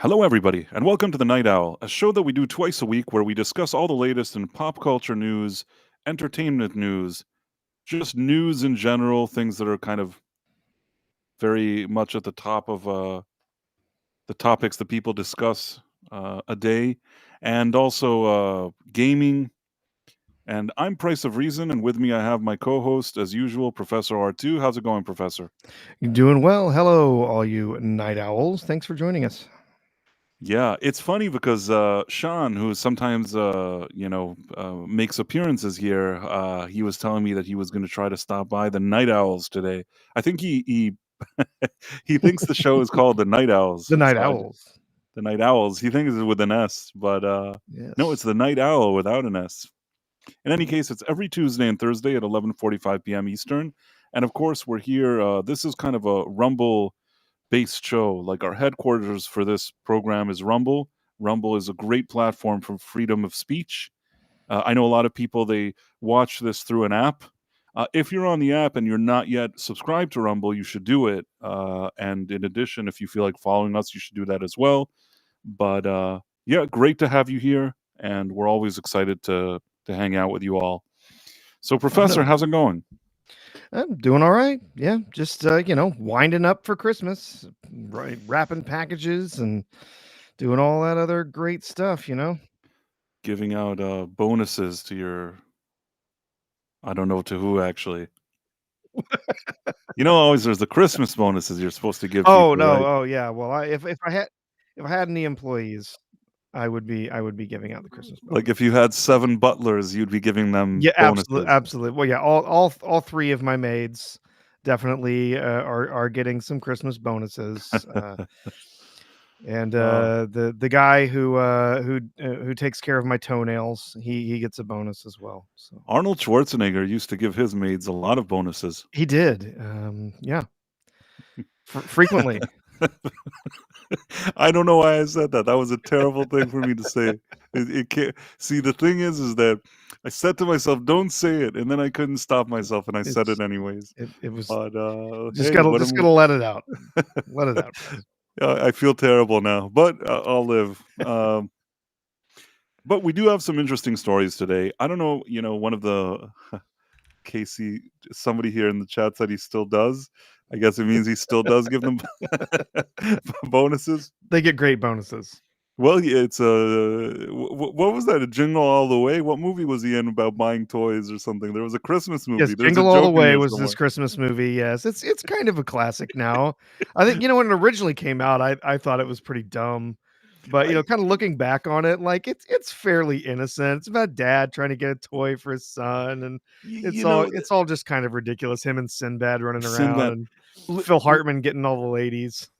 Hello, everybody, and welcome to the Night Owl, a show that we do twice a week where we discuss all the latest in pop culture news, entertainment news, just news in general, things that are kind of very much at the top of the topics that people discuss a day, and also gaming. And I'm Price of Reason, and with me I have my co host, as usual, Professor R2. How's it going, Professor? You're doing well. Hello, all you night owls. Thanks for joining us. Yeah, it's funny because Sean, who sometimes makes appearances here, he was telling me that he was going to try to stop by the Night Owls today. I think he he thinks the show is called the Night Owls. The night owls. The Night Owls. He thinks it's with an S, but no, it's Yes. the Night Owl without an S. In any case, it's every Tuesday and Thursday at 11:45 p.m. Eastern, and of course, we're here. This is kind of a Rumble based show. Like our headquarters for this program is Rumble. Rumble is a great platform for freedom of speech. I know a lot of people they watch this through an app. If you're on the app and you're not yet subscribed to Rumble, you should do it. And in addition, if you feel like following us, you should do that as well. But yeah, great to have you here, and we're always excited to hang out with you all. So, Professor, how's it going? I'm doing all right. Yeah, just winding up for Christmas, right? Wrapping packages and doing all that other great stuff. Giving out bonuses to your I don't know to who actually. Always there's the Christmas bonuses you're supposed to give Oh people, no. right? Oh yeah. Well, if I had any employees, I would be giving out the Christmas Like bonus. if you had 7 butlers, you'd be giving them Yeah, absolutely, bonuses. absolutely. Well, yeah, all three of my maids definitely are getting some Christmas bonuses. And Uh, the guy who takes care of my toenails, he gets a bonus as well. So Arnold Schwarzenegger used to give his maids a lot of bonuses. he did, yeah, frequently. I don't know why I said that. That was a terrible thing for me to say. It can't see. The thing is that I said to myself, "Don't say it," and then I couldn't stop myself, and I said it It's anyways. it was But just hey, gotta what just am gotta let it out, let it out. I feel terrible now, but I'll live. But we do have some interesting stories today. I don't know, one of the Casey, somebody here in the chat said he still does. I guess it means he still does give them bonuses. They get great bonuses. Well, yeah, it's what was that? A Jingle All the Way? What movie was he in about buying toys or something? There was a Christmas movie. Yes, There's a Jingle All the joke in Way there was this somewhere. Christmas movie. Yes, it's kind of a classic now. I think when it originally came out, I thought it was pretty dumb. But I, kind of looking back on it, like it's fairly innocent. It's about dad trying to get a toy for his son, and y- it's you all know, it's all just kind of ridiculous. Him and Sinbad running around, Sinbad. and L- Phil l- Hartman getting all the ladies.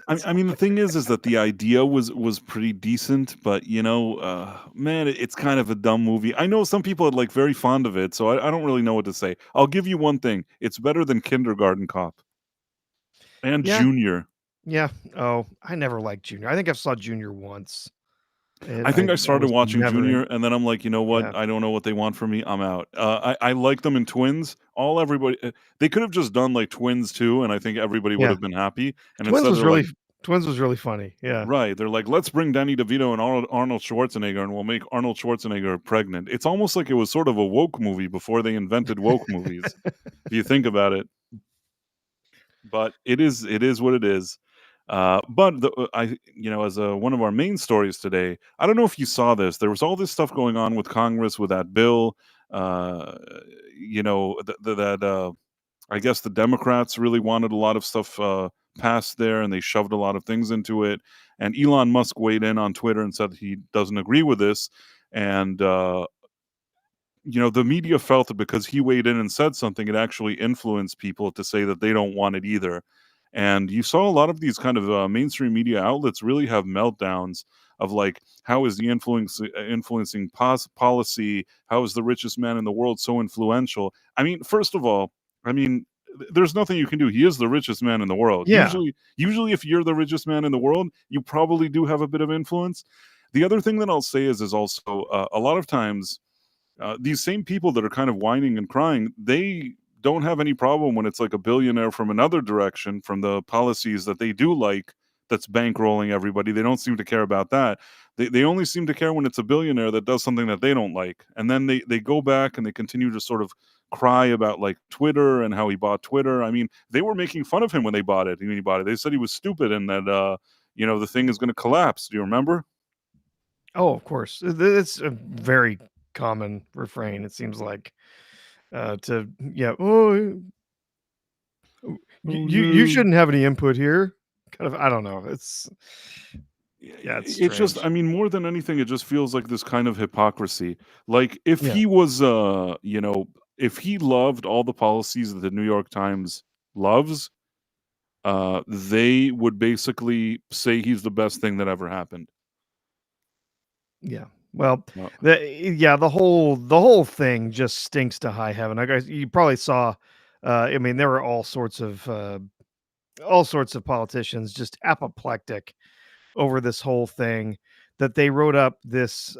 I mean, the thing is that the idea was pretty decent, but man, it's kind of a dumb movie. I know some people are like very fond of it, so I don't really know what to say. I'll give you one thing: it's better than Kindergarten Cop and Yeah, Junior. yeah. Oh, I never liked Junior. I think I saw Junior once, and I think I I started was watching never in. Junior, and then I'm like, you know what? Yeah, I don't know what they want from me. I'm out. I like them in Twins. Everybody, they could have just done like Twins too, and I think everybody would yeah. have been happy. And Twins instead, was they're like, really Twins was really funny. Yeah. right, they're like, let's bring Danny DeVito and Arnold Schwarzenegger, and we'll make Arnold Schwarzenegger pregnant. It's almost like it was sort of a woke movie before they invented woke movies, if you think about it. But it is what it is. But as one of our main stories today, I don't know if you saw this. There was all this stuff going on with Congress with that bill. Uh, that I guess the Democrats really wanted a lot of stuff passed there, and they shoved a lot of things into it. And Elon Musk weighed in on Twitter and said he doesn't agree with this. And the media felt that because he weighed in and said something, it actually influenced people to say that they don't want it either. And you saw a lot of these kind of mainstream media outlets really have meltdowns of like, how is the influencing policy? How is the richest man in the world so influential? I mean, first of all, there's nothing you can do. He is the richest man in the world. Yeah. Usually, if you're the richest man in the world, you probably do have a bit of influence. The other thing that I'll say is also a lot of times these same people that are kind of whining and crying, they don't have any problem when it's like a billionaire from another direction, from the policies that they do like, that's bankrolling everybody. They don't seem to care about that. They only seem to care when it's a billionaire that does something that they don't like. And then they go back and they continue to sort of cry about like Twitter and how he bought Twitter. I mean, they were making fun of him when they bought it. When he bought it, they said he was stupid and that the thing is going to collapse. Do you remember? Oh, of course. It's a very common refrain, it seems like, to yeah, "Oh, Oh you no. shouldn't have any input here." Kind of, I don't know. Yeah, it's It's just, strange. I mean, more than anything, it just feels like this kind of hypocrisy. Like if Yeah, he was, if he loved all the policies that the New York Times loves, they would basically say he's the best thing that ever happened. yeah. Well, Uh, the whole thing just stinks to high heaven. I guess you probably saw, I mean, there were all sorts of politicians just apoplectic over this whole thing, that they wrote up this,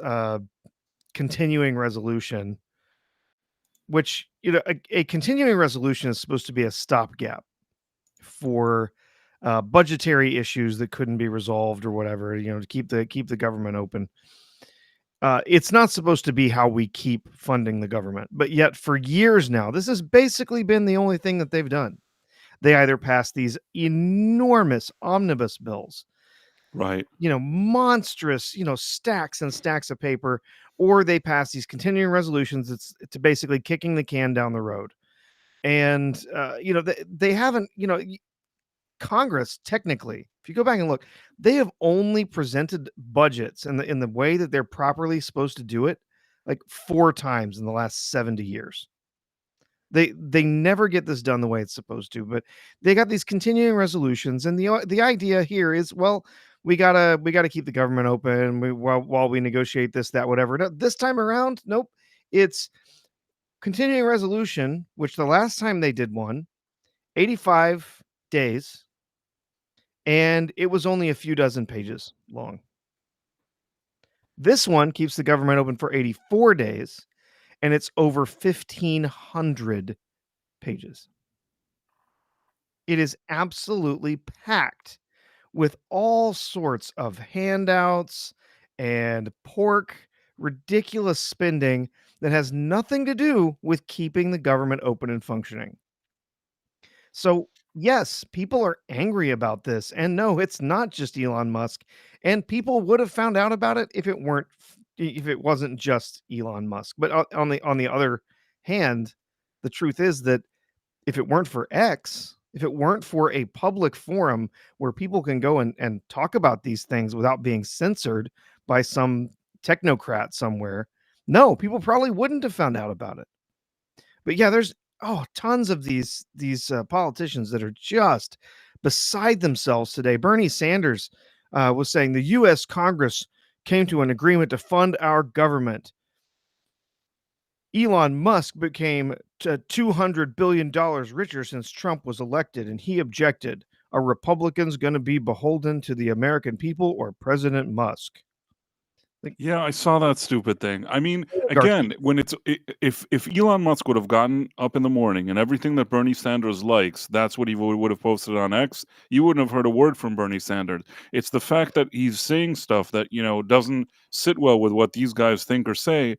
continuing resolution, which, a continuing resolution is supposed to be a stopgap for, budgetary issues that couldn't be resolved or whatever, to keep the government open. It's not supposed to be how we keep funding the government, but yet for years now, this has basically been the only thing that they've done. They either pass these enormous omnibus bills, right. monstrous, stacks and stacks of paper, or they pass these continuing resolutions. It's to basically kicking the can down the road. And they haven't, Congress, technically, if you go back and look, they have only presented budgets in the way that they're properly supposed to do it, like 4 times in the last 70 years. They never get this done the way it's supposed to, but they got these continuing resolutions, and the idea here is, well, we gotta keep the government open, while we negotiate this, that, whatever. No, this time around, nope. It's continuing resolution, which the last time they did one, 85 days, and it was only a few dozen pages long. This one keeps the government open for 84 days, and it's over 1,500 pages. It is absolutely packed with all sorts of handouts and ridiculous spending that has nothing to do with keeping the government open and functioning. So, yes, people are angry about this. And no, it's not just Elon Musk. And people would have found out about it if it wasn't just Elon Musk. But on the other hand, the truth is that if it weren't for X, if it weren't for a public forum where people can go and talk about these things without being censored by some technocrat somewhere, no, people probably wouldn't have found out about it. But yeah, there's tons of these politicians that are just beside themselves today. Bernie Sanders was saying the U.S. Congress came to an agreement to fund our government. Elon Musk became $200 billion richer since Trump was elected, and he objected. Are Republicans going to be beholden to the American people or President Musk? Like, Yeah, I saw that stupid thing. I mean, oligarchy. again, when if Elon Musk would have gotten up in the morning and everything that Bernie Sanders likes, that's what he would have posted on X, you wouldn't have heard a word from Bernie Sanders. It's the fact that he's saying stuff that doesn't sit well with what these guys think or say.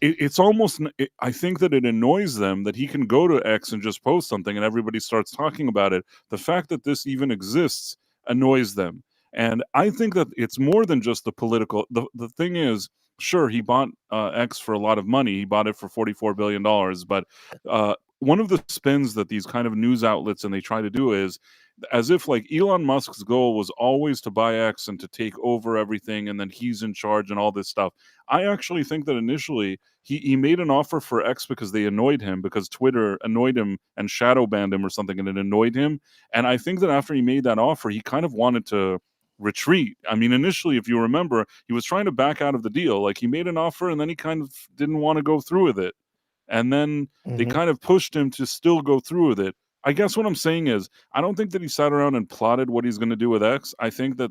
It's almost. I think that it annoys them that he can go to X and just post something and everybody starts talking about it. The fact that this even exists annoys them. And I think that it's more than just the political. The thing is, sure, he bought X for a lot of money. He bought it for $44 billion. But one of the spins that these kind of news outlets and they try to do is as if like Elon Musk's goal was always to buy X and to take over everything, and then he's in charge and all this stuff. I actually think that initially he made an offer for X because they annoyed him, because Twitter annoyed him and shadow banned him or something, and it annoyed him. And I think that after he made that offer, he kind of wanted to retreat. I mean, initially, if you remember, he was trying to back out of the deal. Like he made an offer and then he kind of didn't want to go through with it. And then they Mhm. kind of pushed him to still go through with it. I guess what I'm saying is, I don't think that he sat around and plotted what he's going to do with X. I think that,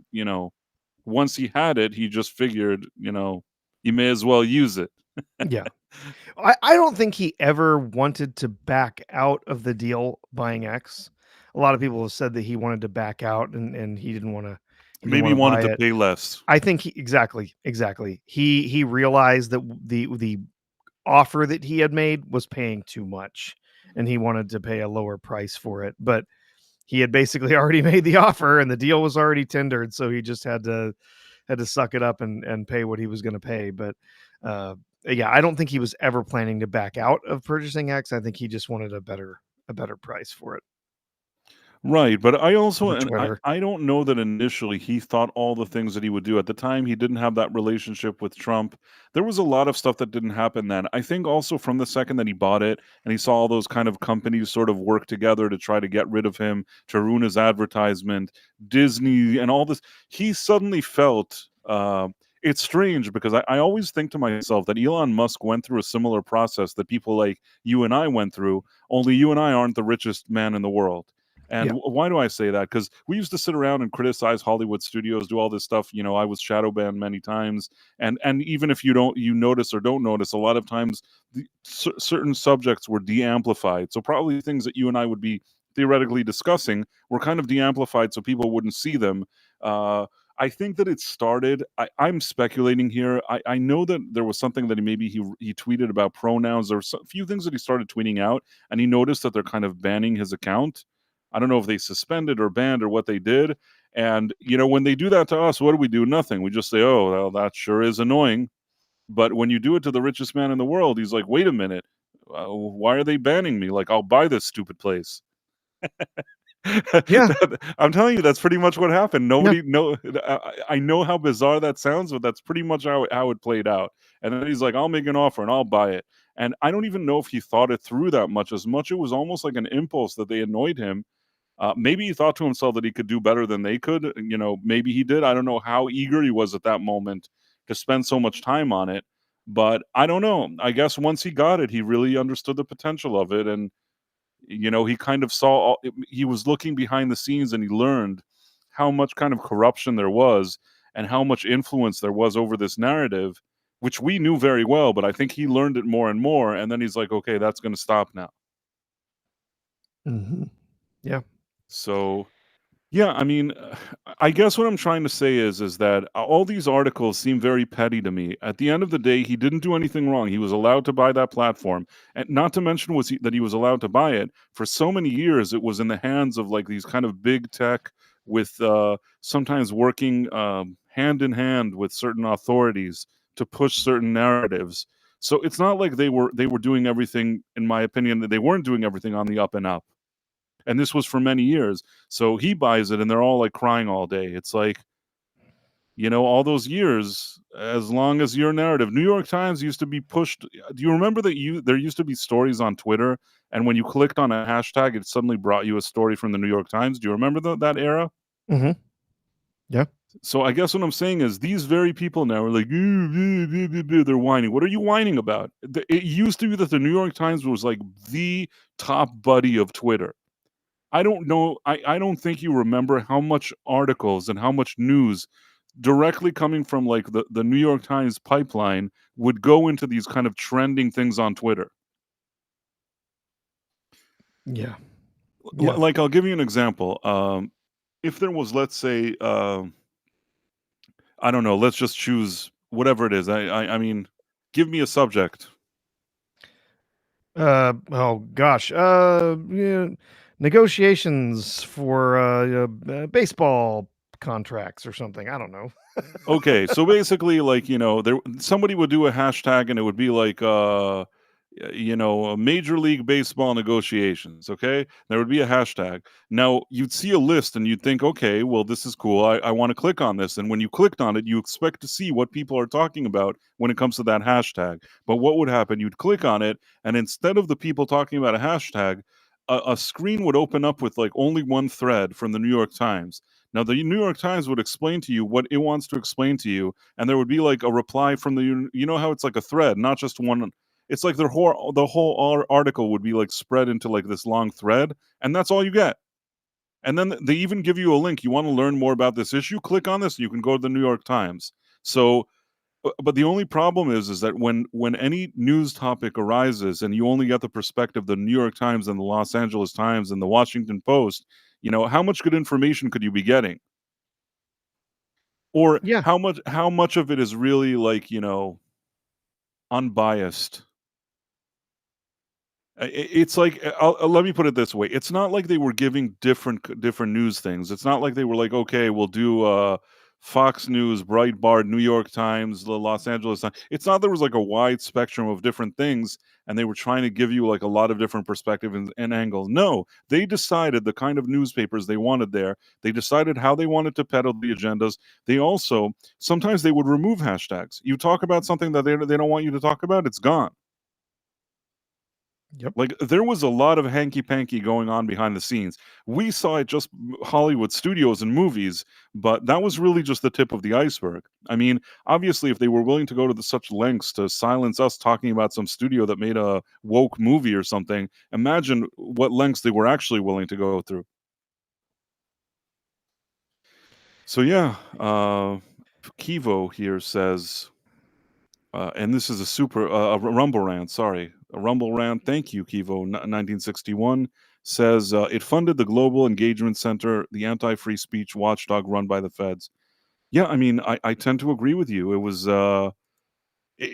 once he had it, he just figured, you may as well use it. Yeah. I don't think he ever wanted to back out of the deal buying X. A lot of people have said that he wanted to back out and he didn't want to. He didn't Maybe he want to wanted buy to it. pay less. I think exactly. He realized that the offer that he had made was paying too much, and he wanted to pay a lower price for it. But he had basically already made the offer, and the deal was already tendered, so he just had to suck it up and pay what he was going to pay. But uh, yeah, I don't think he was ever planning to back out of purchasing X. I think he just wanted a better price for it, Right, but I also for and I Twitter. I don't know that initially he thought all the things that he would do. At the time, he didn't have that relationship with Trump. There was a lot of stuff that didn't happen then. I think also from the second that he bought it and he saw all those kind of companies sort of work together to try to get rid of him, to ruin his advertisement, Disney and all this, he suddenly felt it's strange because I always think to myself that Elon Musk went through a similar process that people like you and I went through, only you and I aren't the richest man in the world. And Yeah. why do I say that? Because we used to sit around and criticize Hollywood studios, do all this stuff. You know, I was shadow banned many times, and even if you notice or don't notice, a lot of times certain subjects were de-amplified. So probably things that you and I would be theoretically discussing were kind of de-amplified, so people wouldn't see them. Uh, I think that it started. I'm speculating here. I know that there was something that he tweeted about pronouns. There were a few things that he started tweeting out, and he noticed that they're kind of banning his account. I don't know if they suspended or banned or what they did. And, you know, when they do that to us, what do we do? Nothing. We just say, oh, well, that sure is annoying. But when you do it to the richest man in the world, he's like, wait a minute. Why are they banning me? Like, I'll buy this stupid place. Yeah. I'm telling you, that's pretty much what happened. Yeah. Nobody know. I know how bizarre that sounds, but that's pretty much how it played out. And then he's like, "I'll make an offer and I'll buy it." And I don't even know if he thought it through that much. As much it was almost like an impulse that they annoyed him. Maybe he thought to himself that he could do better than they could. You know, maybe he did. I don't know how eager he was at that moment to spend so much time on it. But I don't know. I guess once he got it, he really understood the potential of it, and you know, he kind of saw. He was looking behind the scenes, and he learned how much kind of corruption there was, and how much influence there was over this narrative, which we knew very well. But I think he learned it more and more, and then he's like, "Okay, that's going to stop now." Hmm. Yeah. So yeah, I mean, I guess what I'm trying to say is that all these articles seem very petty to me. At the end of the day, he didn't do anything wrong. He was allowed to buy that platform, and not to mention that he was allowed to buy it for so many years. It was in the hands of like these kind of big tech, with sometimes working hand in hand with certain authorities to push certain narratives. So it's not like they were doing everything. In my opinion, that they weren't doing everything on the up and up, and this was for many years. So he buys it, and they're all like crying all day. It's like, you know, all those years, as long as your narrative. New York Times used to be pushed. Do you remember that there used to be stories on Twitter, and when you clicked on a hashtag, it suddenly brought you a story from the New York Times? Do you remember that era? Hmm. Yeah. So I guess what I'm saying is these very people now are like, they're whining. What are you whining about? It used to be that the New York Times was like the top buddy of Twitter. I don't know. I don't think you remember how much articles and how much news directly coming from like the New York Times pipeline would go into these kind of trending things on Twitter. Yeah. Yeah. Like I'll give you an example. If there was, let's say, I don't know, let's just choose whatever it is. I mean, give me a subject. Oh gosh. Yeah, negotiations for baseball contracts or something. I don't know. Okay, so basically, like, you know, there somebody would do a hashtag and it would be like, you know, Major League Baseball negotiations. Okay, there would be a hashtag. Now you'd see a list and you'd think, okay, well, this is cool. I want to click on this. And when you clicked on it, you expect to see what people are talking about when it comes to that hashtag. But what would happen? You'd click on it, and instead of the people talking about a hashtag, a screen would open up with like only one thread from the New York Times. Now, the New York Times would explain to you what it wants to explain to you, and there would be like a reply from you know how it's like a thread, not just one. It's like the whole article would be like spread into like this long thread, and that's all you get. And then they even give you a link. You want to learn more about this issue? Click on this, and you can go to the New York Times. So, but the only problem is that when any news topic arises, and you only get the perspective of the New York Times and the Los Angeles Times and the Washington Post, you know, how much good information could you be getting? Or Yeah. how much of it is really, like, unbiased? It's like, let me put it this way, it's not like they were giving different news things. It's not like they were like, "Okay, we'll do, Fox News, Breitbart, New York Times, the Los Angeles Times." It's not there was, like, a wide spectrum of different things, and they were trying to give you, like, a lot of different perspective and angles. No, they decided the kind of newspapers they wanted there. They decided how they wanted to peddle the agendas. They also sometimes they would remove hashtags. You talk about something that they don't want you to talk about, it's gone. Yep. Like, there was a lot of hanky-panky going on behind the scenes. We saw it just Hollywood studios and movies, but that was really just the tip of the iceberg. I mean, obviously, if they were willing to go to such lengths to silence us talking about some studio that made a woke movie or something, imagine what lengths they were actually willing to go through. So, yeah, Kivo here says, and this is a a Rumble rant. Sorry, a Rumble rant. Thank you, Kivo. 1961 says it funded the Global Engagement Center, the anti-free speech watchdog run by the feds. Yeah, I mean, I tend to agree with you. It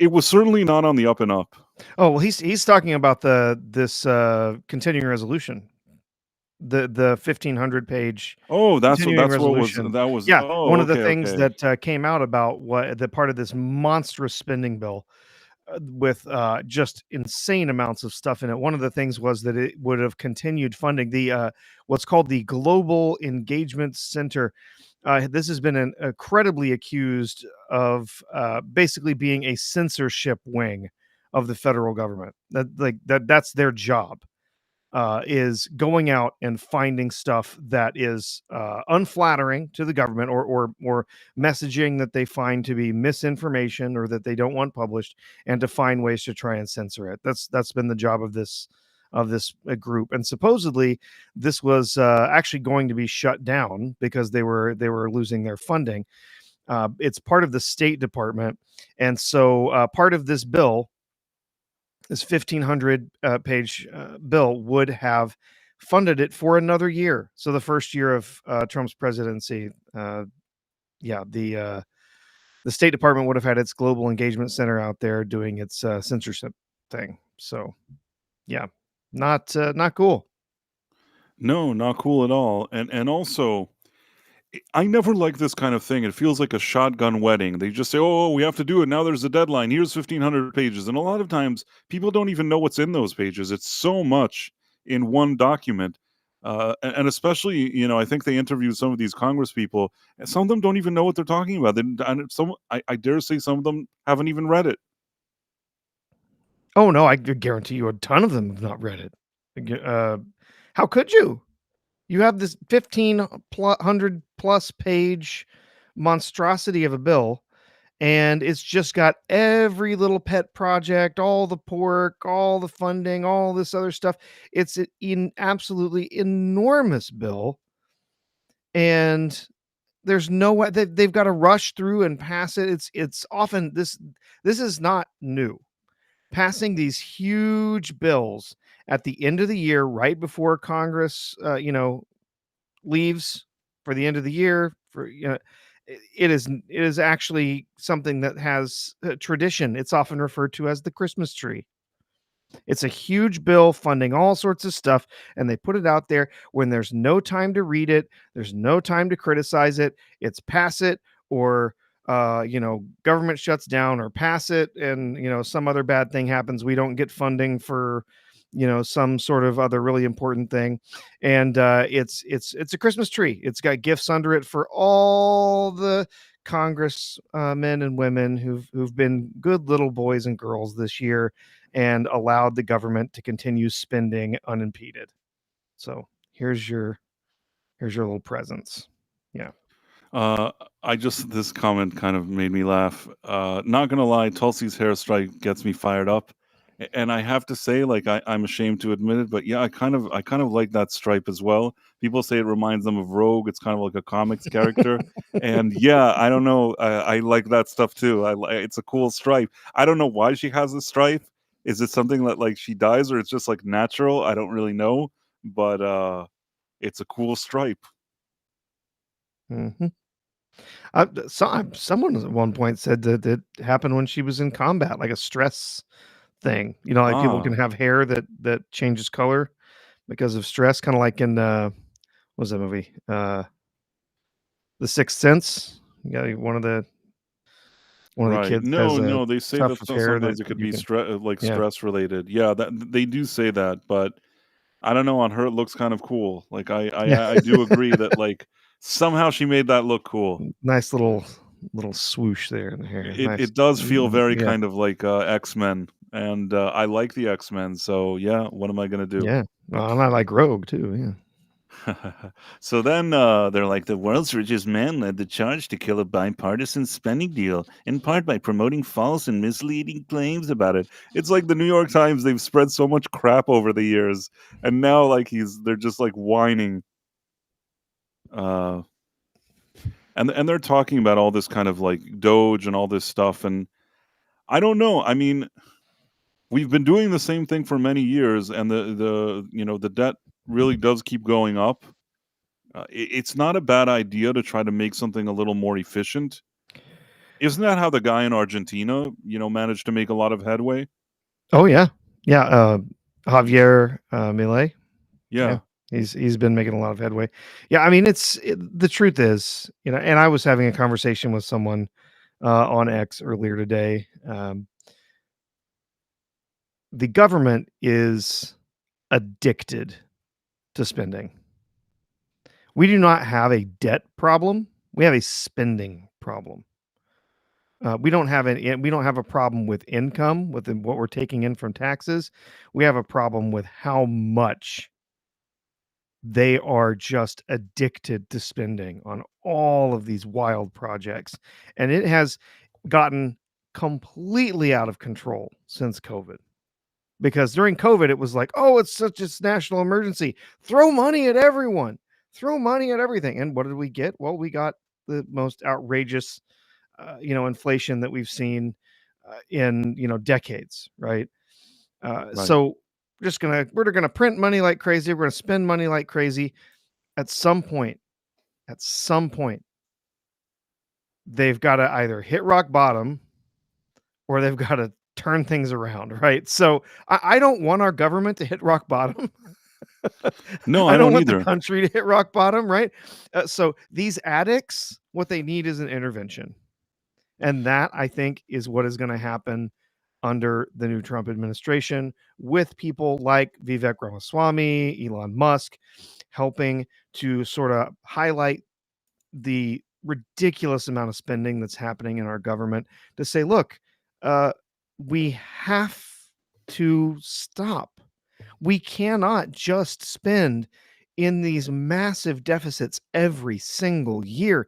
was certainly not on the up and up. Oh, well, he's talking about this continuing resolution, the 1,500 page Oh, continuing that's what was resolution. that was. Yeah, one Oh, of the okay, things okay. that came out about what the part of this monstrous spending bill with just insane amounts of stuff in it. One of the things was that it would have continued funding the what's called the Global Engagement Center. This has been incredibly accused of basically being a censorship wing of the federal government. That's their job, is going out and finding stuff that is unflattering to the government, or messaging that they find to be misinformation or that they don't want published, and to find ways to try and censor it. That's been the job of this group. And supposedly this was actually going to be shut down because they were losing their funding. It's part of the State Department, and so part of this bill, this 1,500 page bill, would have funded it for another year. So the first year of Trump's presidency, yeah, the State Department would have had its Global Engagement Center out there doing its censorship thing. So yeah, not cool. No, not cool at all. And also, I never like this kind of thing. It feels like a shotgun wedding. They just say, "Oh, we have to do it now. There's a deadline. Here's 1,500 pages," and a lot of times people don't even know what's in those pages. It's so much in one document, and especially, I think they interviewed some of these Congress people, and some of them don't even know what they're talking about. And I dare say, some of them haven't even read it. Oh no, I guarantee you a ton of them have not read it. How could you? You have this 1,500 plus page monstrosity of a bill, and it's just got every little pet project, all the pork, all the funding, all this other stuff. It's an absolutely enormous bill, and there's no way they've got to rush through and pass it. It's often this is not new. Passing these huge bills at the end of the year, right before Congress, leaves for the end of the year, for it is actually something that has tradition. It's often referred to as the Christmas tree. It's a huge bill funding all sorts of stuff, and they put it out there when there's no time to read it, there's no time to criticize it. It's pass it, or government shuts down, or pass it and some other bad thing happens. We don't get funding for some sort of other really important thing, and it's a Christmas tree. It's got gifts under it for all the Congress men and women who've been good little boys and girls this year and allowed the government to continue spending unimpeded. So here's your little presents. Yeah. Uh, I just this comment kind of made me laugh. Not gonna lie, Tulsi's hairstrike gets me fired up, and I have to say, like, I'm ashamed to admit it, but yeah, I kind of like that stripe as well. People say it reminds them of Rogue. It's kind of like a comics character, and yeah, I don't know, I like that stuff too. It's a cool stripe. I don't know why she has this stripe. Is it something that, like, she dyes, or it's just like natural? I don't really know, but it's a cool stripe. Mhm. Someone at one point said that it happened when she was in combat, like a stress thing. You know, like people can Ah, have hair that changes color because of stress, kind of like in what was that movie? The Sixth Sense. You got one of the right. kids has No, a no, they say tuft that of hair that sometimes it could you be can. like Yeah, stress related. Yeah, that they do say that, but I don't know, on her it looks kind of cool. Like yeah. I do agree that like somehow she made that look cool. Nice little swoosh there in the hair. Nice. It does feel very Yeah, kind of like X-Men, and I like the X-Men. So yeah, what am I gonna do? yeah. Well, and I like Rogue too. Yeah. So then they're like, the world's richest man led the charge to kill a bipartisan spending deal, in part by promoting false and misleading claims about it. It's like the New York Times, they've spread so much crap over the years, and now like they're just like whining. Uh, and they're talking about all this kind of like Doge and all this stuff, and I don't know. I mean, we've been doing the same thing for many years, and the debt really does keep going up. It's not a bad idea to try to make something a little more efficient. Isn't that how the guy in Argentina, managed to make a lot of headway? Oh yeah, yeah. Javier Milei. Yeah, Yeah, he's been making a lot of headway. Yeah, I mean, the truth is, and I was having a conversation with someone on X earlier today. The government is addicted to spending. We do not have a debt problem. We have a spending problem. We don't have a problem with income, with what we're taking in from taxes. We have a problem with how much they are just addicted to spending on all of these wild projects, and it has gotten completely out of control since COVID. Because during COVID, it was like, "Oh, it's such a national emergency. Throw money at everyone. Throw money at everything." And what did we get? Well, we got the most outrageous, inflation that we've seen in decades, right? right. So we're gonna print money like crazy. We're gonna spend money like crazy. At some point, at some point, they've got to either hit rock bottom or they've got to turn things around, right? So I don't want our government to hit rock bottom. No, I I don't don't want the either. country to hit rock bottom, right? So these addicts, what they need is an intervention. And that, I think, is what is going to happen under the new Trump administration with people like Vivek Ramaswamy, Elon Musk, helping to sort of highlight the ridiculous amount of spending that's happening in our government to say, look, uh, we have to stop. We cannot just spend in these massive deficits every single year.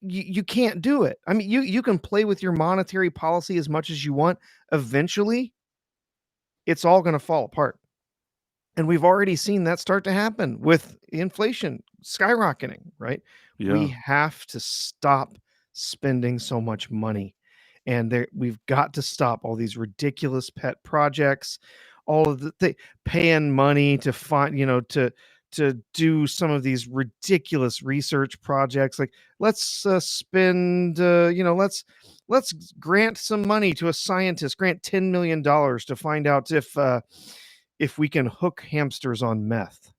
You can't do it. I mean, you can play with your monetary policy as much as you want. Eventually, it's all going to fall apart. And we've already seen that start to happen with inflation skyrocketing, right? We Yeah. have to stop spending so much money. And we've got to stop all these ridiculous pet projects, all of paying money to find, to do some of these ridiculous research projects. Like let's spend, let's grant some money to a scientist, grant $10 million to find out if we can hook hamsters on meth.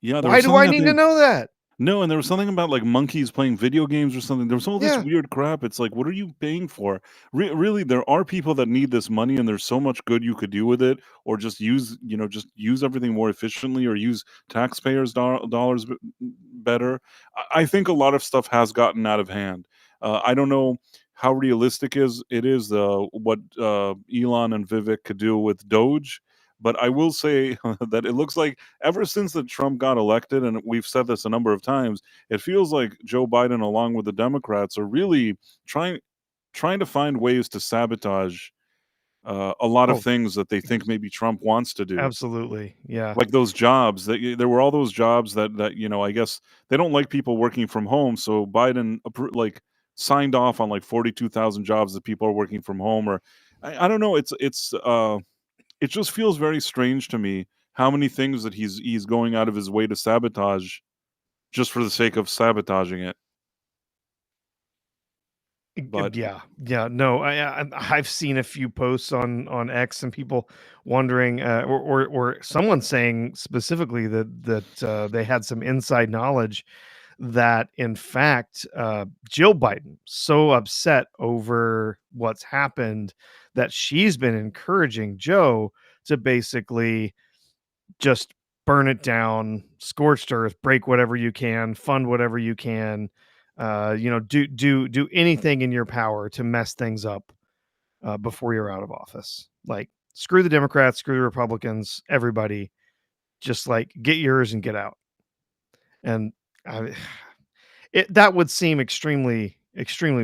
Yeah, there Why was do I something that need to they know that? No, and there was something about, like, monkeys playing video games or something. There was all this Yeah. weird crap. It's like, what are you paying for? Really, there are people that need this money, and there's so much good you could do with it, or just use everything more efficiently, or use taxpayers' dollars better. I think a lot of stuff has gotten out of hand. I don't know how realistic it is what Elon and Vivek could do with Doge, but I will say that it looks like ever since that Trump got elected, and we've said this a number of times, it feels like Joe Biden, along with the Democrats, are really trying trying to find ways to sabotage a lot of Oh, things that they think maybe Trump wants to do. absolutely. Yeah. Like those jobs there were all those jobs that I guess they don't like people working from home, so Biden signed off on like 42,000 jobs that people are working from home, or I don't know. It just feels very strange to me how many things that he's going out of his way to sabotage just for the sake of sabotaging it. But Yeah, no, I've seen a few posts on X and people wondering, or someone saying specifically that they had some inside knowledge that in fact Jill Biden so upset over what's happened that she's been encouraging Joe to basically just burn it down, scorched earth, break whatever you can, fund whatever you can, do anything in your power to mess things up before you're out of office. Like screw the Democrats, screw the Republicans, everybody, just like get yours and get out. And I, that would seem extremely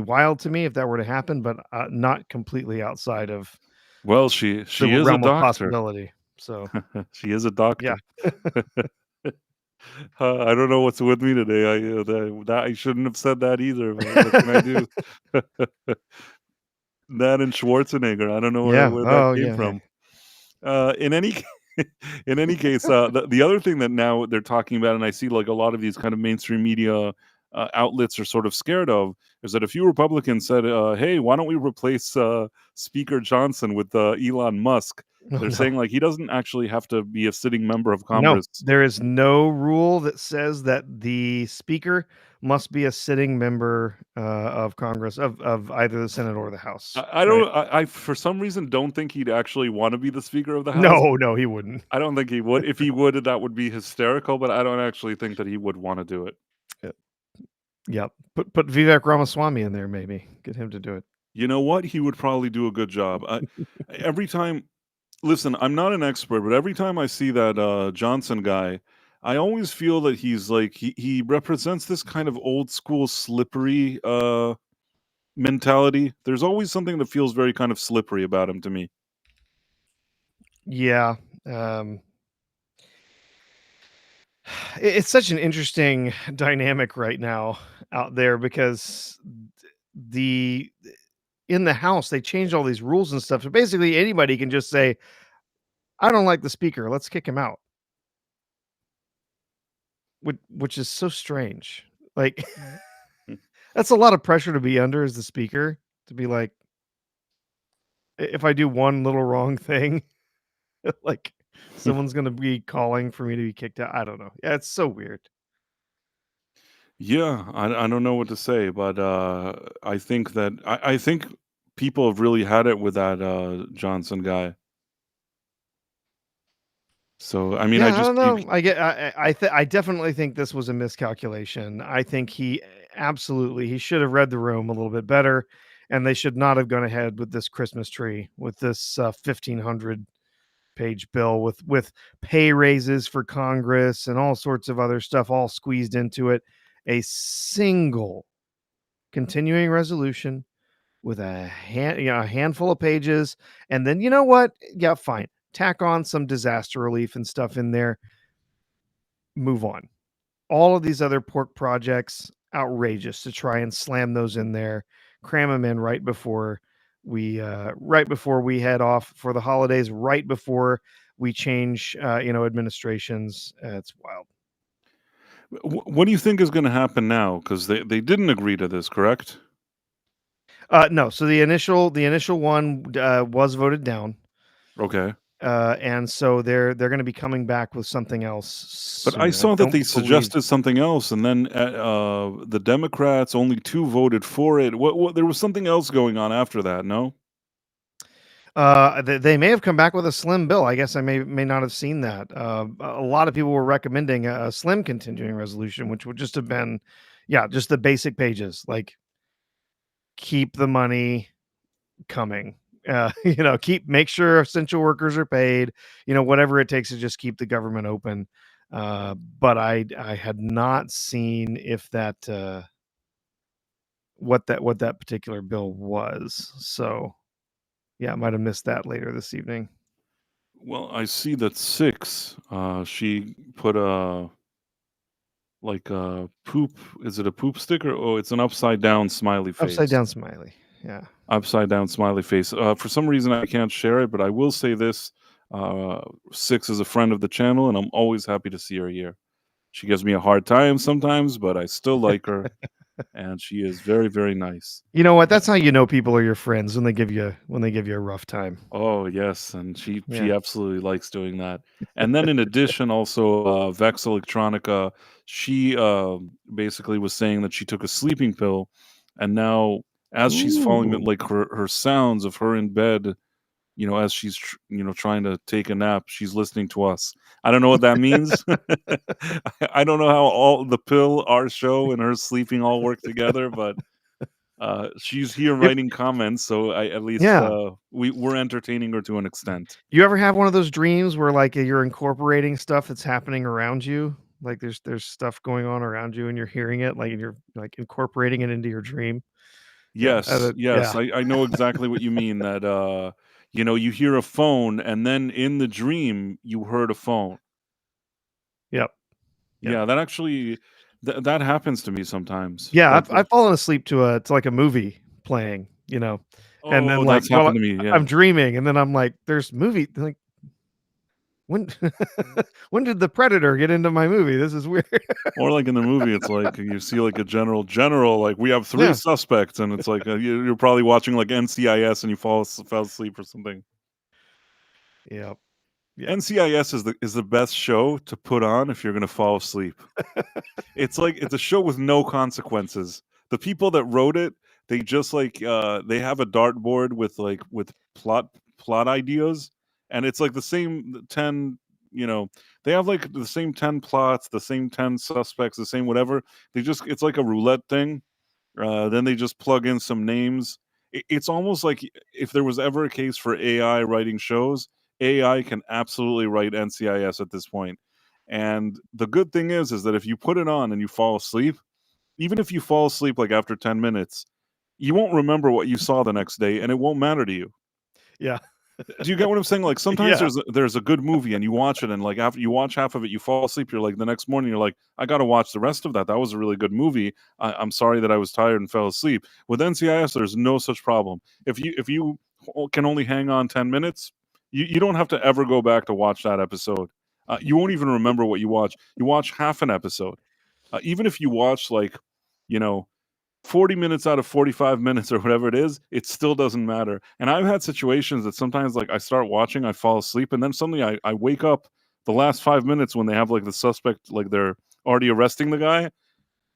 wild to me if that were to happen, but not completely outside of well, the she is a realm of doctor. possibility. So She is a yeah, doctor. I don't know what's with me today. I shouldn't have said that either, but what can I do? That and Schwarzenegger. I don't know yeah, where that oh came yeah, yeah. from. In any in any case, the other thing that now they're talking about, and I see like a lot of these kind of mainstream media outlets are sort of scared of, is that a few Republicans said, "Hey, why don't we replace Speaker Johnson with Elon Musk?" Oh They're no. saying like he doesn't actually have to be a sitting member of No, Congress. there is no rule that says that the speaker must be a sitting member of Congress of either the Senate or the House, I right? don't. I for some reason don't think he'd actually want to be the Speaker of the House. No, no, he wouldn't. I don't think he would. If he would, that would be hysterical. But I don't actually think that he would want to do it. Uh, Yep. Put Vivek Ramaswamy in there, maybe get him to do it. You know what? He would probably do a good job. Every time, listen, I'm not an expert, but every time I see that Johnson guy, I always feel that he's like he represents this kind of old school slippery mentality. There's always something that feels very kind of slippery about him to me. Yeah. Um, it's such an interesting dynamic right now out there because the in the House they changed all these rules and stuff. So basically, anybody can just say, "I don't like the speaker. Let's kick him out." Which is so strange. Like, that's a lot of pressure to be under as the speaker, to be like, if I do one little wrong thing, like, someone's gonna be calling for me to be kicked out. I don't know. Yeah, it's so weird. Yeah, I don't know what to say, but I think that I think people have really had it with that Johnson guy. So I mean, I Yeah, I just don't know. I definitely think this was a miscalculation. I think he absolutely he should have read the room a little bit better, and they should not have gone ahead with this Christmas tree, with this 1,500-page bill with pay raises for Congress and all sorts of other stuff all squeezed into it. A single continuing resolution with a handful of pages, and then you know what? Yeah, fine. Tack on some disaster relief and stuff in there. Move on. All of these other pork projects, outrageous to try and slam those in there, cram them in right before we head off for the holidays, right before we change administrations. It's wild. what do you think is going to happen now? Because they didn't agree to this, correct? No, so the initial one was voted down. Okay. And so they're going to be coming back with something else But I soon. I saw that don't they believe suggested something else, and then the Democrats only two voted for it. What? There was something else going on after that. No. they may have come back with a slim bill. I guess I may not have seen that. A lot of people were recommending a slim continuing resolution, which would just have been, yeah, just the basic pages like keep the money coming. Make sure essential workers are paid. Whatever it takes to just keep the government open. But I had not seen if that what that particular bill was. So yeah, I might have missed that later this evening. Well, I see that six. She put a like a poop. Is it a poop sticker? Oh, it's an upside down smiley Upside face. down smiley. Yeah. Upside down smiley face. For some reason, I can't share it, but I will say this: uh, Six is a friend of the channel, and I'm always happy to see her here. She gives me a hard time sometimes, but I still like her. and she is very, very nice. You know what? That's how you know people are your friends when they give you a rough time. Oh, yes, and she Yeah. absolutely likes doing that. And then in addition, also, Vex Electronica, she, basically was saying that she took a sleeping pill, and now as she's falling, Ooh. like, her sounds of her in bed, as she's trying to take a nap, she's listening to us. I don't know what that means. I don't know how all the pill, our show, and her sleeping all work together, but she's here Yep. writing comments, so I at least Yeah. we're entertaining her to an extent. You ever have one of those dreams where, like, you're incorporating stuff that's happening around you? Like, there's stuff going on around you and you're hearing it, like, and you're, like, incorporating it into your dream? Yeah, Yes, yes, yeah. I know exactly what you mean. That you hear a phone, and then in the dream you heard a phone. Yep, yep. Yeah, that actually that happens to me sometimes. Yeah, Like, I've fallen asleep to like, a movie playing, and then, oh, like, that's while happened to me. Yeah. I'm dreaming, and then I'm like, "There's movie," like, "When when did the Predator get into my movie? This is weird." Or like in the movie, it's like you see like a general, like we have three Yeah. suspects, and it's like you're probably watching like NCIS, and you fell asleep or something. Yep, yep. NCIS is the best show to put on if you're gonna fall asleep. It's a show with no consequences. The people that wrote it, they just like they have a dartboard with plot ideas, and it's like the same 10, you know, they have like the same 10 plots, the same 10 suspects, the same whatever. It's like a roulette thing. Then they just plug in some names. It's almost like if there was ever a case for AI writing shows, AI can absolutely write NCIS at this point. And the good thing is that if you put it on and you fall asleep, even if you fall asleep like after 10 minutes, you won't remember what you saw the next day, and it won't matter to you. Yeah. Do you get what I'm saying? Like sometimes Yeah. there's a good movie and you watch it, and like after you watch half of it, you fall asleep. You're like the next morning, you're like, I got to watch the rest of that. That was a really good movie. I'm sorry that I was tired and fell asleep. With NCIS, there's no such problem. If you can only hang on 10 minutes, you don't have to ever go back to watch that episode. You won't even remember what you watch. You watch half an episode, even if you watch like, you know, 40 minutes out of 45 minutes or whatever it is, it still doesn't matter. And I've had situations that sometimes like I start watching, I fall asleep, and then suddenly I wake up the last 5 minutes when they have like the suspect, like they're already arresting the guy.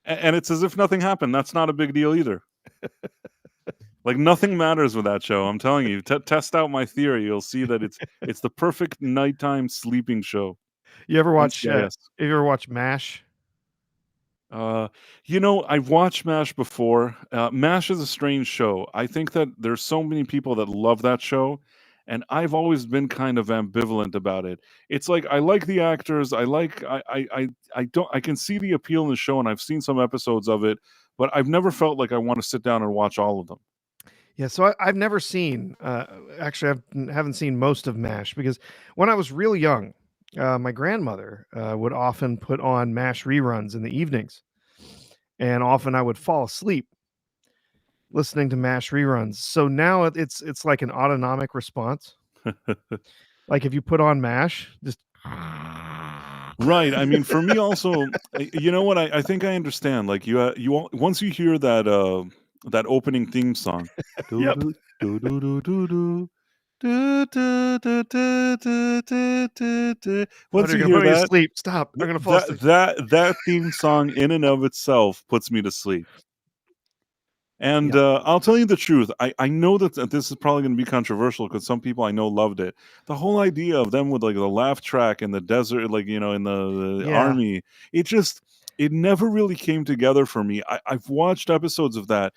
And it's as if nothing happened. That's not a big deal either. Like nothing matters with that show. I'm telling you, test out my theory. You'll see that it's the perfect nighttime sleeping show. You ever watch, NCIS. you ever watch MASH? Uh, I've watched MASH before. MASH is a strange show. I think that there's so many people that love that show, and I've always been kind of ambivalent about it. It's like I like the actors. I don't. I can see the appeal in the show, and I've seen some episodes of it, but I've never felt like I want to sit down and watch all of them. Yeah, so I've never seen, actually, haven't seen most of MASH because when I was real young, my grandmother would often put on MASH reruns in the evenings, and often I would fall asleep listening to MASH reruns. So now it's like an autonomic response. Like if you put on MASH, just Right. I mean, for me also, you know what? I think I understand. Like once you hear that opening theme song, do Yep. do do do do do do. Do, do, do, do, do, do, do, do. Oh, Once you're you gonna hear put me to that, sleep. Stop. I'm th- gonna fall asleep. that theme song in and of itself puts me to sleep. And Yep. I'll tell you the truth. I know that this is probably going to be controversial because some people I know loved it. The whole idea of them with like the laugh track in the desert, like in the Yeah. army, it never really came together for me. I've watched episodes of that.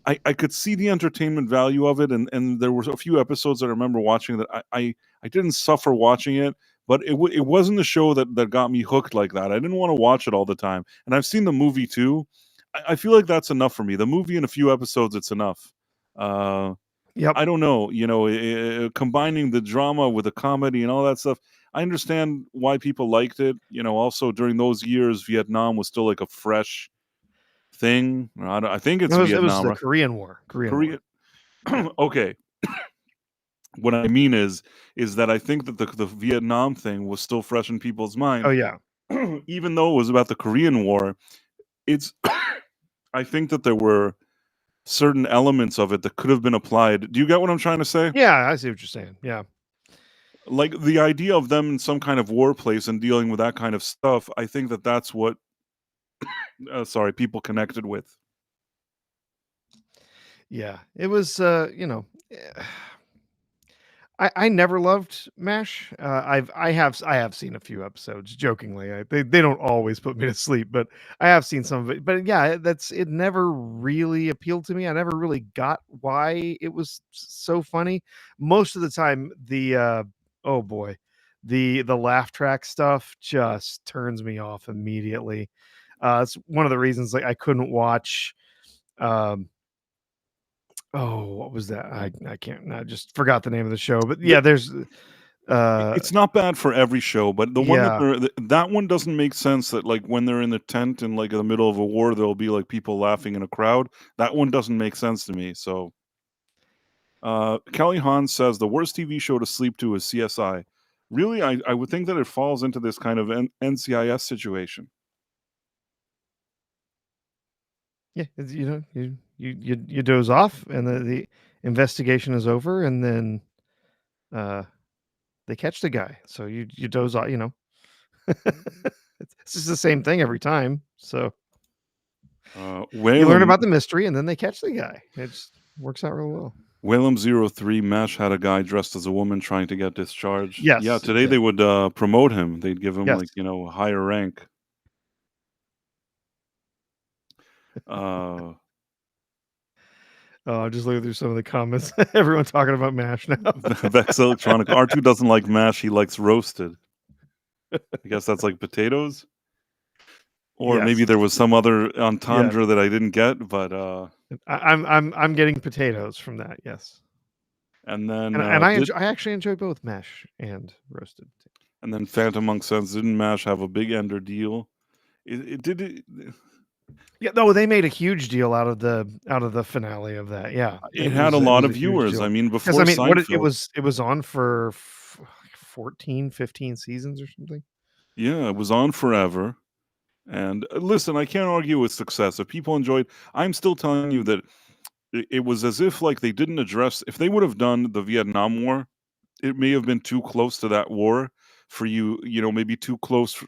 I could see the entertainment value of it, and there were a few episodes that I remember watching that I didn't suffer watching it, but it wasn't a show that got me hooked like that. I didn't want to watch it all the time, and I've seen the movie too. I feel like that's enough for me. The movie in a few episodes, it's enough. Uh, Yep. I don't know, combining the drama with the comedy and all that stuff. I understand why people liked it. Also during those years, Vietnam was still like a fresh thing. I think it's It was Vietnam, the right? Korean War. Korean War. Korea. Okay. What I mean is that I think that the Vietnam thing was still fresh in people's Oh mind, yeah. even though it was about the Korean War. It's I think that there were certain elements of it that could have been applied. Do you get what I'm trying to say? Yeah, I see what you're saying. Yeah. Like, the idea of them in some kind of war place and dealing with that kind of stuff, I think that that's what, sorry, people connected with. Yeah. It was, I never loved MASH. I have seen a few episodes jokingly. They don't always put me to sleep, but I have seen some of it. But yeah, that's it never really appealed to me. I never really got why it was so funny. Most of the time oh boy, the laugh track stuff just turns me off immediately. It's one of the reasons like I couldn't watch um oh, what was that? I can't I just forgot the name of the show. But The yeah, there's uh, It's not bad for every show, but the one that yeah, that one doesn't make sense that, like, when they're in the tent in, like, in the middle of a war, there'll be, like, people laughing in a crowd. That one doesn't make sense to me, so, Kelly Hahn says, "The worst TV show to sleep to is CSI." Really? I would think that it falls into this kind of NCIS situation. yeah, it's, you doze off, and the investigation is over, and then uh, they catch the guy. So you doze off. It's just the same thing every time. So you learn Whalem about the mystery, and then they catch the guy. It just works out real well. Whalem03 MASH had a guy dressed as a woman trying to get discharged. Yeah, Yes, it today did. they would, promote him. They'd give him, Yes. like, a higher rank. Uh Oh, I'm just looking through some of the comments. Everyone talking about Mash now. Vex Electronic. R2 doesn't like mash, he likes roasted. I guess that's like potatoes? Or maybe Yes. there was some other Yeah. entendre that I didn't get, but, I'm getting potatoes from that. Yes. and then, And I actually enjoy both mash and roasted. Phantom Monk says, "Didn't MASH have a big ender deal?" It did it Yeah, no, they made a huge deal out of the finale of that. Yeah, it had a it lot was of a huge viewers. I deal mean, because before I mean, Seinfeld. it was on for 14, 15 seasons or something. Yeah, it was on forever, and, listen, I can't argue with success. If people enjoyed, I'm still telling you that it was as if, like, they didn't address if they would have done the Vietnam War, it may have been too close to that war for you, maybe too close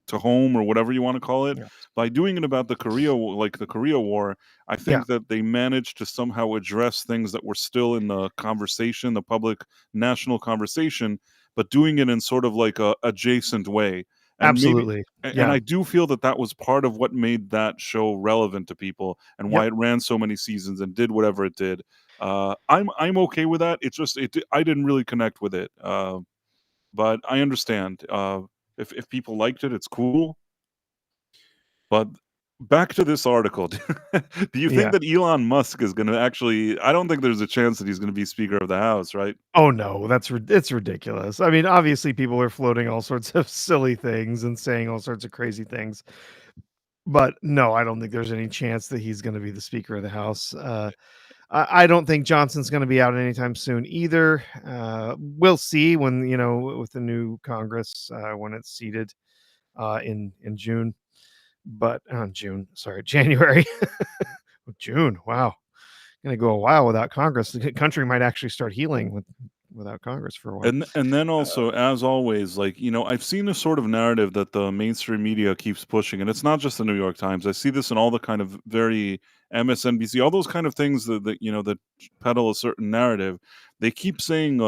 to home or whatever you want to call it. Yeah, By doing it about the Korea War, I yeah, think that they managed to somehow address things that were still in the conversation, the public national conversation, but doing it in sort of like a adjacent way. And maybe absolutely. and Yeah, I do feel that that was part of what made that show relevant to people and why yep, it ran so many seasons and did whatever it did. I'm okay with that. It's just I didn't really connect with it, but I understand. If people liked it, it's cool. But back to this article. Do you think yeah. that Elon Musk is going to actually? I don't think there's a chance that he's going to be Speaker of the House, right? Oh no, it's ridiculous. I mean, obviously, people are floating all sorts of silly things and saying all sorts of crazy things, but no, I don't think there's any chance that he's going to be the Speaker of the House. I don't think Johnson's going to be out anytime soon either. We'll see when with the new Congress when it's seated in June, but June, sorry, January, June. Wow, gonna go a while without Congress. The country might actually start healing without Congress for a while. And then also, as always, like, I've seen this sort of narrative that the mainstream media keeps pushing, and it's not just the New York Times. I see this in all the kind of very MSNBC, all those kind of things that peddle a certain narrative. They keep saying,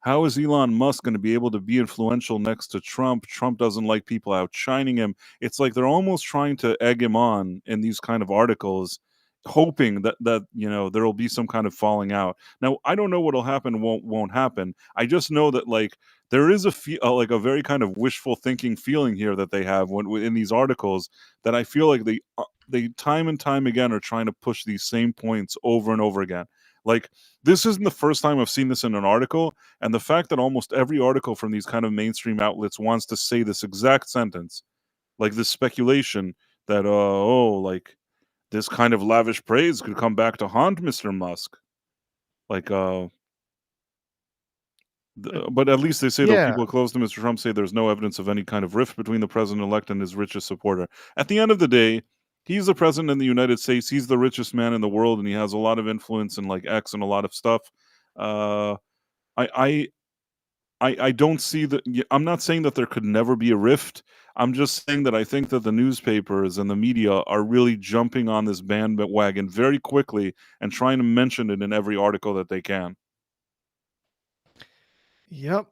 "How is Elon Musk going to be able to be influential next to Trump? Trump doesn't like people outshining him." It's like they're almost trying to egg him on in these kind of articles, hoping that there will be some kind of falling out. Now, I don't know what'll happen, won't happen. I just know that, like, there is like a very kind of wishful thinking feeling here that they have when in these articles, that I feel like they time and time again are trying to push these same points over and over again. Like, this isn't the first time I've seen this in an article, and the fact that almost every article from these kind of mainstream outlets wants to say this exact sentence, like this speculation that like this kind of lavish praise could come back to haunt Mr. Musk. Like, Uh, but at least they say, though, yeah, people close to Mr. Trump say there's no evidence of any kind of rift between the president-elect and his richest supporter. At the end of the day, He's the president of the United States. He's the richest man in the world, and he has a lot of influence in like X and a lot of stuff. Uh, I, I I don't see that. I'm not saying that there could never be a rift. I'm just saying that I think that the newspapers and the media are really jumping on this bandwagon very quickly and trying to mention it in every article that they can. Yep.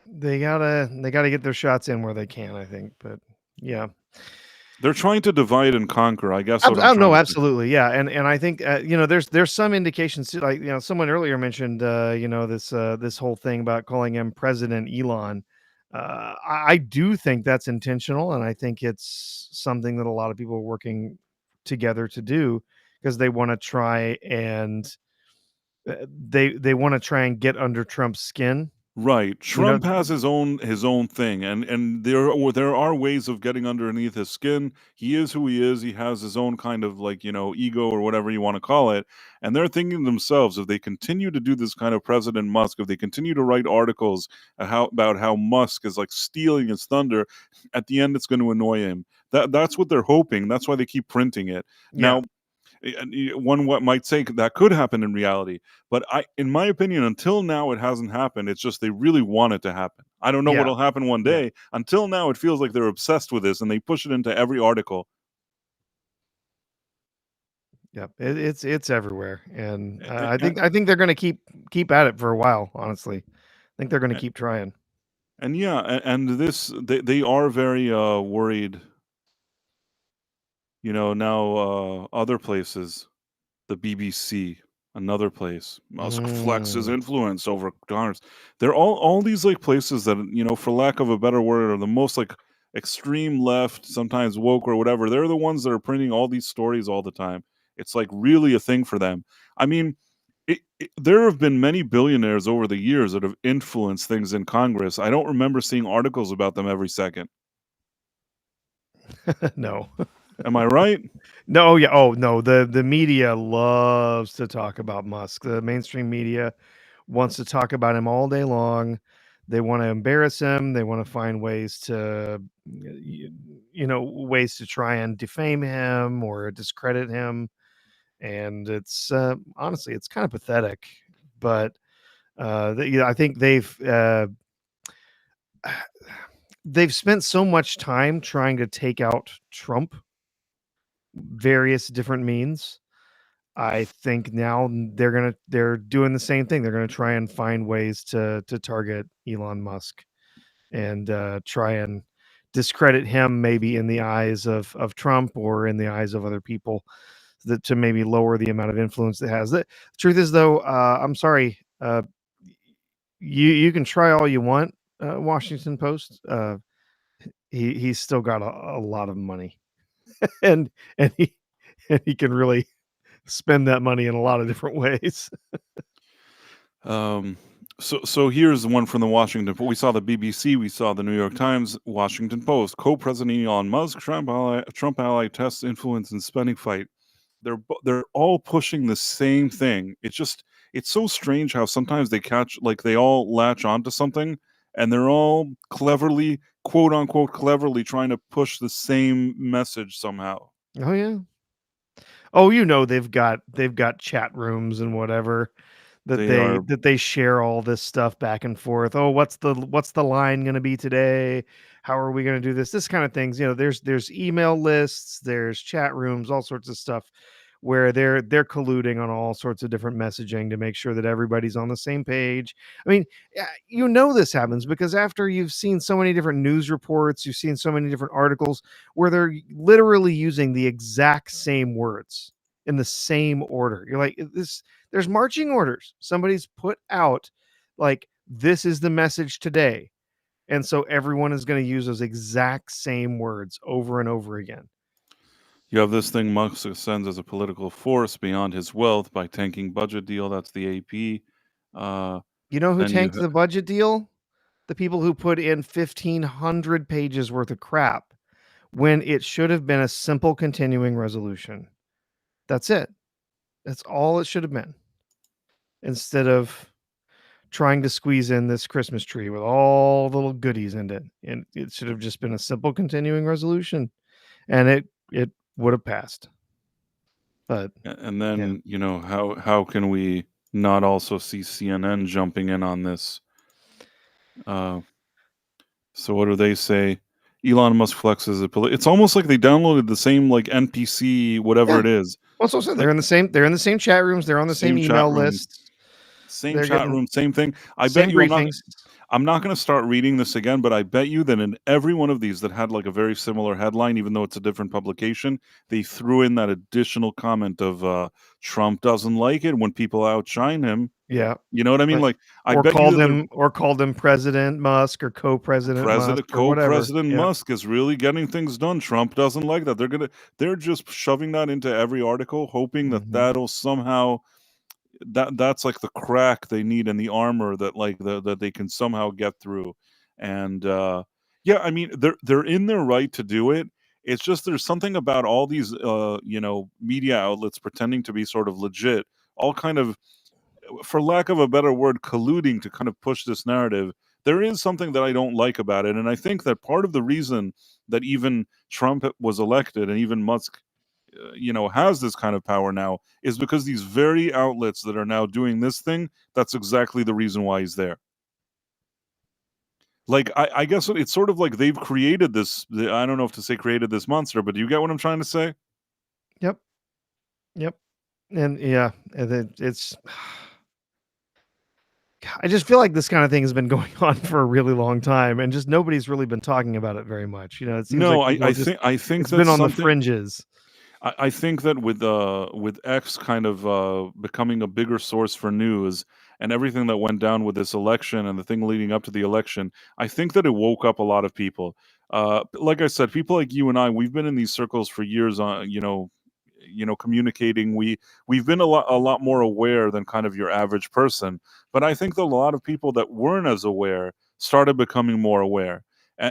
They gotta get their shots in where they can, I think. But yeah. They're trying to divide and conquer. I guess what I'm Oh, trying no, to say. absolutely, yeah, and I think, there's some indications too, like, someone earlier mentioned, this whole thing about calling him President Elon. I do think that's intentional, and I think it's something that a lot of people are working together to do because they wanna try and, they wanna try and get under Trump's skin, Right. you know. Trump has his own thing, and there are ways of getting underneath his skin. He is who he is. He has his own kind of like, ego or whatever you want to call it. And they're thinking to themselves, if they continue to do this kind of President Musk, if they continue to write articles about how Musk is like stealing his thunder, at the end it's going to annoy him. That's what they're hoping. That's why they keep printing it. Yeah, Now, and one what might say that could happen in reality, but in my opinion, until now it hasn't happened. It's just they really want it to happen. I don't know yeah, what'll happen one yeah, day. Until now it feels like they're obsessed with this and they push it into every article. yep, it's everywhere, and, A- I think they're gonna keep at it for a while, honestly. I think they're gonna a- keep trying. and yeah, and this they are very worried. Now other places, the BBC, another place. Musk flexes Mm. influence over Congress. They're all these like places that, for lack of a better word, are the most like extreme left, sometimes woke or whatever. They're the ones that are printing all these stories all the time. It's like really a thing for them. I mean, there have been many billionaires over the years that have influenced things in Congress. I don't remember seeing articles about them every second. No. Am I right? No, yeah, oh, no, the media loves to talk about Musk. The mainstream media wants to talk about him all day long. They wanna embarrass him, they wanna find ways to, y ways to try and defame him or discredit him, and it's, honestly, it's kinda pathetic, but, I think they've spent so much time trying to take out Trump, various different means. I think now they're doing the same thing. They're gonna try and find ways to target Elon Musk and, try and discredit him maybe in the eyes of Trump or in the eyes of other people that to maybe lower the amount of influence it has. The truth is though, I'm sorry, you can try all you want, Washington Post. He's still got a lot of money, and and he and he can really spend that money in a lot of different ways. Um, so here's one from the Washington Post. We saw the BBC, we saw the New York Times, Washington Post. Co-president Elon Musk, Trump ally tests influence in spending fight. They're all pushing the same thing. It's so strange how sometimes they all latch onto something and they're all cleverly, quote unquote cleverly trying to push the same message somehow. Oh yeah. Oh, they've got chat rooms and whatever that They they are that they share all this stuff back and forth. Oh, what's the line gonna be today? How are we gonna do this? This kind of things. There's email lists, there's chat rooms, all sorts of stuff where they're colluding on all sorts of different messaging to make sure that everybody's on the same page. I mean, this happens because after you've seen so many different news reports, you've seen so many different articles where they're literally using the exact same words in the same order. You're like, there's marching orders. Somebody's put out like this is the message today. And so everyone is going to use those exact same words over and over again. You have this thing Musk ascends as a political force beyond his wealth by tanking budget deal. That's the AP. Uh, You know who then you tanked the budget deal? The people who put in 1,500 pages worth of crap when it should have been a simple continuing resolution. That's it. That's all it should have been. Instead of trying to squeeze in this Christmas tree with all the little goodies in it. And it should have just been a simple continuing resolution. And it would have passed. But And then, how can we not also see CNN jumping in on this? Uh, so what do they say? Elon Musk flexes it's almost like they downloaded the same like NPC whatever yeah, it is. well, so Like they're in the same chat rooms, they're on the same same chat email room, lists, same they're chat getting room, same thing. I bet same you briefings. I'm not going to start reading this again, but I bet you that in every one of these that had like a very similar headline, even though it's a different publication, they threw in that additional comment of Trump doesn't like it when people outshine him. Yeah. You know what I mean? Like, Like, I bet you that they're or called him President Musk or co-president Musk or whatever. Co-president Yeah. Musk is really getting things done. Trump doesn't like that. They're just shoving that into every article, hoping that Mhm. that'll somehow that's like the crack they need in the armor that like that they can somehow get through. And yeah, I mean they're in their right to do it. It's just there's something about all these media outlets pretending to be sort of legit, all kind of, for lack of a better word, colluding to kind of push this narrative. There is something that I don't like about it, and I think that part of the reason that even Trump was elected and even Musk has this kind of power now is because these very outlets that are now doing this thing, that's exactly the reason why he's there. Like, I guess it's sort of like they've created this, I don't know if to say created this monster, but do you get what I'm trying to say? Yep. Yep. And yeah, it's I just feel like this kind of thing has been going on for a really long time, and just nobody's really been talking about it very much. It seems like No, people just I think it's been that's on the something. fringes. I think that with X kind of becoming a bigger source for news and everything that went down with this election and the thing leading up to the election, I think that it woke up a lot of people. Like I said, people like you and I, we've been in these circles for years on, communicating. We've been a lot more aware than kind of your average person. But I think that a lot of people that weren't as aware started becoming more aware.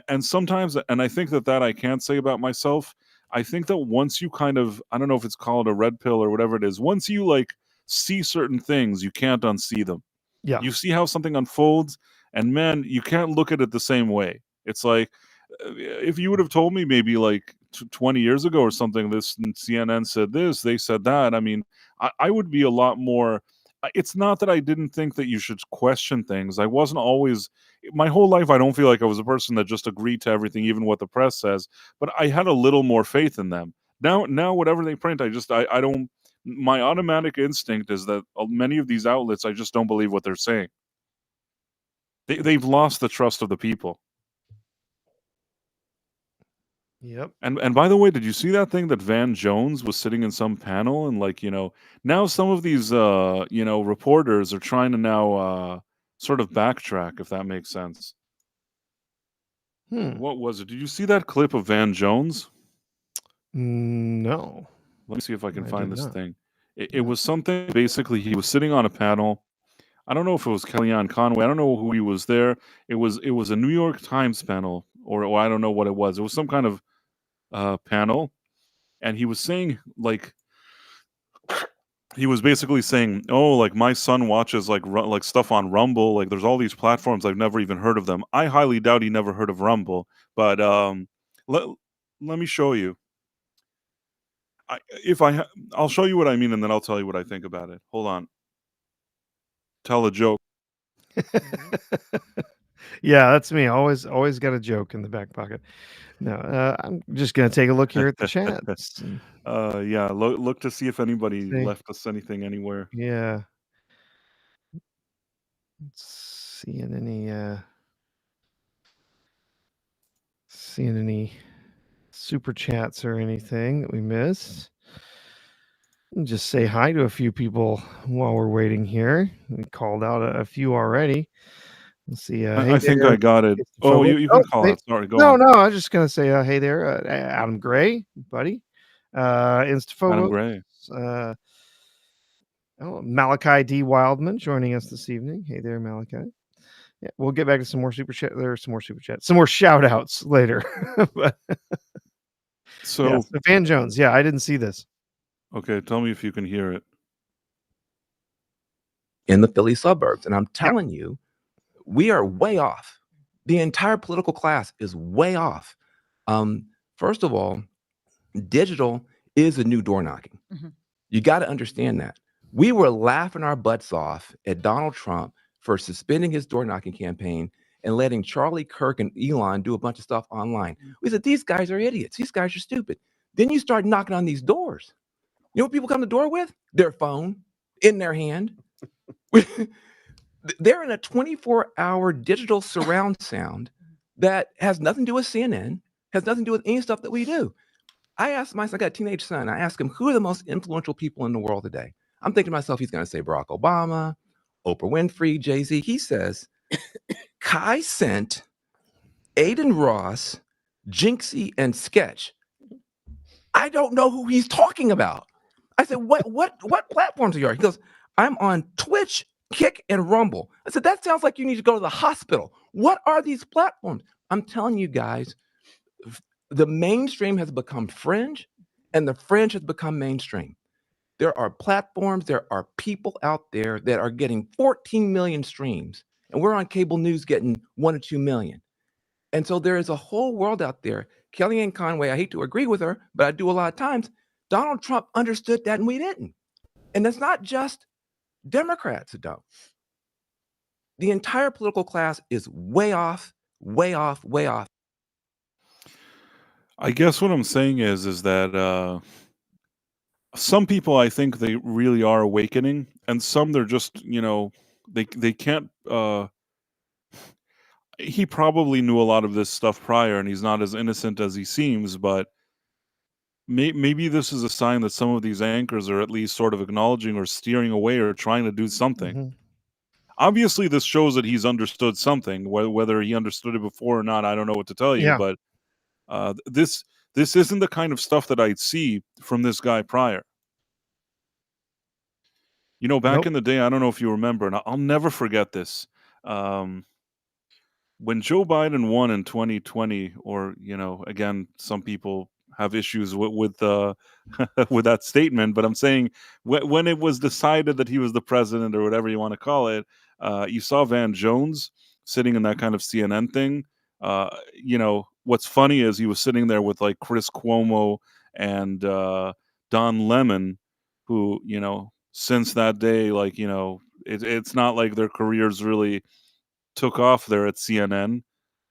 And sometimes, and I think that I can't say about myself. I think that once you kind of, I don't know if it's called a red pill or whatever it is, once you like see certain things, you can't unsee them. Yeah. You see how something unfolds, and man, you can't look at it the same way. It's like if you would have told me maybe like 20 years ago or something, this CNN said this, they said that. I mean, I would be a lot more. It's not that I didn't think that you should question things. I wasn't always, my whole life, I don't feel like I was a person that just agreed to everything, even what the press says, but I had a little more faith in them. Now, whatever they print, I don't, my automatic instinct is that many of these outlets, I just don't believe what they're saying. They've lost the trust of the people. Yep. And by the way, did you see that thing that Van Jones was sitting in some panel and like, now some of these reporters are trying to now sort of backtrack, if that makes sense. Hmm. What was it? Did you see that clip of Van Jones? No. Let me see if I can I find did this not. thing. It Yeah. was something, basically he was sitting on a panel. I don't know if it was Kellyanne Conway. I don't know who he was there. It was a New York Times panel, or I don't know what it was. It was some kind of panel, and he was saying like he was basically saying, "Oh, like my son watches like stuff on Rumble. Like there's all these platforms I've never even heard of them. I highly doubt he never heard of Rumble, but let let me show you. I'll show you what I mean, and then I'll tell you what I think about it. Hold on. Tell a joke. Yeah, that's me. Always got a joke in the back pocket. No, I'm just gonna take a look here at the chats and Yeah. Look to see if anybody see. left us anything anywhere. Yeah. Seeing any super chats or anything that we missed. And just say hi to a few people while we're waiting here. We called out a few already. Let's see. Hey I think there, I got it. it's Oh, Fogel. you can Oh, call hey. out. Sorry, go No, on. no. I was just gonna say, hey there, Adam Gray, buddy. Adam Instaphobos. Gray. Uh, Malachi D. Wildman joining us this evening. Hey there, Malachi. Yeah, we'll get back to some more super chat. There's some more super chats, some more shout outs later. But yeah, So, so Van Jones. Yeah, I didn't see this. okay, tell me if you can hear it. In the Philly suburbs. And I'm telling you, we are way off. The entire political class is way off. First of all, digital is a new door knocking. Mhm. You got to understand that. We were laughing our butts off at Donald Trump for suspending his door knocking campaign and letting Charlie Kirk and Elon do a bunch of stuff online. We said, these guys are idiots. These guys are stupid. Then you start knocking on these doors. You know what people come to the door with? Their phone in their hand. They're in a 24-hour digital surround sound that has nothing to do with CNN, has nothing to do with any stuff that we do. I asked my son, I got a teenage son, I asked him, who are the most influential people in the world today? I'm thinking to myself, he's going to say Barack Obama, Oprah Winfrey, Jay-Z. He says, Kai Cent, Aiden Ross, Jinxie, and Sketch. I don't know who he's talking about. I said, what platforms are you on? He goes, I'm on Twitch, Kick, and Rumble. I said, that sounds like you need to go to the hospital. What are these platforms? I'm telling you guys, the mainstream has become fringe, and the fringe has become mainstream. There are platforms, there are people out there that are getting 14 million streams, and we're on cable news getting 1 or 2 million. And so there is a whole world out there. Kellyanne Conway, I hate to agree with her, but I do a lot of times. Donald Trump understood that and we didn't. And it's not just Democrats that don't. The entire political class is way off, way off, way off. I guess what I'm saying is that some people, I think they really are awakening, and some they're just, they can't. He probably knew a lot of this stuff prior, and he's not as innocent as he seems. But maybe this is a sign that some of these anchors are at least sort of acknowledging or steering away or trying to do something. Mhm. Obviously, this shows that he's understood something. Whether he understood it before or not, I don't know what to tell you. Yeah. But this isn't the kind of stuff that I'd see from this guy prior. Back Nope. in the day, I don't know if you remember, and I'll never forget this. When Joe Biden won in 2020, or again, some people have issues with with that statement, but I'm saying when it was decided that he was the president or whatever you want to call it, you saw Van Jones sitting in that kind of CNN thing. What's funny is he was sitting there with like Chris Cuomo and Don Lemon, who since that day, like it's not like their careers really took off there at CNN.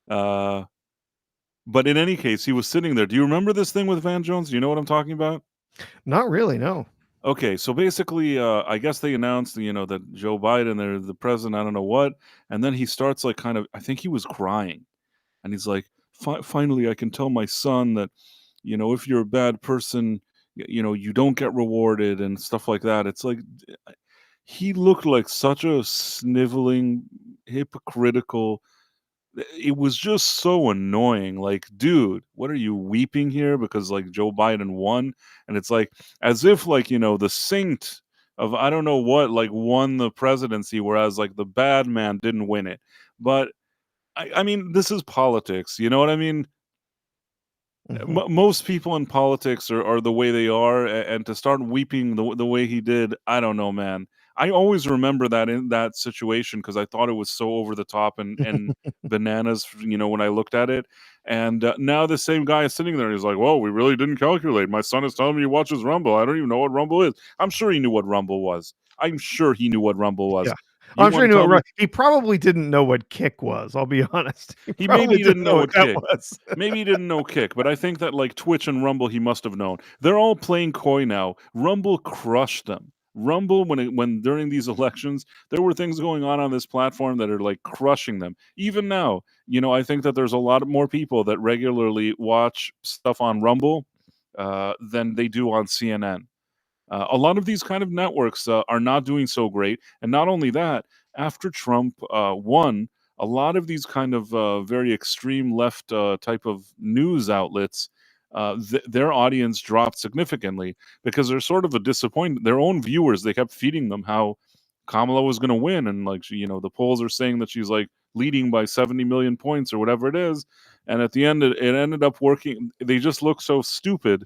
But in any case, he was sitting there. Do you remember this thing with Van Jones? Do you know what I'm talking about? Not really, no. Okay, so basically, I guess they announced, that Joe Biden, they're the president, I don't know what, and then he starts like kind of, I think he was crying, and he's like, finally, I can tell my son that, if you're a bad person, you don't get rewarded and stuff like that. It's like he looked like such a sniveling, hypocritical. It was just so annoying. Like, dude, what are you weeping here because like Joe Biden won? And it's like as if like, the saint of I don't know what like won the presidency, whereas like the bad man didn't win it. But I mean, this is politics. You know what I mean? Mhm. Most people in politics are the way they are, and to start weeping the way he did, I don't know, man. I always remember that in that situation because I thought it was so over the top and bananas, when I looked at it. And now the same guy is sitting there and he's like, "Whoa, we really didn't calculate. My son is telling me he watches Rumble. I don't even know what Rumble is." I'm sure he knew what Rumble was. I'm sure he knew what Rumble was. Yeah. You I'm sure he want to knew it tell me? right. He probably didn't know what Kick was, I'll be honest. He He maybe probably he didn't didn't know know what what that Kick. was. Maybe he didn't know Kick, but I think that like Twitch and Rumble, he must have known. They're all playing coy now. Rumble crushed them. Rumble, when during these elections, there were things going on this platform that are like crushing them. Even now, I think that there's a lot more people that regularly watch stuff on Rumble than they do on CNN. A lot of these kind of networks are not doing so great. And not only that, after Trump won, a lot of these kind of very extreme left type of news outlets, their audience dropped significantly because they're sort of a disappointment. Their own viewers, they kept feeding them how Kamala was going to win. And like, the polls are saying that she's like leading by 70 million points or whatever it is. And at the end, it ended up working. They just look so stupid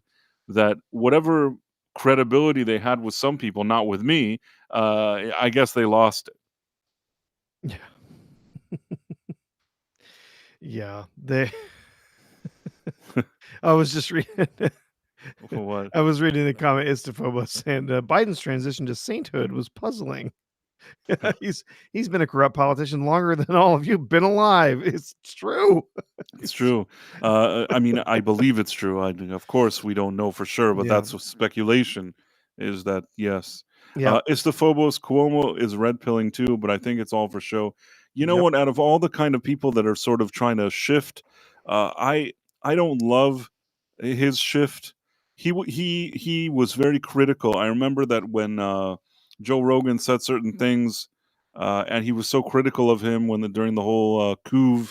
that whatever credibility they had with some people, not with me, I guess they lost it. Yeah. Yeah, they I was just reading For what? I was reading the comment Istophobos saying Biden's transition to sainthood was puzzling. He's been a corrupt politician longer than all of you have been alive. It's true. It's true. I mean, I believe it's true. Of course, we don't know for sure, but Yeah. that's what speculation. Is that yes? Yeah. Istophobos Cuomo is red pilling too, but I think it's all for show. You know Yep. what? Out of all the kind of people that are sort of trying to shift, I don't love his shift. He was very critical. I remember that when Joe Rogan said certain things, and he was so critical of him during the whole coup.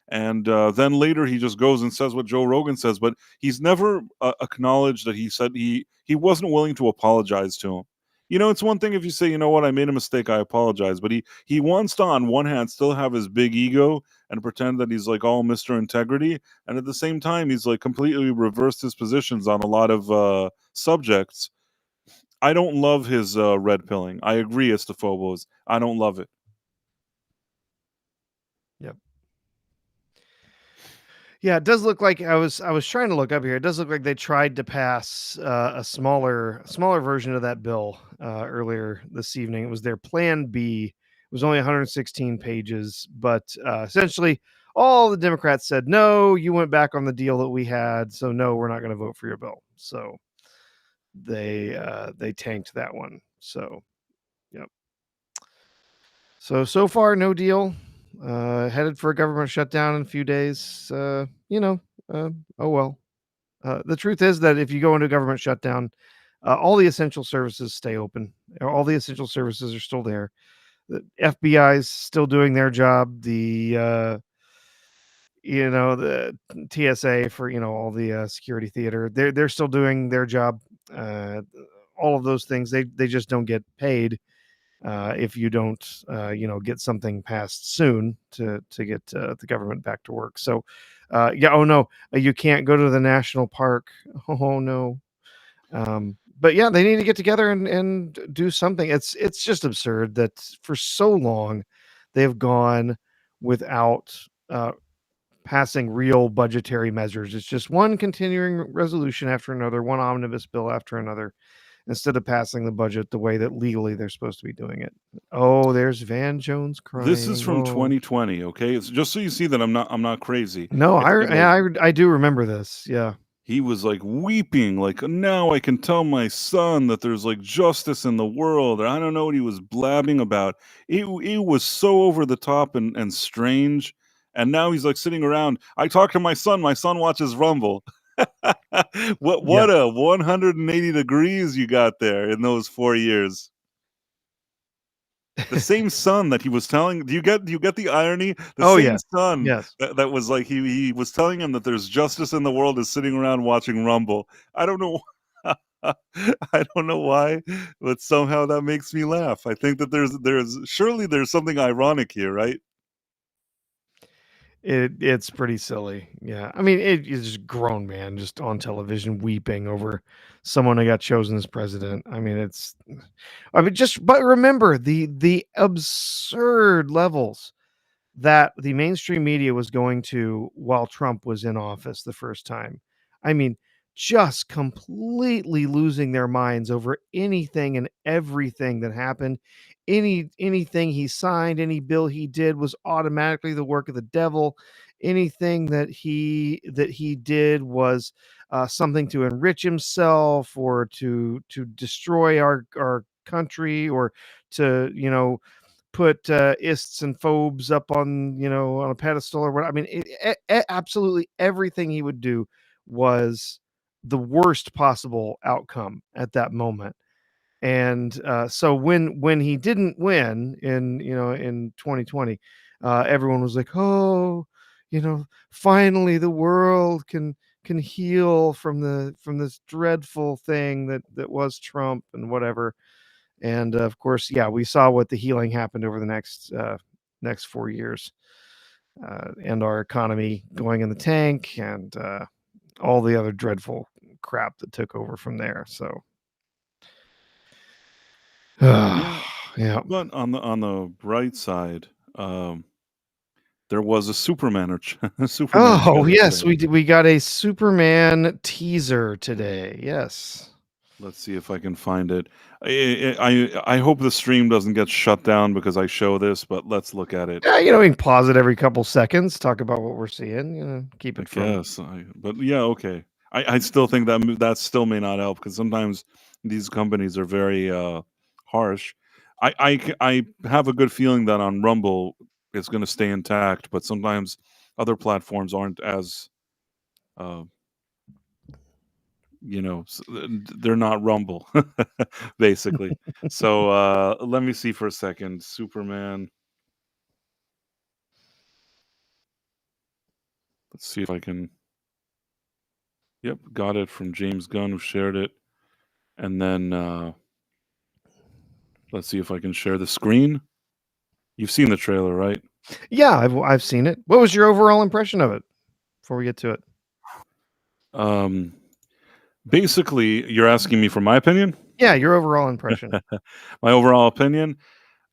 And then later he just goes and says what Joe Rogan says, but he's never acknowledged that he said he wasn't willing to apologize to him. You know, it's one thing if you say, you know what, I made a mistake, I apologize. But he wants to, on one hand, still have his big ego and pretend that he's like all Mr. Integrity. And at the same time, he's like completely reversed his positions on a lot of subjects. I don't love his red pilling. I agree, Estafobos. I don't love it. Yep. Yeah, it does look like I was trying to look up here. It does look like they tried to pass a smaller version of that bill earlier this evening. It was their Plan B. It was only 116 pages, but essentially all the Democrats said no. You went back on the deal that we had, so no, we're not going to vote for your bill. So they tanked that one. So yep. So far, no deal. Headed for a government shutdown in a few days. Oh well. The truth is that if you go into a government shutdown, all the essential services stay open. All the essential services are still there. The FBI is still doing their job. The TSA for all the security theater, they're still doing their job. All of those things, they just don't get paid if you don't get something passed soon to get the government back to work. So oh no, you can't go to the national park. Oh no. But yeah, they need to get together and do something. It's just absurd that for so long they've gone without passing real budgetary measures. It's just one continuing resolution after another, one omnibus bill after another, instead of passing the budget the way that legally they're supposed to be doing it. Oh, there's Van Jones crying. This is from 2020, okay? It's just so you see that I'm not crazy. No, Like, I do remember this. Yeah. he was like weeping, like now I can tell my son that there's like justice in the world. Or I don't know what he was blabbing about. It was so over the top and strange. And now he's like sitting around. I talked to my son. My son watches Rumble. What a 180 degrees you got there in those 4 years. The same son that he was telling. Do you get the irony? The same son Yes. that was like he was telling him that there's justice in the world is sitting around watching Rumble. I don't know. I don't know why, but somehow that makes me laugh. I think that there's something ironic here, right? It's pretty silly. Yeah. I mean, it is just grown man just on television weeping over someone who got chosen as president. I mean, but remember the absurd levels that the mainstream media was going to while Trump was in office the first time. I mean, just completely losing their minds over anything and everything that happened. Anything he signed, any bill he did was automatically the work of the devil. Anything that he did was something to enrich himself or to destroy our country or to put ists and phobes up on a pedestal or what. I mean, absolutely everything he would do was the worst possible outcome at that moment. And so when he didn't win in 2020, everyone was like, oh, finally the world can heal from this dreadful thing that was Trump and whatever. And of course, yeah, we saw what the healing happened over the next 4 years, and our economy going in the tank, and all the other dreadful crap that took over from there. So, Yeah. yeah, But on the bright side, There was a Superman or Superman Oh, trailer yes, today. we got a Superman teaser today. Yes. Let's see if I can find it. I hope the stream doesn't get shut down because I show this, but let's look at it. Yeah, we can pause it every couple seconds, talk about what we're seeing, keep I it from. guess, but yeah, okay. I still think that still may not help because sometimes these companies are very harsh. I have a good feeling that on Rumble it's going to stay intact, but sometimes other platforms aren't as uh, they're not Rumble basically. So let me see for a second. Superman. Let's see if I can. Yep, got it from James Gunn who shared it, and then. Let's see if I can share the screen. You've seen the trailer, right? Yeah, I've seen it. What was your overall impression of it before we get to it? Um, basically, you're asking me for my opinion. Yeah, your overall impression. My overall opinion.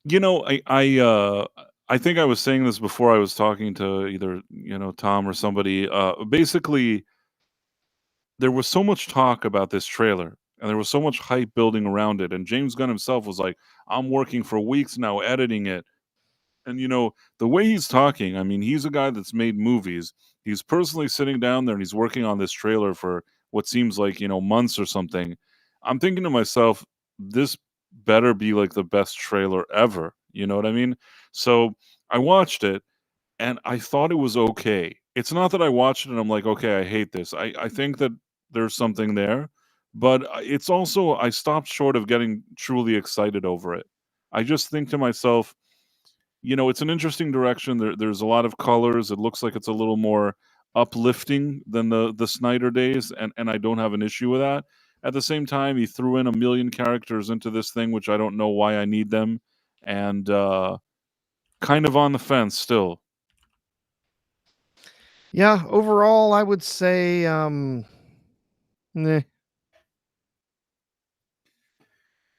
You know, I think I was saying this before I was talking to either Tom or somebody. Basically, there was so much talk about this trailer, and there was so much hype building around it. And James Gunn himself was like, "I'm working for weeks now editing it." And the way he's talking, I mean, he's a guy that's made movies. He's personally sitting down there and he's working on this trailer for what seems like months or something. I'm thinking to myself, this better be like the best trailer ever, you know what I mean? So I watched it and I thought it was okay. It's not that I watched it and I'm like, okay, I hate this. I think that there's something there, but it's also I stopped short of getting truly excited over it. I just think to myself, it's an interesting direction. There's a lot of colors. It looks like it's a little more uplifting than the Snyder days, and I don't have an issue with that. At the same time, he threw in a million characters into this thing, which I don't know why I need them, and kind of on the fence still. Yeah, overall, I would say, meh,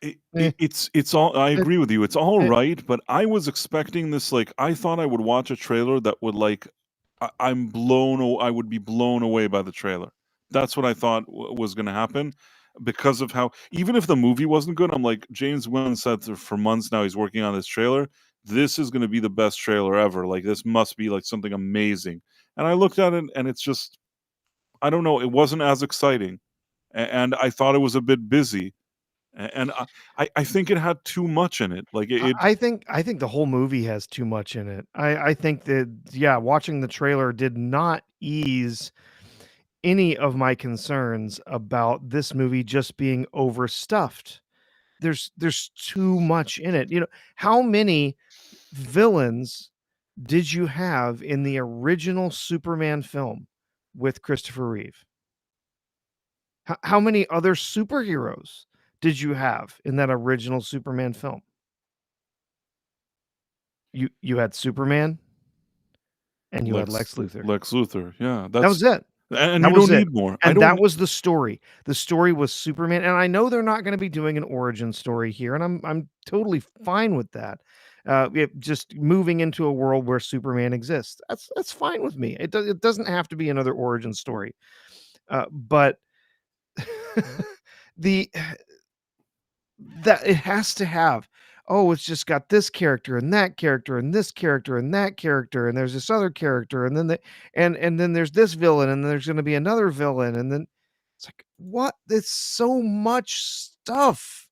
eh, It's all. I it, agree with you. It's all it, right, but I was expecting this. Like, I thought I would watch a trailer that would like. I would be blown away by the trailer. That's what I thought was going to happen because of how even if the movie wasn't good, I'm like James Gunn said for months now he's working on this trailer. This is going to be the best trailer ever. Like this must be like something amazing. And I looked at it and it's just I don't know. It wasn't as exciting, and I thought it was a bit busy. And I think it had too much in it. Like it. I think the whole movie has too much in it. I think that, yeah, watching the trailer did not ease any of my concerns about this movie just being overstuffed. There's too much in it. How many villains did you have in the original Superman film with Christopher Reeve? How many other superheroes did you have in that original Superman film? You had Superman and you had Lex Lex Luthor. Lex Luthor. Yeah, That that's was it. and That you was don't it. need more. I And don't that was the story. The story was Superman, and I know they're not gonna be doing an origin story here, and I'm totally fine with that. Just moving into a world where Superman exists. That's fine with me. It doesn't have to be another origin story. But the that it has to have, oh, it's just got this character and that character and this character and that character, and there's this other character, and then and then there's this villain, and there's gonna be another villain, and then it's like, what? It's so much stuff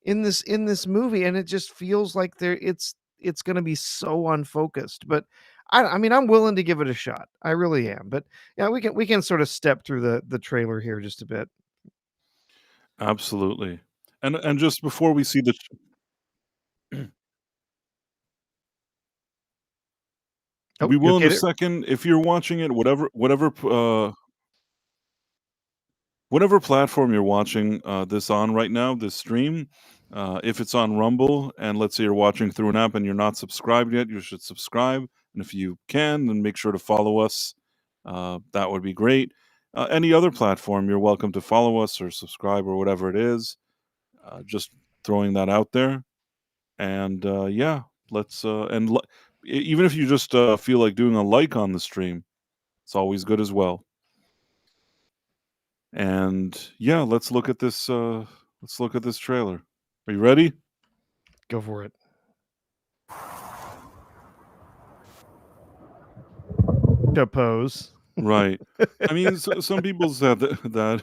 in this movie, and it just feels like it's gonna be so unfocused. But I mean, I'm willing to give it a shot. I really am. But yeah, we can sort of step through the trailer here just a bit. absolutely. And just before we see the Oh, we you will in okay a there? second. If you're watching it, whatever platform you're watching this on right now, this stream, if it's on Rumble, and let's say you're watching through an app and you're not subscribed yet, you should subscribe. And if you can, then make sure to follow us. That would be great. Any other platform, you're welcome to follow us or subscribe or whatever it is. Just throwing that out there. And yeah, let's even if you just feel like doing a like on the stream, it's always good as well. And yeah, let's look at this. Let's look at this trailer. Are you ready? Go for it. To pose. Right. I mean, some people said that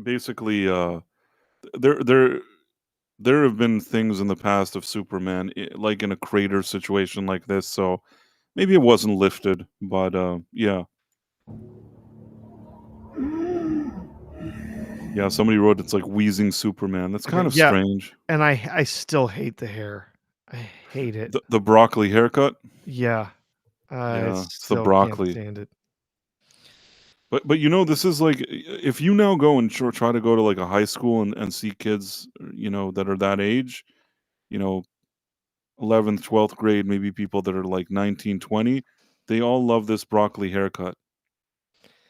basically, there there have been things in the past of Superman, like in a crater situation like this. So maybe it wasn't lifted, but yeah. Yeah, somebody wrote it's like wheezing Superman. That's kind Okay, of yeah, strange. and I still hate the hair. I hate it. The broccoli haircut? Yeah, I Yeah, it's the still can't broccoli. stand it. But this is like if you now go and try to go to like a high school and see kids, that are that age, you know, 11th, 12th grade, maybe people that are like 19, 20, they all love this broccoli haircut.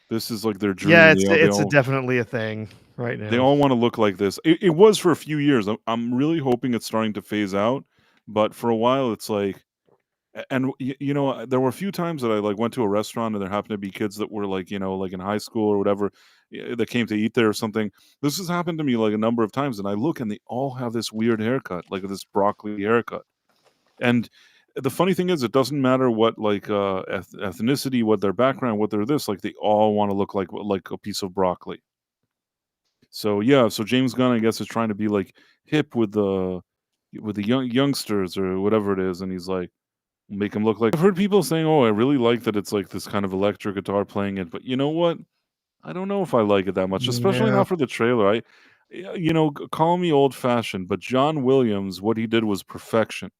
This is like their Yeah, dream. They all they it's a all definitely a thing right they now. all want to look like this. It was for a few years. I'm really hoping it's starting to phase out, but for a while it's like and there were a few times that I like went to a restaurant and there happened to be kids that were like, like in high school or whatever, that came to eat there or something. This has happened to me like a number of times and I look and they all have this weird haircut, like this broccoli haircut. And the funny thing is, it doesn't matter what like ethnicity, what their background, what they're this, like they all want to look like a piece of broccoli. So yeah, so James Gunn, I guess, is trying to be like hip with the youngsters or whatever it is, and he's like make him look like. I've heard people saying, "Oh, I really like that it's like this kind of electric guitar playing it," but you know what? I don't know if I like it that much, especially Yeah. not for the trailer. Call me old fashioned, but John Williams, what he did was perfection.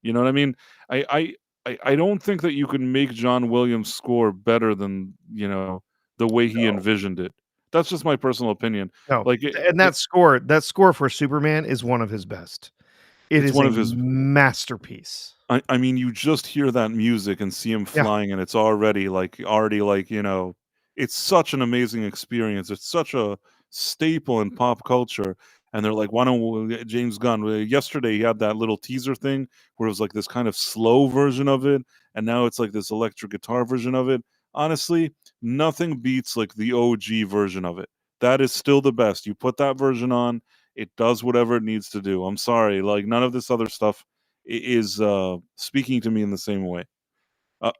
You know what I mean? I I I don't think that you can make John Williams' score better than, the way he No. envisioned it. That's just my personal opinion. No, Like, and that score for Superman is one of his best. It it's is one a of his masterpiece. I mean, you just hear that music and see him Yeah, flying, and it's already, it's such an amazing experience. It's such a staple in pop culture. And they're like, why don't James Gunn? Yesterday, he had that little teaser thing where it was like this kind of slow version of it. And now it's like this electric guitar version of it. Honestly, nothing beats like the OG version of it. That is still the best. You put that version on, it does whatever it needs to do. I'm sorry. Like, none of this other stuff is speaking to me in the same way.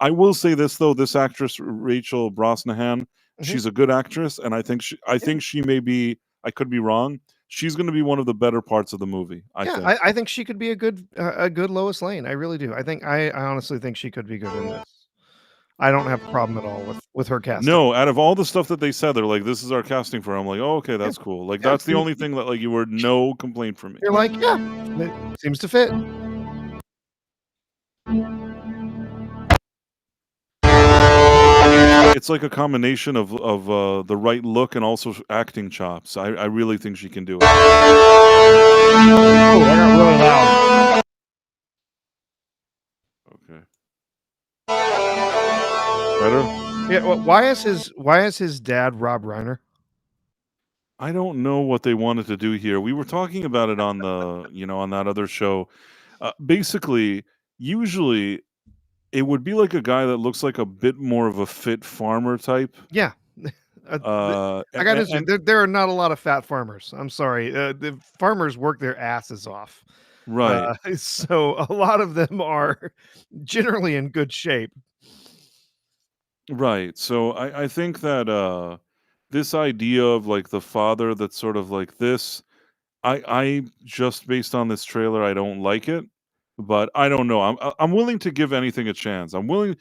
I will say this though: this actress Rachel Brosnahan, mhm, she's a good actress, and I yeah, think she may be. I could be wrong. She's going to be one of the better parts of the movie. I yeah. think. I think she could be a good Lois Lane. I really do. I honestly think she could be good in this. I don't have a problem at all with her casting. No, out of all the stuff that they said, they're like, "This is our casting for." Her. I'm like, "Oh, okay, Yeah, that's cool." Like yeah. that's the only thing that like you were no complaint from me. You're like, yeah, it seems to fit. It's like a combination of the right look and also acting chops. I really think she can do it. Oh, I got really loud. Okay. Better? Yeah. Well, why is his dad Rob Reiner? I don't know what they wanted to do here. We were talking about it on on that other show. Basically, usually it would be like a guy that looks like a bit more of a fit farmer type. Yeah. I got to say, And there are not a lot of fat farmers. I'm sorry. The farmers work their asses off. right, So a lot of them are generally in good shape. right. So I think that this idea of like the father that's sort of like this, I just based on this trailer, I don't like it, but I don't know. I'm willing to give anything a chance. I'm willing.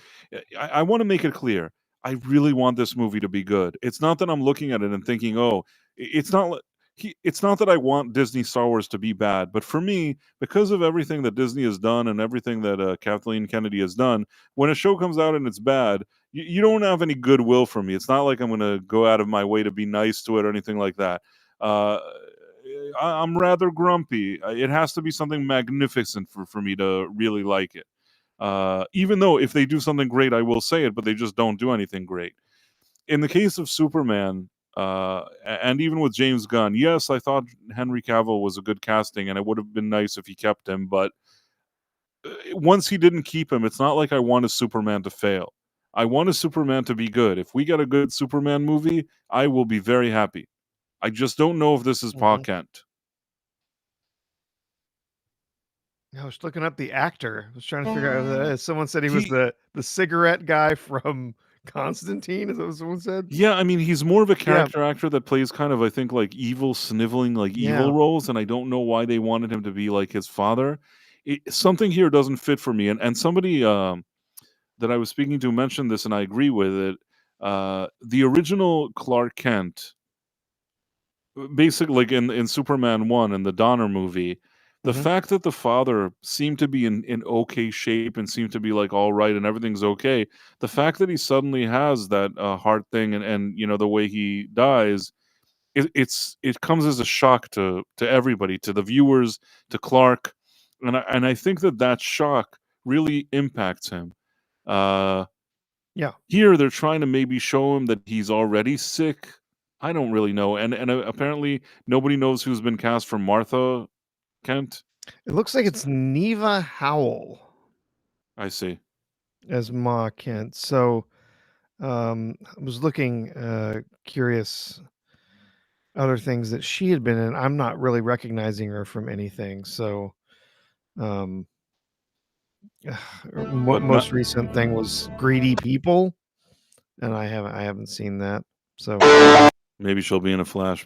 I want to make it clear. I really want this movie to be good. It's not that I'm looking at it and thinking, oh, it's not. It's not that I want Disney Star Wars to be bad, but for me, because of everything that Disney has done and everything that Kathleen Kennedy has done, when a show comes out and it's bad, you don't have any goodwill for me. It's not like I'm going to go out of my way to be nice to it or anything like that. Uh, I'm rather grumpy. It has to be something magnificent for me to really like it. Even though if they do something great, I will say it, but they just don't do anything great. In the case of Superman, and even with James Gunn, yes, I thought Henry Cavill was a good casting, and it would have been nice if he kept him. But once he didn't keep him, it's not like I want a Superman to fail. I want a Superman to be good. If we get a good Superman movie, I will be very happy. I just don't know if this is Pa Mhm. Kent. I was looking up the actor. I was trying to figure out who that is. Someone said he was He the cigarette guy from Constantine. Is that what someone said? Yeah, I mean, he's more of a Yeah, character actor that plays kind of, I think, like evil, sniveling, like yeah. evil roles, and I don't know why they wanted him to be like his father. Something here doesn't fit for me, and somebody that I was speaking to mentioned this, and I agree with it. The original Clark Kent, basically, like in Superman 1 and the Donner movie, the Mhm. fact that the father seemed to be in okay shape and seemed to be like all right and everything's okay, the fact that he suddenly has that heart thing and you know the way he dies, it comes as a shock to everybody, to the viewers, to Clark, and I think that shock really impacts him. Uh, Yeah. Here they're trying to maybe show him that he's already sick. I don't really know, and apparently nobody knows who's been cast for Martha Kent. It looks like it's Neva Howell I see. as Ma Kent. So, I was looking, curious other things that she had been in. I'm not really recognizing her from anything. So, um, What not? most recent thing was Greedy People, and I haven't seen that. So, Maybe she'll be in a Flash.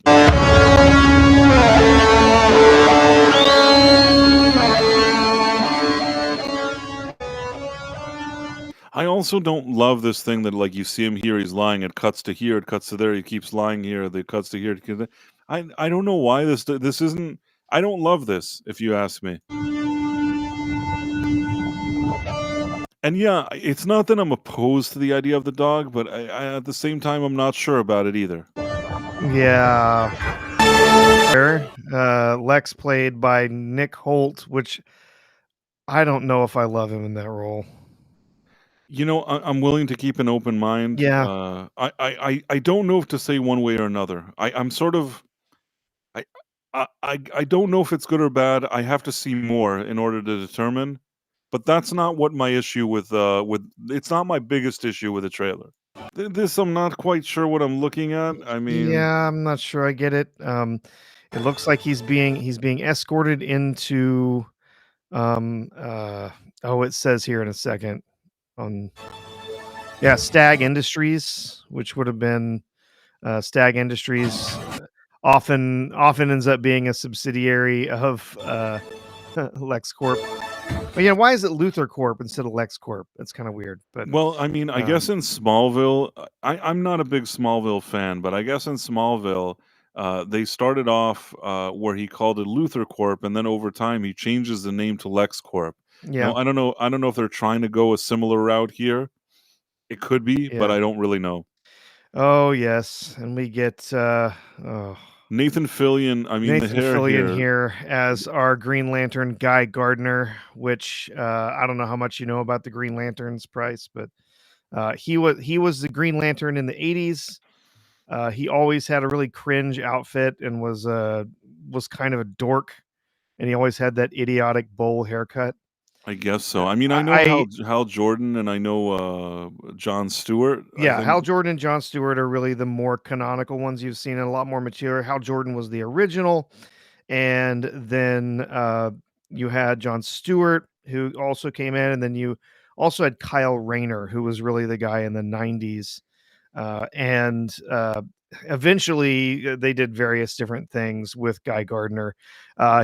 I also don't love this thing that like you see him here, he's lying, it cuts to here, it cuts to there, he keeps lying here, it cuts to here. I don't know why this isn't. I don't love this, if you ask me. And yeah, it's not that I'm opposed to the idea of the dog, but I at the same time I'm not sure about it either. yeah. There, Lex played by Nick Holt, which I don't know if I love him in that role. You know, I'm willing to keep an open mind. Yeah, I don't know if to say one way or another. I'm sort of I I don't know if it's good or bad. I have to see more in order to determine. But that's not what my issue with it's not my biggest issue with the trailer. This I'm not quite sure what I'm looking at. I mean, yeah, I'm not sure I get it. It looks like he's being escorted into um uh oh, it says here in a second on yeah, Stag Industries, which would have been Stag Industries often ends up being a subsidiary of LexCorp. But yeah, why is it Luther Corp instead of LexCorp? That's kind of weird, but well, I mean, I guess um, in Smallville, I'm not a big Smallville fan, but I guess in Smallville, they started off where he called it Luther Corp, and then over time he changes the name to Lex Corp. yeah, Now, I don't know. I don't know if they're trying to go a similar route here. It could be, but yeah. I don't really know. Oh yes, and we get oh, Nathan Fillion. I mean, the Nathan hair Fillion here. here as our Green Lantern, Guy Gardner. Which I don't know how much you know about the Green Lantern's price, but he was the Green Lantern in the '80s. He always had a really cringe outfit and was kind of a dork, and he always had that idiotic bowl haircut. I guess so. I mean, I know I Hal Jordan, and I know John Stewart. I Yeah, think Hal Jordan and John Stewart are really the more canonical ones you've seen in a lot more material. Hal Jordan was the original, and then you had John Stewart who also came in, and then you also had Kyle Rayner who was really the guy in the '90s, and eventually they did various different things with Guy Gardner.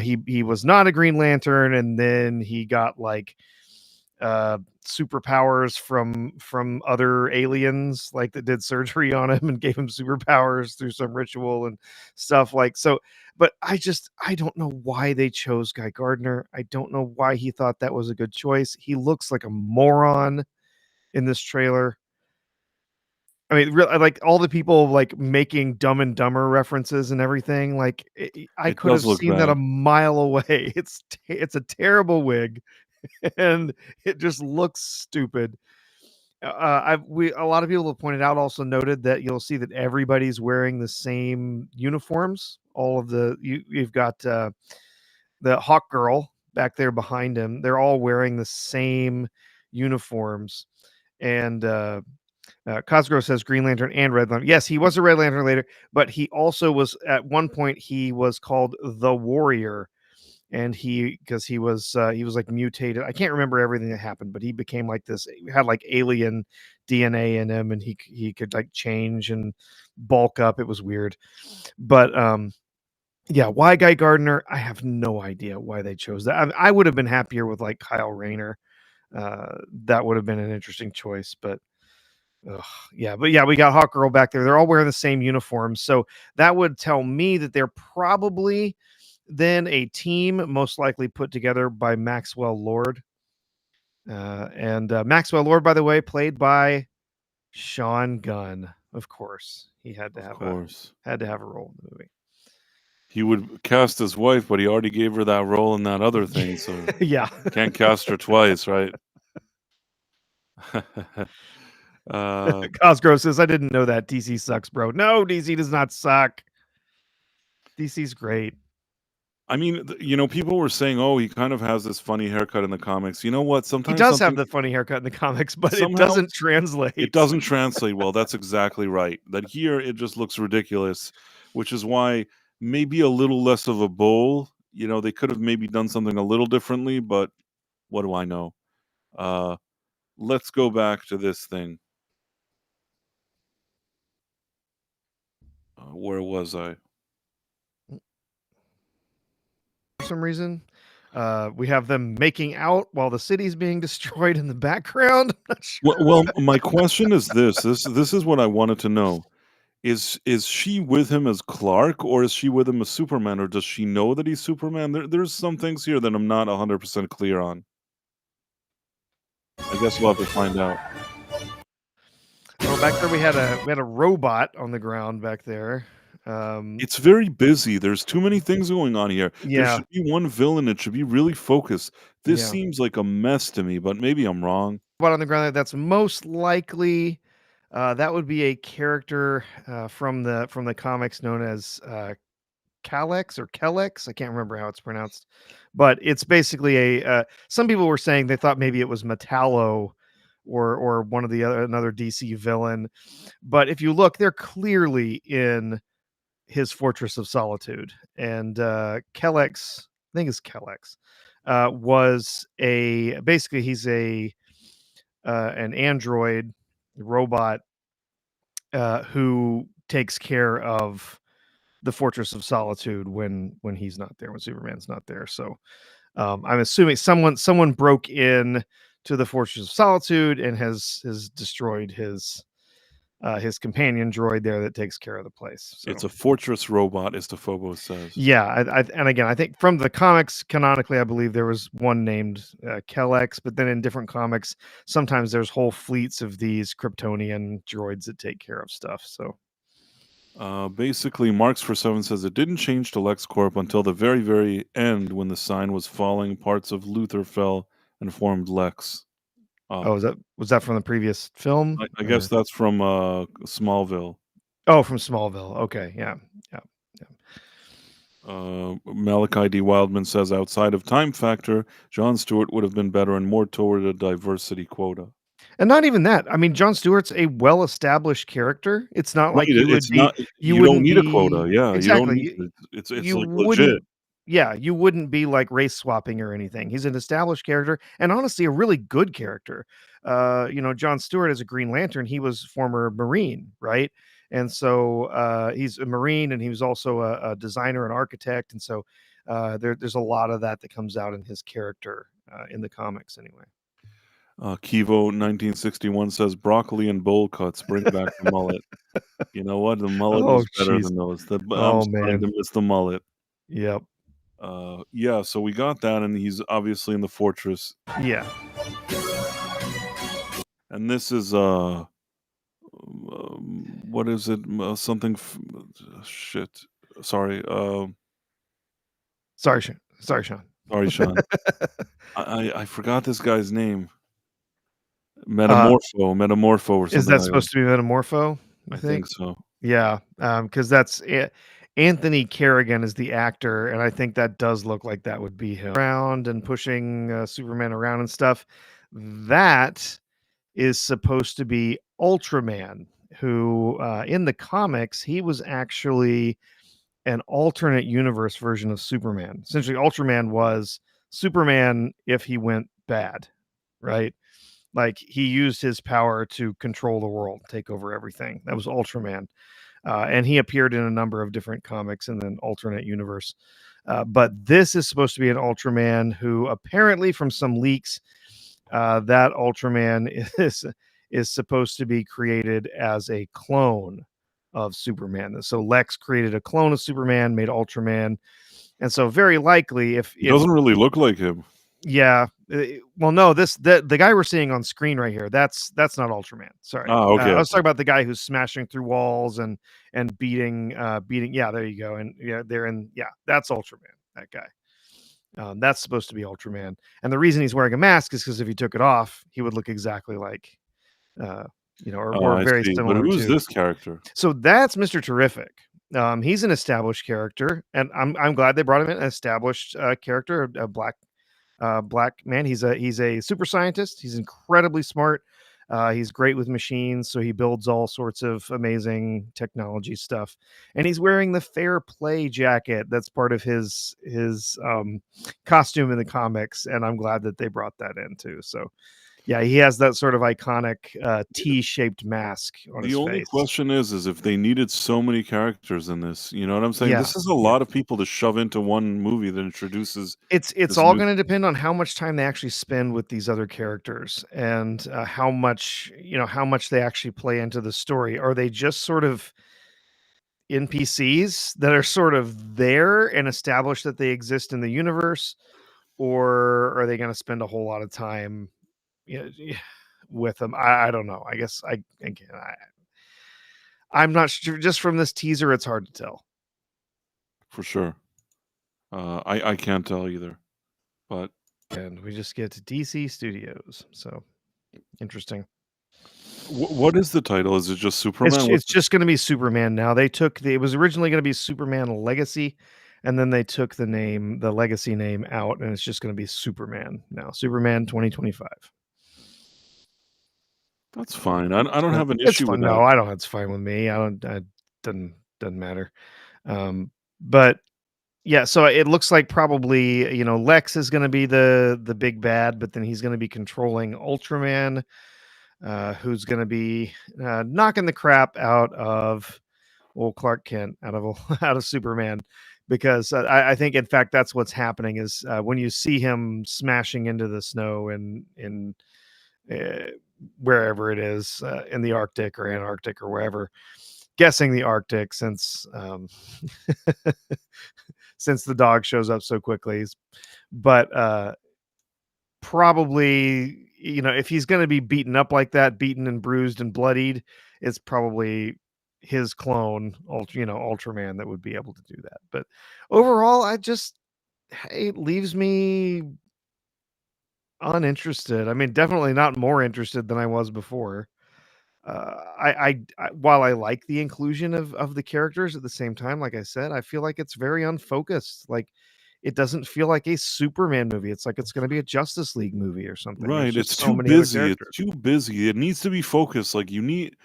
He was not a Green Lantern, and then he got like superpowers from other aliens like that did surgery on him and gave him superpowers through some ritual and stuff like so. But I don't know why they chose Guy Gardner. I don't know why he thought that was a good choice. He looks like a moron in this trailer. I mean, like all the people like making Dumb and Dumber references and everything. Like I it could does have look seen that a bad. mile away. It's a terrible wig, and it just looks stupid. A lot of people have pointed out, also noted that you'll see that everybody's wearing the same uniforms. All of you've got the Hawk Girl. back there behind him. They're all wearing the same uniforms, and Cosgrove says Green Lantern and Red Lantern. Yes, he was a Red Lantern later, but he also was at one point he was called the Warrior, and because he was like mutated. I can't remember everything that happened, but he became like this. He had like alien DNA in him, and he could like change and bulk up. It was weird, but yeah, why Guy Gardner? I have no idea why they chose that. I would have been happier with like Kyle Rayner. That would have been an interesting choice, but yeah, we got Hawkgirl back there. They're all wearing the same uniforms, so that would tell me that they're probably then a team, most likely put together by Maxwell Lord. And Maxwell Lord, by the way, played by Sean Gunn. Of course, he had to Of have course. a role in the movie. He would cast his wife, but he already gave her that role in that other thing, so Yeah, can't cast her twice, right? Cosgrove says, "I didn't know that DC sucks, bro." No, DC does not suck. DC's great. I mean, people were saying, "Oh, he kind of has this funny haircut in the comics." You know what? He Sometimes does have something the funny haircut in the comics, but it somehow doesn't translate. it doesn't translate well. That's exactly right. That here it just looks ridiculous, which is why maybe a little less of a bowl. They could have maybe done something a little differently, but what do I know? Let's go back to this thing. Where was I? For some reason, we have them making out while the city's being destroyed in the background. I'm not sure. Well, my question is this. This is what I wanted to know. Is she with him as Clark, or is she with him as Superman, or does she know that he's Superman? There's some things here that I'm not 100% clear on. I guess we'll have to find out. Oh, back there we had a robot on the ground back there. It's very busy. There's too many things going on here. There Yeah, should be one villain. It should be really focused. This yeah. seems like a mess to me, but maybe I'm wrong. Robot on the ground. That's most likely. That would be a character from the comics known as Kalex or Kellex. I can't remember how it's pronounced, but it's basically a. Some people were saying they thought maybe it was Metallo, or one of the another DC villain, but if you look, they're clearly in his Fortress of Solitude, and Kellex, I think it's Kellex, was basically he's an android robot who takes care of the Fortress of Solitude when he's not there, when Superman's not there. So I'm assuming someone broke in to the Fortress of Solitude and has destroyed his companion droid there that takes care of the place. So. It's a fortress robot, as the Phobos says. Yeah, and again, I think from the comics, canonically, I believe there was one named Kellex, but then in different comics, sometimes there's whole fleets of these Kryptonian droids that take care of stuff. So. Basically, Marks for 7 says it didn't change to LexCorp until the very, very end when the sign was falling. Parts of Luthor fell and formed Lex. Oh, was that from the previous film? I guess that's from Smallville. Oh, from Smallville. Okay, yeah. Malachi D. Wildman says outside of time factor, Jon Stewart would have been better and more toward a diversity quota. And not even that. I mean, Jon Stewart's a well-established character. It's not like Right, you would it's be. not. You You don't wouldn't need a be quota. Yeah, you don't exactly. need it. It's You like wouldn't. legit. Yeah, you wouldn't be like race swapping or anything. He's an established character, and honestly, a really good character. Jon Stewart as a Green Lantern, he was former Marine, right? And so he's a Marine, and he was also a designer and architect, and so there's a lot of that comes out in his character in the comics, anyway. Kivo 1961 says broccoli and bowl cuts bring back the mullet. You know what? The mullet Oh, was better jeez. than those. I'm Oh, starting man. to miss the mullet. Yep. Yeah, so we got that, and he's obviously in the fortress. Yeah. And this is what is it? Something shit. Sorry. Sorry, Sean. Sorry, Sean. Sorry, Sean. I forgot this guy's name. Metamorpho or something. Is that like supposed to be Metamorpho? I think so. Yeah, because that's it. Anthony Carrigan is the actor, and I think that does look like that would be him around and pushing Superman around and stuff. That is supposed to be Ultraman, who in the comics he was actually an alternate universe version of Superman. Essentially, Ultraman was Superman if he went bad, right? Like he used his power to control the world, take over everything. That was Ultraman. And he appeared in a number of different comics in an alternate universe. But this is supposed to be an Ultraman who apparently, from some leaks, that Ultraman is supposed to be created as a clone of Superman. So Lex created a clone of Superman, made Ultraman, and so very likely, if He doesn't really look like him. yeah, well, no, the guy we're seeing on screen right here, that's not Ultraman. Sorry, Okay. I was talking about the guy who's smashing through walls and beating. Yeah, there you go, and yeah, that's Ultraman. That guy. That's supposed to be Ultraman, and the reason he's wearing a mask is because if he took it off, he would look exactly like, or I very see. But similar who is to. this character? So that's Mr. Terrific. He's an established character, and I'm glad they brought him in, an established character, a black man. He's a super scientist. He's incredibly smart. He's great with machines, so he builds all sorts of amazing technology stuff. And he's wearing the Fair Play jacket that's part of his costume in the comics. And I'm glad that they brought that in too. So yeah, he has that sort of iconic T-shaped mask on his The only face. question is if they needed so many characters in this, you know what I'm saying? Yeah, This is a lot of people to shove into one movie that introduces It's this all new. going to depend on how much time they actually spend with these other characters and how much they actually play into the story. Are they just sort of NPCs that are sort of there and established that they exist in the universe, or are they going to spend a whole lot of time, with them? I don't know. I guess I'm not sure. Just from this teaser, it's hard to tell. For sure. I can't tell either. But And we just get to DC Studios, so interesting. what is the title? Is it just Superman? It's just gonna be Superman now. It was originally gonna be Superman Legacy, and then they took the Legacy name out, and it's just gonna be Superman now. Superman 2025. That's fine. I don't have an It's issue with fun. that. No, I don't. It's fine with me. I don't. Doesn't matter. But yeah, so it looks like probably Lex is gonna be the big bad, but then he's gonna be controlling Ultraman, who's going to be knocking the crap out of old Clark Kent, out of Superman, because I think in fact that's what's happening is when you see him smashing into the snow in wherever it is in the Arctic or Antarctic or wherever, guessing the Arctic since since the dog shows up so quickly, but probably if he's going to be beaten up like that, beaten and bruised and bloodied, it's probably his clone, Ultraman, that would be able to do that. But overall, it leaves me uninterested. I mean, definitely not more interested than I was before. While I like the inclusion of the characters, at the same time, like I said, I feel like it's very unfocused. Like it doesn't feel like a Superman movie. It's like it's going to be a Justice League movie or something. There's Right. It's just so too many other busy. It's characters. too busy. It needs to be focused. Like you need.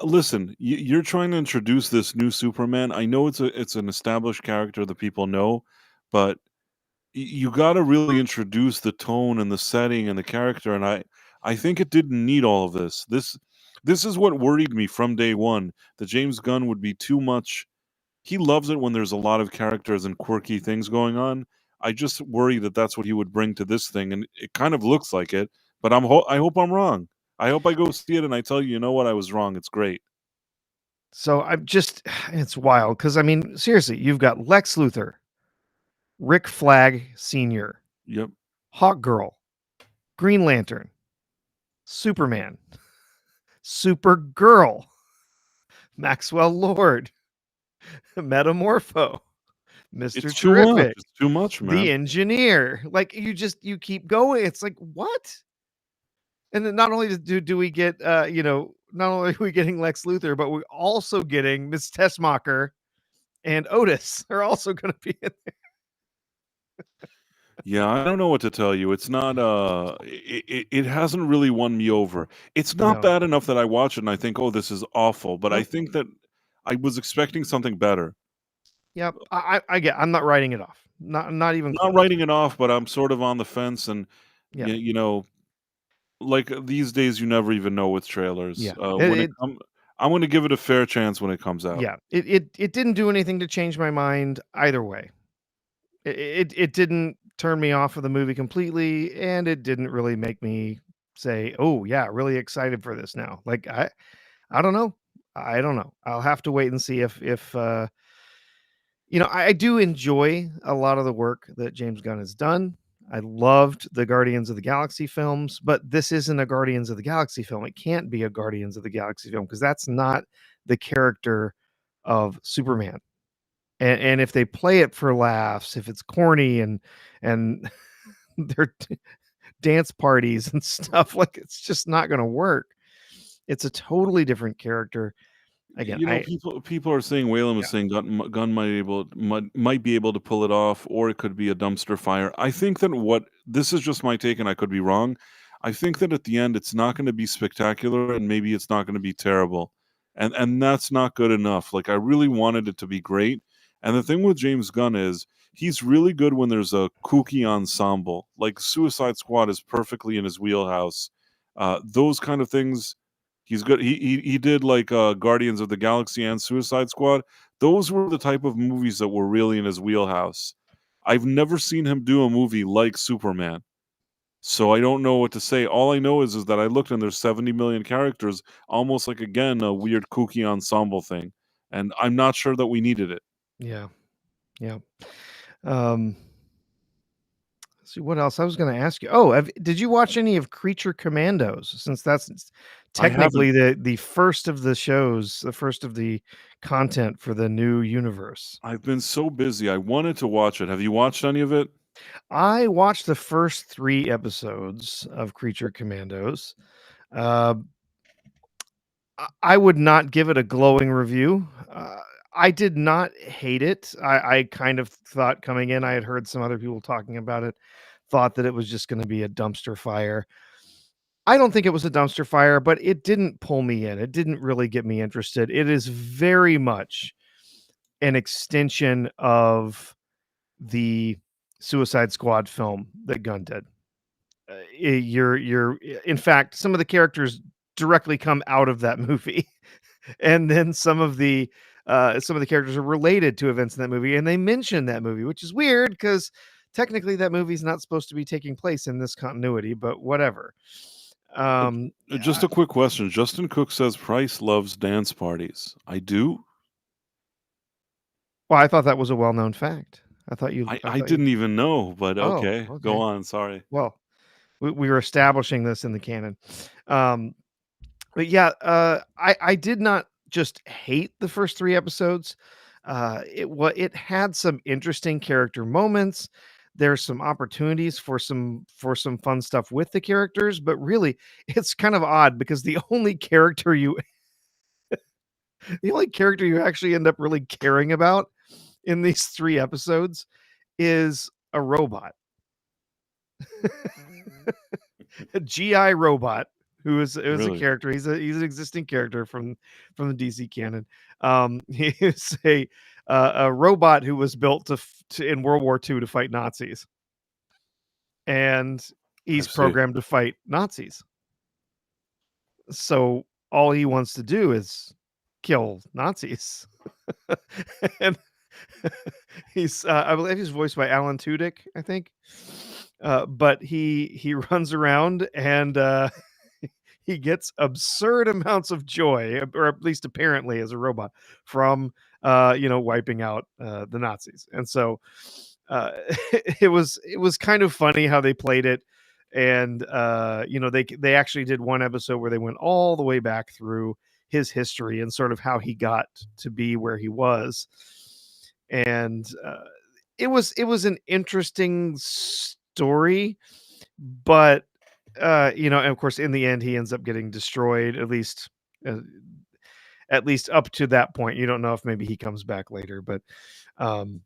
Listen, you're trying to introduce this new Superman. I know it's an established character that people know, but you got to really introduce the tone and the setting and the character. And I think it didn't need all of this. This is what worried me from day one. That James Gunn would be too much. He loves it when there's a lot of characters and quirky things going on. I just worry that that's what he would bring to this thing, and it kind of looks like it. But I hope I'm wrong. I hope I go see it and I tell you, you know what, I was wrong. It's great. So it's wild because I mean, seriously, you've got Lex Luthor, Rick Flag Sr., Yep. Hawk Girl, Green Lantern, Superman, Supergirl, Maxwell Lord, Metamorpho, Mr. It's too much. Terrific, It's too much, man. the Engineer. Like you keep going. It's like what? And then not only do we get not only are we getting Lex Luthor, but we're also getting Miss Tessmacher and Otis are also going to be in. Yeah, I don't know what to tell you. It's not, it hasn't really won me over. It's not No. bad enough that I watch it and I think, "Oh, this is awful," but I Nope. think that I was expecting something better. Yep. I get. I'm not writing it off. Not even Not close. writing it off, but I'm sort of on the fence and, Yeah. you know, like, these days, you never even know with trailers. Yeah. When it come I'm gonna give it a fair chance when it comes out. Yeah. It didn't do anything to change my mind either way. It didn't turn me off of the movie completely, and it didn't really make me say, "Oh yeah, really excited for this now." Like I don't know. I don't know. I'll have to wait and see if I do enjoy a lot of the work that James Gunn has done. I loved the Guardians of the Galaxy films, but this isn't a Guardians of the Galaxy film. It can't be a Guardians of the Galaxy film because that's not the character of Superman. And if they play it for laughs, if it's corny and their dance parties and stuff, like it's just not going to work. It's a totally different character. Again, People are saying Whalen was yeah, saying Gunn might be able to pull it off, or it could be a dumpster fire. I think that what this is just my take, and I could be wrong. I think that at the end, it's not going to be spectacular, and maybe it's not going to be terrible, and that's not good enough. Like I really wanted it to be great, and the thing with James Gunn is he's really good when there's a kooky ensemble. Like Suicide Squad is perfectly in his wheelhouse. Those kind of things he's good. He did like Guardians of the Galaxy and Suicide Squad. Those were the type of movies that were really in his wheelhouse. I've never seen him do a movie like Superman. So I don't know what to say. All I know is that I looked and there's 70 million characters, almost like again a weird kooky ensemble thing. And I'm not sure that we needed it. yeah, yeah. Um, let's see what else I was going to ask you. Oh, did you watch any of Creature Commandos? Since that's I haven't technically the first of the shows, the first of the content for the new universe. I've been so busy. I wanted to watch it. Have you watched any of it? I watched the first 3 episodes of Creature Commandos. Uh, I would not give it a glowing review. I did not hate it. I kind of thought coming in, I had heard some other people talking about it, thought that it was just going to be a dumpster fire. I don't think it was a dumpster fire, but it didn't pull me in. It didn't really get me interested. It is very much an extension of the Suicide Squad film that Gunn did. In fact, some of the characters directly come out of that movie, and then some of the characters are related to events in that movie, and they mention that movie, which is weird because technically that movie's not supposed to be taking place in this continuity, but whatever. Uh, just Yeah. a quick question. Justin Cook says Price loves dance parties. I do. Well, I thought that was a well-known fact. I I thought you. didn't even know, but Oh, okay. Go okay. on. Sorry. Well, we were establishing this in the canon. Um, but yeah, I did not just hate the first 3 episodes. It had some interesting character moments. There's some opportunities for some fun stuff with the characters, but really it's kind of odd because the only character you actually end up really caring about in these 3 episodes is a robot. A GI robot who is a Really? character. He's an existing character from the DC canon. He is a robot who was built in World War II to fight Nazis, and I he's see. programmed to fight Nazis. So all he wants to do is kill Nazis, and I believe he's voiced by Alan Tudyk, I think. But he runs around and he gets absurd amounts of joy, or at least apparently as a robot, from wiping out the Nazis. And so it was kind of funny how they played it. And they actually did one episode where they went all the way back through his history and sort of how he got to be where he was. And it was an interesting story, but and of course in the end he ends up getting destroyed, at least uh, at least up to that point. You don't know if maybe he comes back later, but um,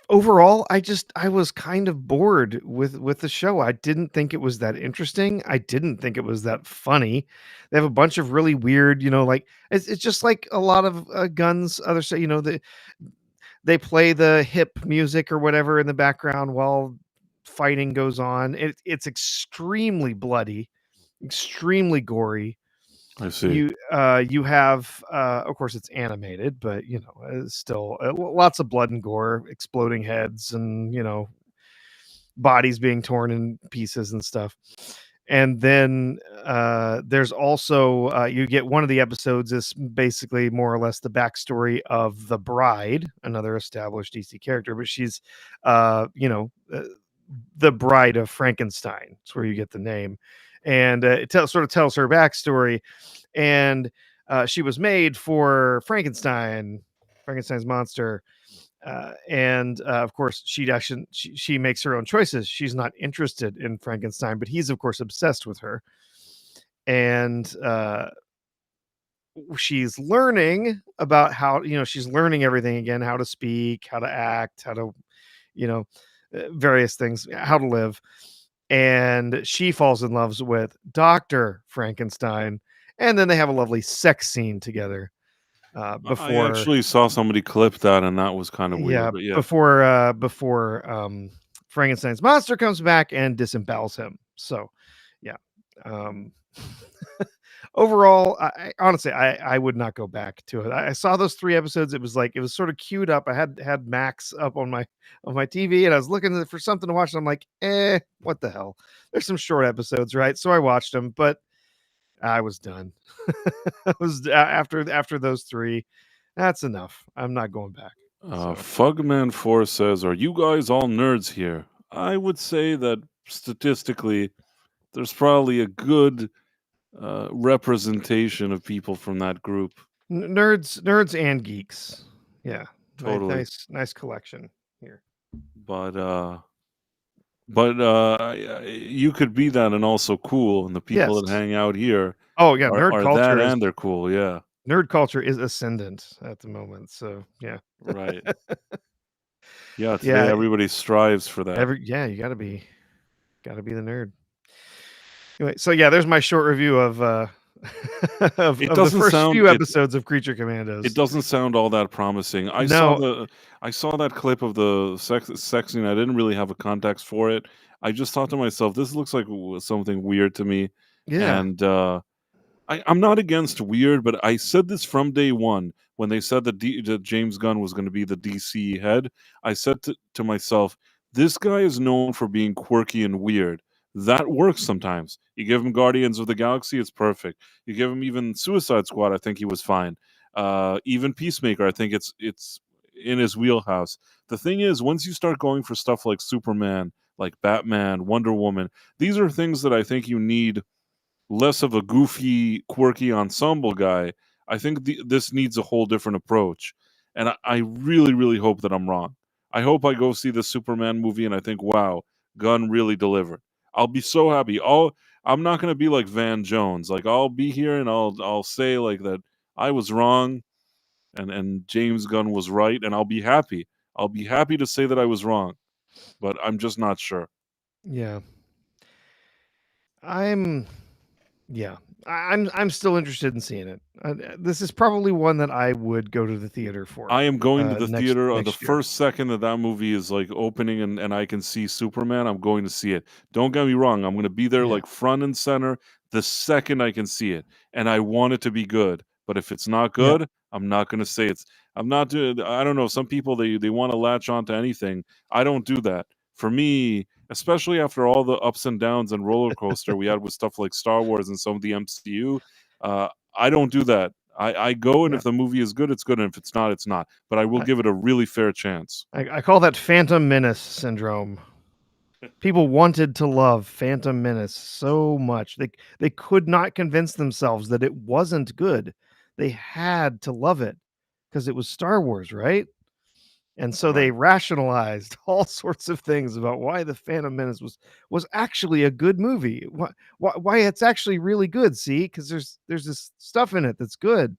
overall, I was kind of bored with the show. I didn't think it was that interesting. I didn't think it was that funny. They have a bunch of really weird, like it's just like a lot of guns. Other stuff, they play the hip music or whatever in the background while fighting goes on. It's extremely bloody, extremely gory. I see. You have of course it's animated, but it's still lots of blood and gore, exploding heads, and bodies being torn in pieces and stuff. And then there's also you get one of the episodes is basically more or less the backstory of the bride, another established DC character, but she's the bride of Frankenstein. It's where you get the name, and it sort of tells her backstory. And she was made for Frankenstein's monster. And of course, she makes her own choices. She's not interested in Frankenstein, but he's of course obsessed with her. And she's learning about how she's learning everything again: how to speak, how to act, how to various things, how to live. And she falls in love with Dr. Frankenstein, and then they have a lovely sex scene together I before actually saw somebody clip that, and that was kind of weird. yeah But yeah, before Frankenstein's monster comes back and disembowels him. So yeah. um Overall, honestly, I would not go back to it. I saw those 3 episodes. It was sort of queued up. I had Max up on my TV, and I was looking for something to watch, and I'm like, what the hell? There's some short episodes, right? So I watched them, but I was done. I was after those 3. That's enough. I'm not going back. So Fugman4 says, "Are you guys all nerds here?" I would say that statistically, there's probably a good representation of people from that group. nerds and geeks. Yeah. Totally. Nice collection here. But you could be that and also cool, and the people that Yes. hang out here Oh yeah, are that and they're cool. Yeah, nerd culture is ascendant at the moment. So yeah. right. Yeah, today Yeah. everybody strives for that. You gotta be the nerd. Anyway, so yeah, there's my short review of of It the doesn't first sound few it episodes of Creature Commandos. it doesn't sound all that promising. No. I saw that clip of the sex scene. I didn't really have a context for it. I just thought to myself, this looks like something weird to me, Yeah. and I'm not against weird, but I said this from day one when they said that James Gunn was going to be the DC head. I said to myself, this guy is known for being quirky and weird. That works sometimes. You give him Guardians of the Galaxy, it's perfect. You give him even Suicide Squad, I think he was fine. Even Peacemaker, I think it's in his wheelhouse. The thing is, once you start going for stuff like Superman, like Batman, Wonder Woman, these are things that I think you need less of a goofy, quirky ensemble guy. I think this needs a whole different approach. And I really, really hope that I'm wrong. I hope I go see the Superman movie and I think, wow, Gunn really delivered. I'll be so happy. I'm not going to be like Van Jones. Like I'll be here and I'll say like that I was wrong and James Gunn was right, and I'll be happy. I'll be happy to say that I was wrong, but I'm just not sure. Yeah. I'm Yeah, I'm still interested in seeing it. This is probably one that I would go to the theater for. I am going to the Next theater on the next year. first second that movie is like opening and I can see Superman. I'm going to see it. Don't get me wrong. I'm going to be there Yeah. like front and center the second I can see it, and I want it to be good. But if it's not Yep. good, I'm not going to say it's. I'm not doing. I don't know. Some people they want to latch on to anything. I don't do that. For me, especially after all the ups and downs and roller coaster we had with stuff like Star Wars and some of the MCU, I don't do that. I go, and Yeah. if the movie is good, it's good, and if it's not, it's not. But I will I give it a really fair chance. I call that Phantom Menace syndrome. People wanted to love Phantom Menace so much. They could not convince themselves that it wasn't good. They had to love it because it was Star Wars, right? And so they rationalized all sorts of things about why The Phantom Menace was actually a good movie. Why it's actually really good, see? Because there's this stuff in it that's good.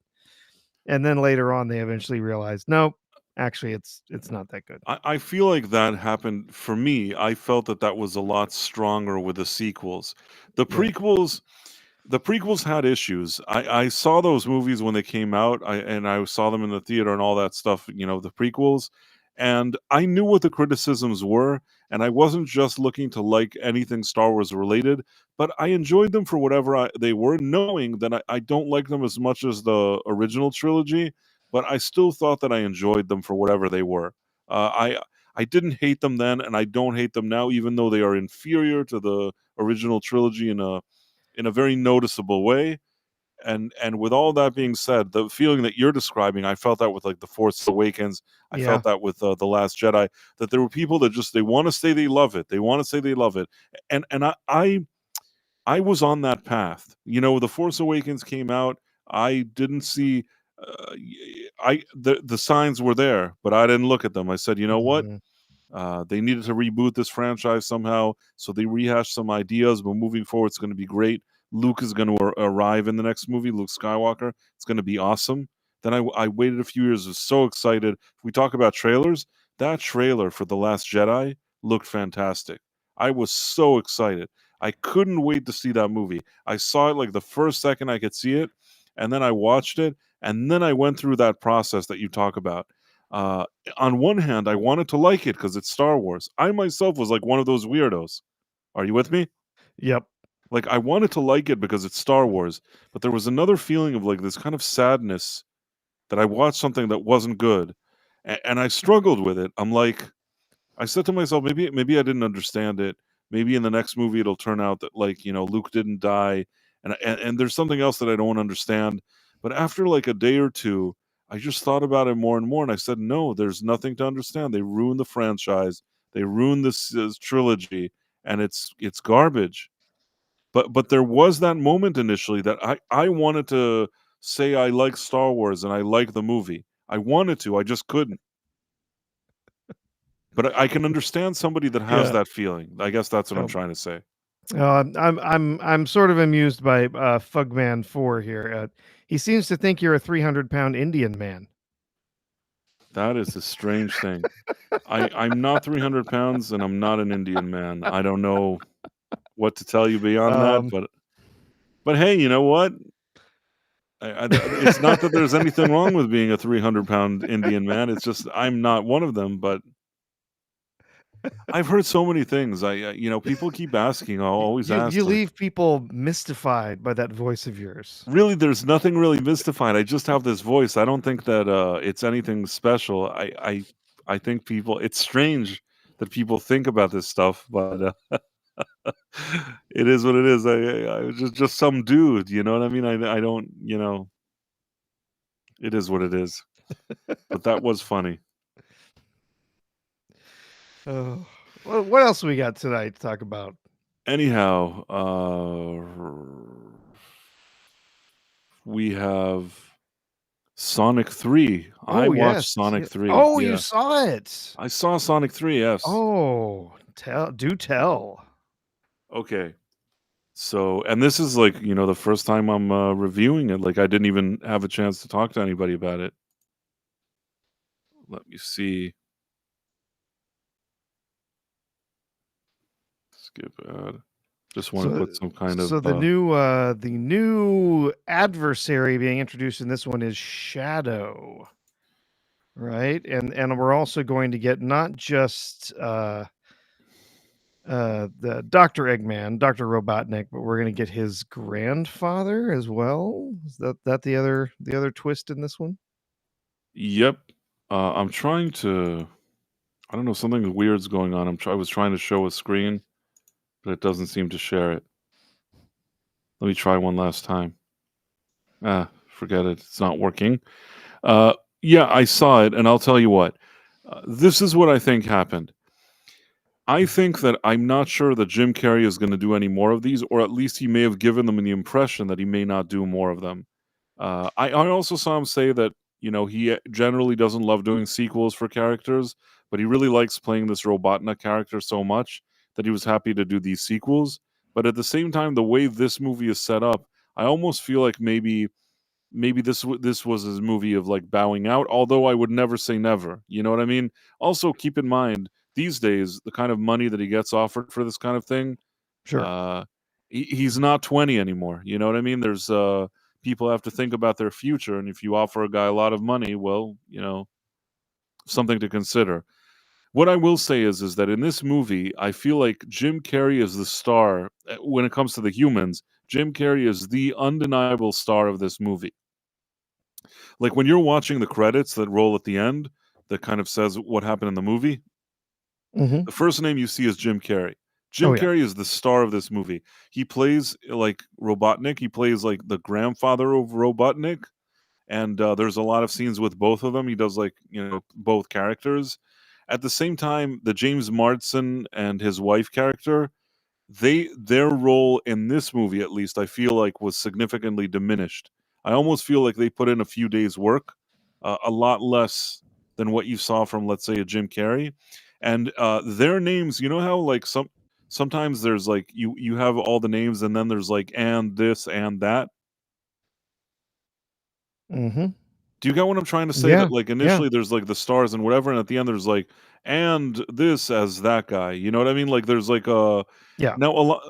And then later on they eventually realized, nope, actually it's not that good. I feel like that happened for me. I felt that that was a lot stronger with the sequels. The Yeah. prequels had issues. I saw those movies when they came out. I saw them in the theater and all that stuff, the prequels, and I knew what the criticisms were, and I wasn't just looking to like anything Star Wars related, but I enjoyed them for whatever they were, knowing that I don't like them as much as the original trilogy, but I still thought that I enjoyed them for whatever they were. I didn't hate them then, and I don't hate them now, even though they are inferior to the original trilogy in a very noticeable way. And with all that being said, the feeling that you're describing, I felt that with like the Force Awakens. I Yeah. felt that with the Last Jedi. That there were people that just they want to say they love it. They want to say they love it, and I was on that path. The Force Awakens came out. I didn't see. The signs were there, but I didn't look at them. I said, you know what? Mhm. They needed to reboot this franchise somehow, so they rehashed some ideas. But moving forward, it's going to be great. Luke is going to arrive in the next movie. Luke Skywalker. It's going to be awesome. Then I waited a few years. Was so excited. If we talk about trailers, that trailer for The Last Jedi looked fantastic. I was so excited. I couldn't wait to see that movie. I saw it like the first second I could see it, and then I watched it, and then I went through that process that you talk about. Uh, on one hand, I wanted to like it because it's Star Wars. I myself was like one of those weirdos. Are you with me? Yep. Like I wanted to like it because it's Star Wars, but there was another feeling of like this kind of sadness that I watched something that wasn't good, and I struggled with it. I'm like, I said to myself, maybe I didn't understand it. Maybe in the next movie it'll turn out that like Luke didn't die, and there's something else that I don't understand. But after like a day or two, I just thought about it more and more, and I said, no, there's nothing to understand. They ruined the franchise. They ruined this trilogy, and it's garbage. But there was that moment initially that I wanted to say I like Star Wars and I like the movie. I wanted to, I just couldn't. But I can understand somebody that has Yeah. that feeling. I guess that's what I'm Um, trying to say. I'm sort of amused by Fugman 4 here. He seems to think you're a 300-pound Indian man. That is a strange thing. I'm not 300 pounds and I'm not an Indian man. I don't know what to tell you beyond that, Um, but hey, you know what? It's not that there's anything wrong with being a 300-pound Indian man. It's just I'm not one of them. But I've heard so many things. People keep asking. I'll always you ask, like, leave people mystified by that voice of yours. really, there's nothing really mystified. I just have this voice. I don't think that it's anything special. I think people. It's strange that people think about this stuff, but it is what it is. I was just some dude. You know what I mean? I don't. It is what it is. But that was funny. Oh, well, what else we got tonight to talk about? Anyhow, we have Sonic 3. I Oh, watched yes. Sonic 3. Oh, you Yeah. saw it. I saw Sonic 3, yes. Oh, do tell. Okay. So, and this is like, the first time I'm reviewing it. Like, I didn't even have a chance to talk to anybody about it. Let me see. Skip ad. Just want to put some kind of. So the new adversary being introduced in this one is Shadow, right? And we're also going to get not just the Dr. Eggman, Dr. Robotnik, but we're going to get his grandfather as well. Is that the other twist in this one? Yep. I'm trying to. I don't know. Something weird's going on. I was trying to show a screen, but it doesn't seem to share it. Let me try one last time. Forget it. It's not working. Yeah, I saw it, and I'll tell you what. This is what I think happened. I think that I'm not sure that Jim Carrey is going to do any more of these, or at least he may have given them the impression that he may not do more of them. I also saw him say that he generally doesn't love doing sequels for characters, but he really likes playing this Robotnik character so much that he was happy to do these sequels. But at the same time, the way this movie is set up, I almost feel like maybe this was his movie of like bowing out. Although I would never say never. You know what I mean? Also, keep in mind these days the kind of money that he gets offered for this kind of thing. Sure. He's not 20 anymore. You know what I mean? There's people have to think about their future, and if you offer a guy a lot of money, well, something to consider. What I will say is that in this movie, I feel like Jim Carrey is the star when it comes to the humans. Jim Carrey is the undeniable star of this movie. Like when you're watching the credits that roll at the end, that kind of says what happened in the movie. Hmm. The first name you see is Jim Carrey. Oh Jim yeah. Carrey is the star of this movie. He plays like Robotnik. He plays like the grandfather of Robotnik, and there's a lot of scenes with both of them. He does like both characters. At the same time, the James Marsden and his wife character, their role in this movie, at least, I feel like was significantly diminished. I almost feel like they put in a few days' work, a lot less than what you saw from, let's say, a Jim Carrey, and their names. You know how like sometimes there's like you have all the names, and then there's like and this and that. Hmm. Do you get what I'm trying to say? Yeah. That like Yeah. initially there's like the stars and whatever, and at the end there's like and this as that guy. You know what I mean? Like there's like a Yeah. now a lot.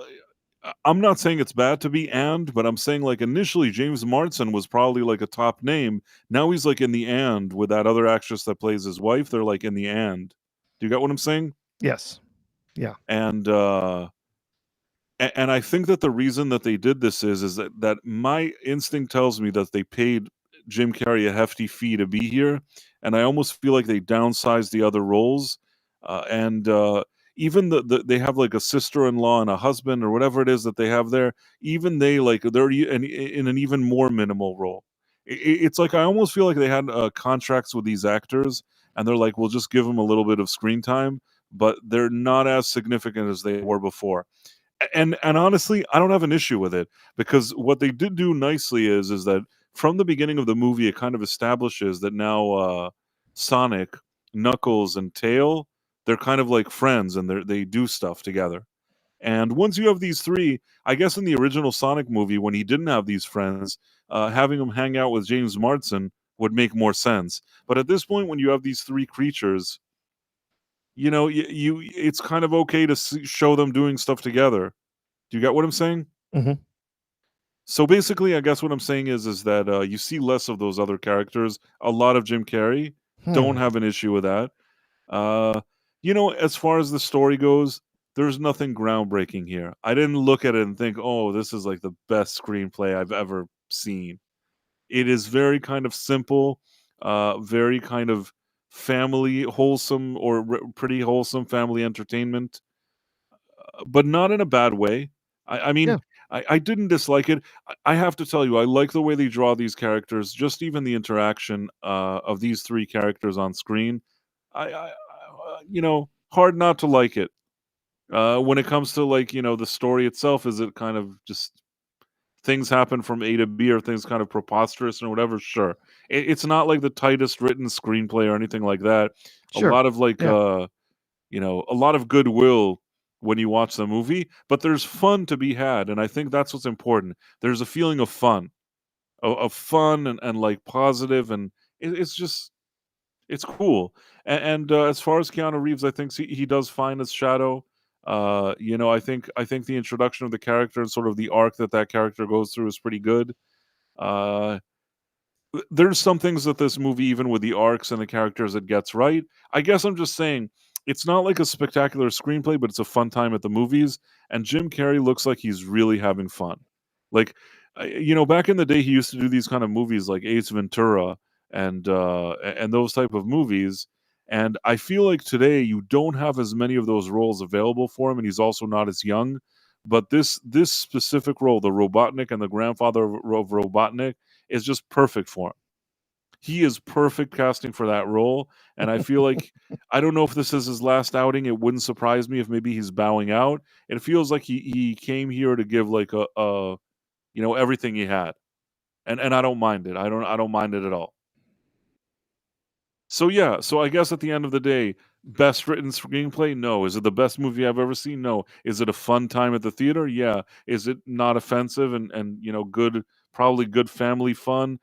I'm not saying it's bad to be but I'm saying like initially James Marsden was probably like a top name. Now he's like in the and with that other actress that plays his wife. They're like in the and. Do you get what I'm saying? Yes. Yeah. And and I think that the reason that they did this is that my instinct tells me that they paid Jim Carrey a hefty fee to be here, and I almost feel like they downsized the other roles, and even they have like a sister-in-law and a husband or whatever it is that they have there. Even they like they're in an even more minimal role. It's like I almost feel like they had contracts with these actors, and they're like, we'll just give them a little bit of screen time, but they're not as significant as they were before. And honestly, I don't have an issue with it because what they did do nicely is that from the beginning of the movie, it kind of establishes that now Sonic, Knuckles, and Tail, they're kind of like friends and they do stuff together. And once you have these three, I guess in the original Sonic movie, when he didn't have these friends, having him hang out with James Marsden would make more sense. But at this point, when you have these three creatures, you it's kind of okay to show them doing stuff together. Do you get what I'm saying? Hmm. So basically, I guess what I'm saying is that you see less of those other characters. A lot of Jim Carrey. Don't Hmm. have an issue with that. Uh, as far as the story goes, there's nothing groundbreaking here. I didn't look at it and think, "Oh, this is like the best screenplay I've ever seen." It is very kind of simple, very kind of family wholesome or pretty wholesome family entertainment, but not in a bad way. I mean, Yeah. I didn't dislike it. I have to tell you, I like the way they draw these characters. Just even the interaction of these three characters on screen. Hard not to like it. When it comes to like the story itself, is it kind of just things happen from A to B or things kind of preposterous or whatever? Sure, it's not like the tightest written screenplay or anything like that. A Sure. lot of like Yeah. a lot of goodwill when you watch the movie, but there's fun to be had, and I think that's what's important. There's a feeling of fun, of fun and like positive, and it's just it's cool. And as far as Keanu Reeves, I think he does fine as Shadow. I think the introduction of the character and sort of the arc that character goes through is pretty good. Uh, there's some things that this movie, even with the arcs and the characters, it gets right. I guess I'm just saying it's not like a spectacular screenplay, but it's a fun time at the movies. And Jim Carrey looks like he's really having fun. Like, back in the day, he used to do these kind of movies like Ace Ventura and those type of movies. And I feel like today you don't have as many of those roles available for him, and he's also not as young. But this specific role, the Robotnik and the grandfather of Robotnik, is just perfect for him. He is perfect casting for that role, and I feel like I don't know if this is his last outing. It wouldn't surprise me if maybe he's bowing out. It feels like he came here to give like a everything he had, and I don't mind it. I don't mind it at all. So yeah, so I guess at the end of the day, best written screenplay? No. Is it the best movie I've ever seen? No. Is it a fun time at the theater? Yeah. Is it not offensive and good, probably good family fun?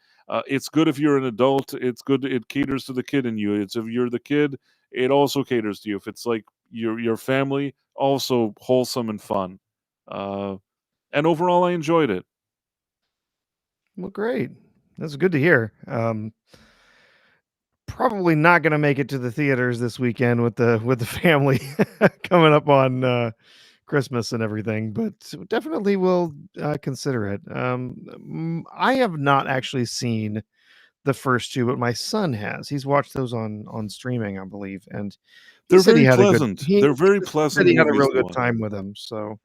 It's good if you're an adult. It's good. It caters to the kid in you. It's if you're the kid, it also caters to you. If it's like your family, also wholesome and fun. Uh, and overall, I enjoyed it. Well, great. That's good to hear. Probably not gonna make it to the theaters this weekend with the family coming up on, Christmas and everything, but definitely will, consider it. I have not actually seen the first 2, but my son has. He's watched those on streaming, I believe, and he They're said he very had a good pleasant. he They're very said pleasant he had a movies real to good watch. time with them, so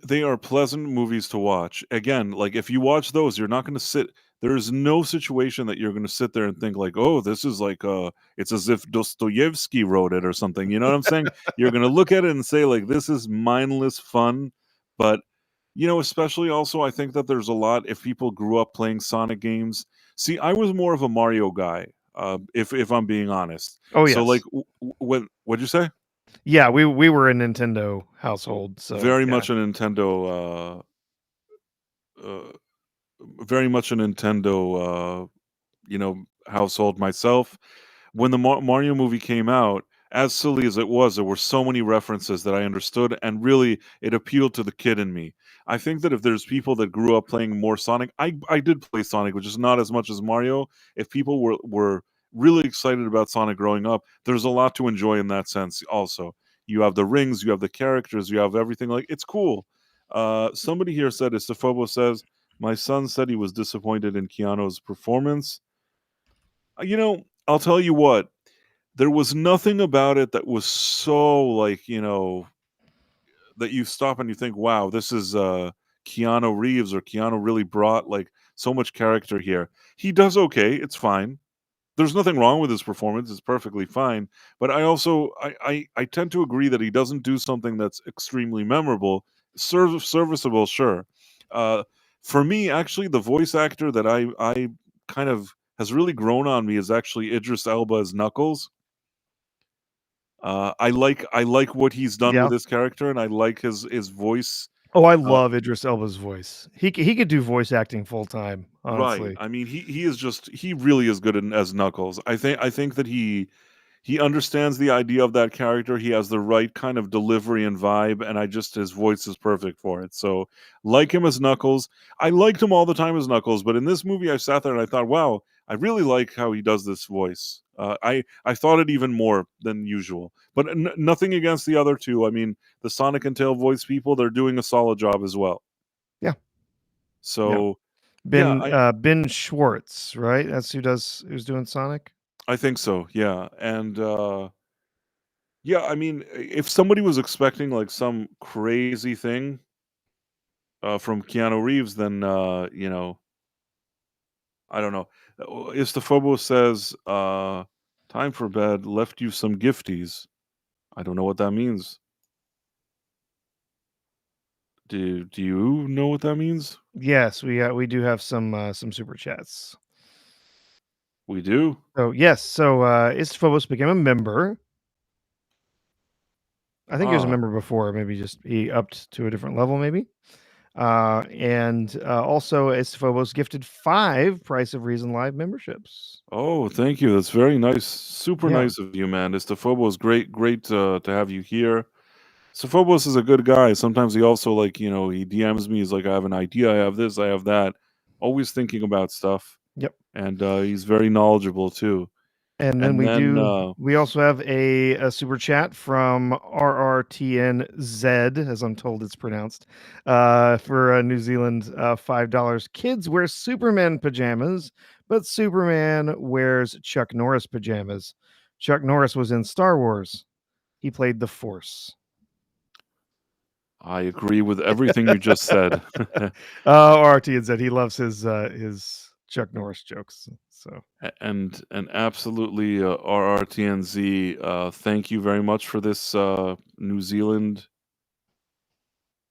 They are pleasant movies to watch. Again, like if you watch those, you're not going to sit. There's no situation that you're going to sit there and think like, "Oh, this is like it's as if Dostoevsky wrote it or something." You know what I'm saying? You're going to look at it and say like, "This is mindless fun." But especially also, I think that there's a lot if people grew up playing Sonic games. See, I was more of a Mario guy, if I'm being honest. Oh, So like, yes. when what'd you say? Yeah, we were a Nintendo household, so Very yeah. much a Nintendo. Uh, Very much a Nintendo, household myself. When the Mario movie came out, as silly as it was, there were so many references that I understood, and really, it appealed to the kid in me. I think that if there's people that grew up playing more Sonic, I did play Sonic, which is not as much as Mario. If people were really excited about Sonic growing up, there's a lot to enjoy in that sense. Also, you have the rings, you have the characters, you have everything. Like it's cool. Somebody here said, Istofobo says, my son said he was disappointed in Keanu's performance. I'll tell you what, there was nothing about it that was so like, that you stop and you think, wow, this is Keanu Reeves, or Keanu really brought like so much character here. He does okay, it's fine. There's nothing wrong with his performance, it's perfectly fine. But I also I tend to agree that he doesn't do something that's extremely memorable. Serviceable, sure. Uh for me, actually, the voice actor that I kind of has really grown on me is actually Idris Elba as Knuckles. I like what he's done Yeah. with his character, and I like his voice. Oh, I Uh, love Idris Elba's voice. He could do voice acting full time, right. honestly. I mean, he really is good as Knuckles. I think that he understands the idea of that character. He has the right kind of delivery and vibe, and his voice is perfect for it. So, like him as Knuckles, I liked him all the time as Knuckles, but in this movie, I sat there and I thought, wow, I really like how he does this voice. I thought it even more than usual, but nothing against the other two. I mean, the Sonic and Tail voice people, they're doing a solid job as well. Yeah, yeah. So, yeah, Ben Schwartz, right? That's who's doing Sonic? I think so. Yeah, and yeah, I mean, if somebody was expecting like some crazy thing from Keanu Reeves, then I don't know. Istofobo says, "Time for bed. Left you some gifties." I don't know what that means. Do you know what that means? Yes, we do have some super chats. We do. So, yes, so, Isphobos became a member. I think he was a Ah, member before, maybe just he upped to a different level maybe. And also Isphobos gifted 5 Price of Reason Live memberships. oh, thank you. That's very nice. Super Yeah. nice of you, man. Istofobo is great to have you here. Sophobos is a good guy. Sometimes he also he DMs me. He's like, I have an idea. I have this. I have that. Always thinking about stuff, Yep. and he's very knowledgeable too. And then And then, we also have a super chat from RRTNZ, as I'm told it's pronounced, for New Zealand, $5. Kids wear Superman pajamas, but Superman wears Chuck Norris pajamas. Chuck Norris was in Star Wars. He played the Force. I agree with everything you just said. RRTNZ, he loves his Chuck Norris jokes. So And absolutely, RRTNZ. Thank you very much for this New Zealand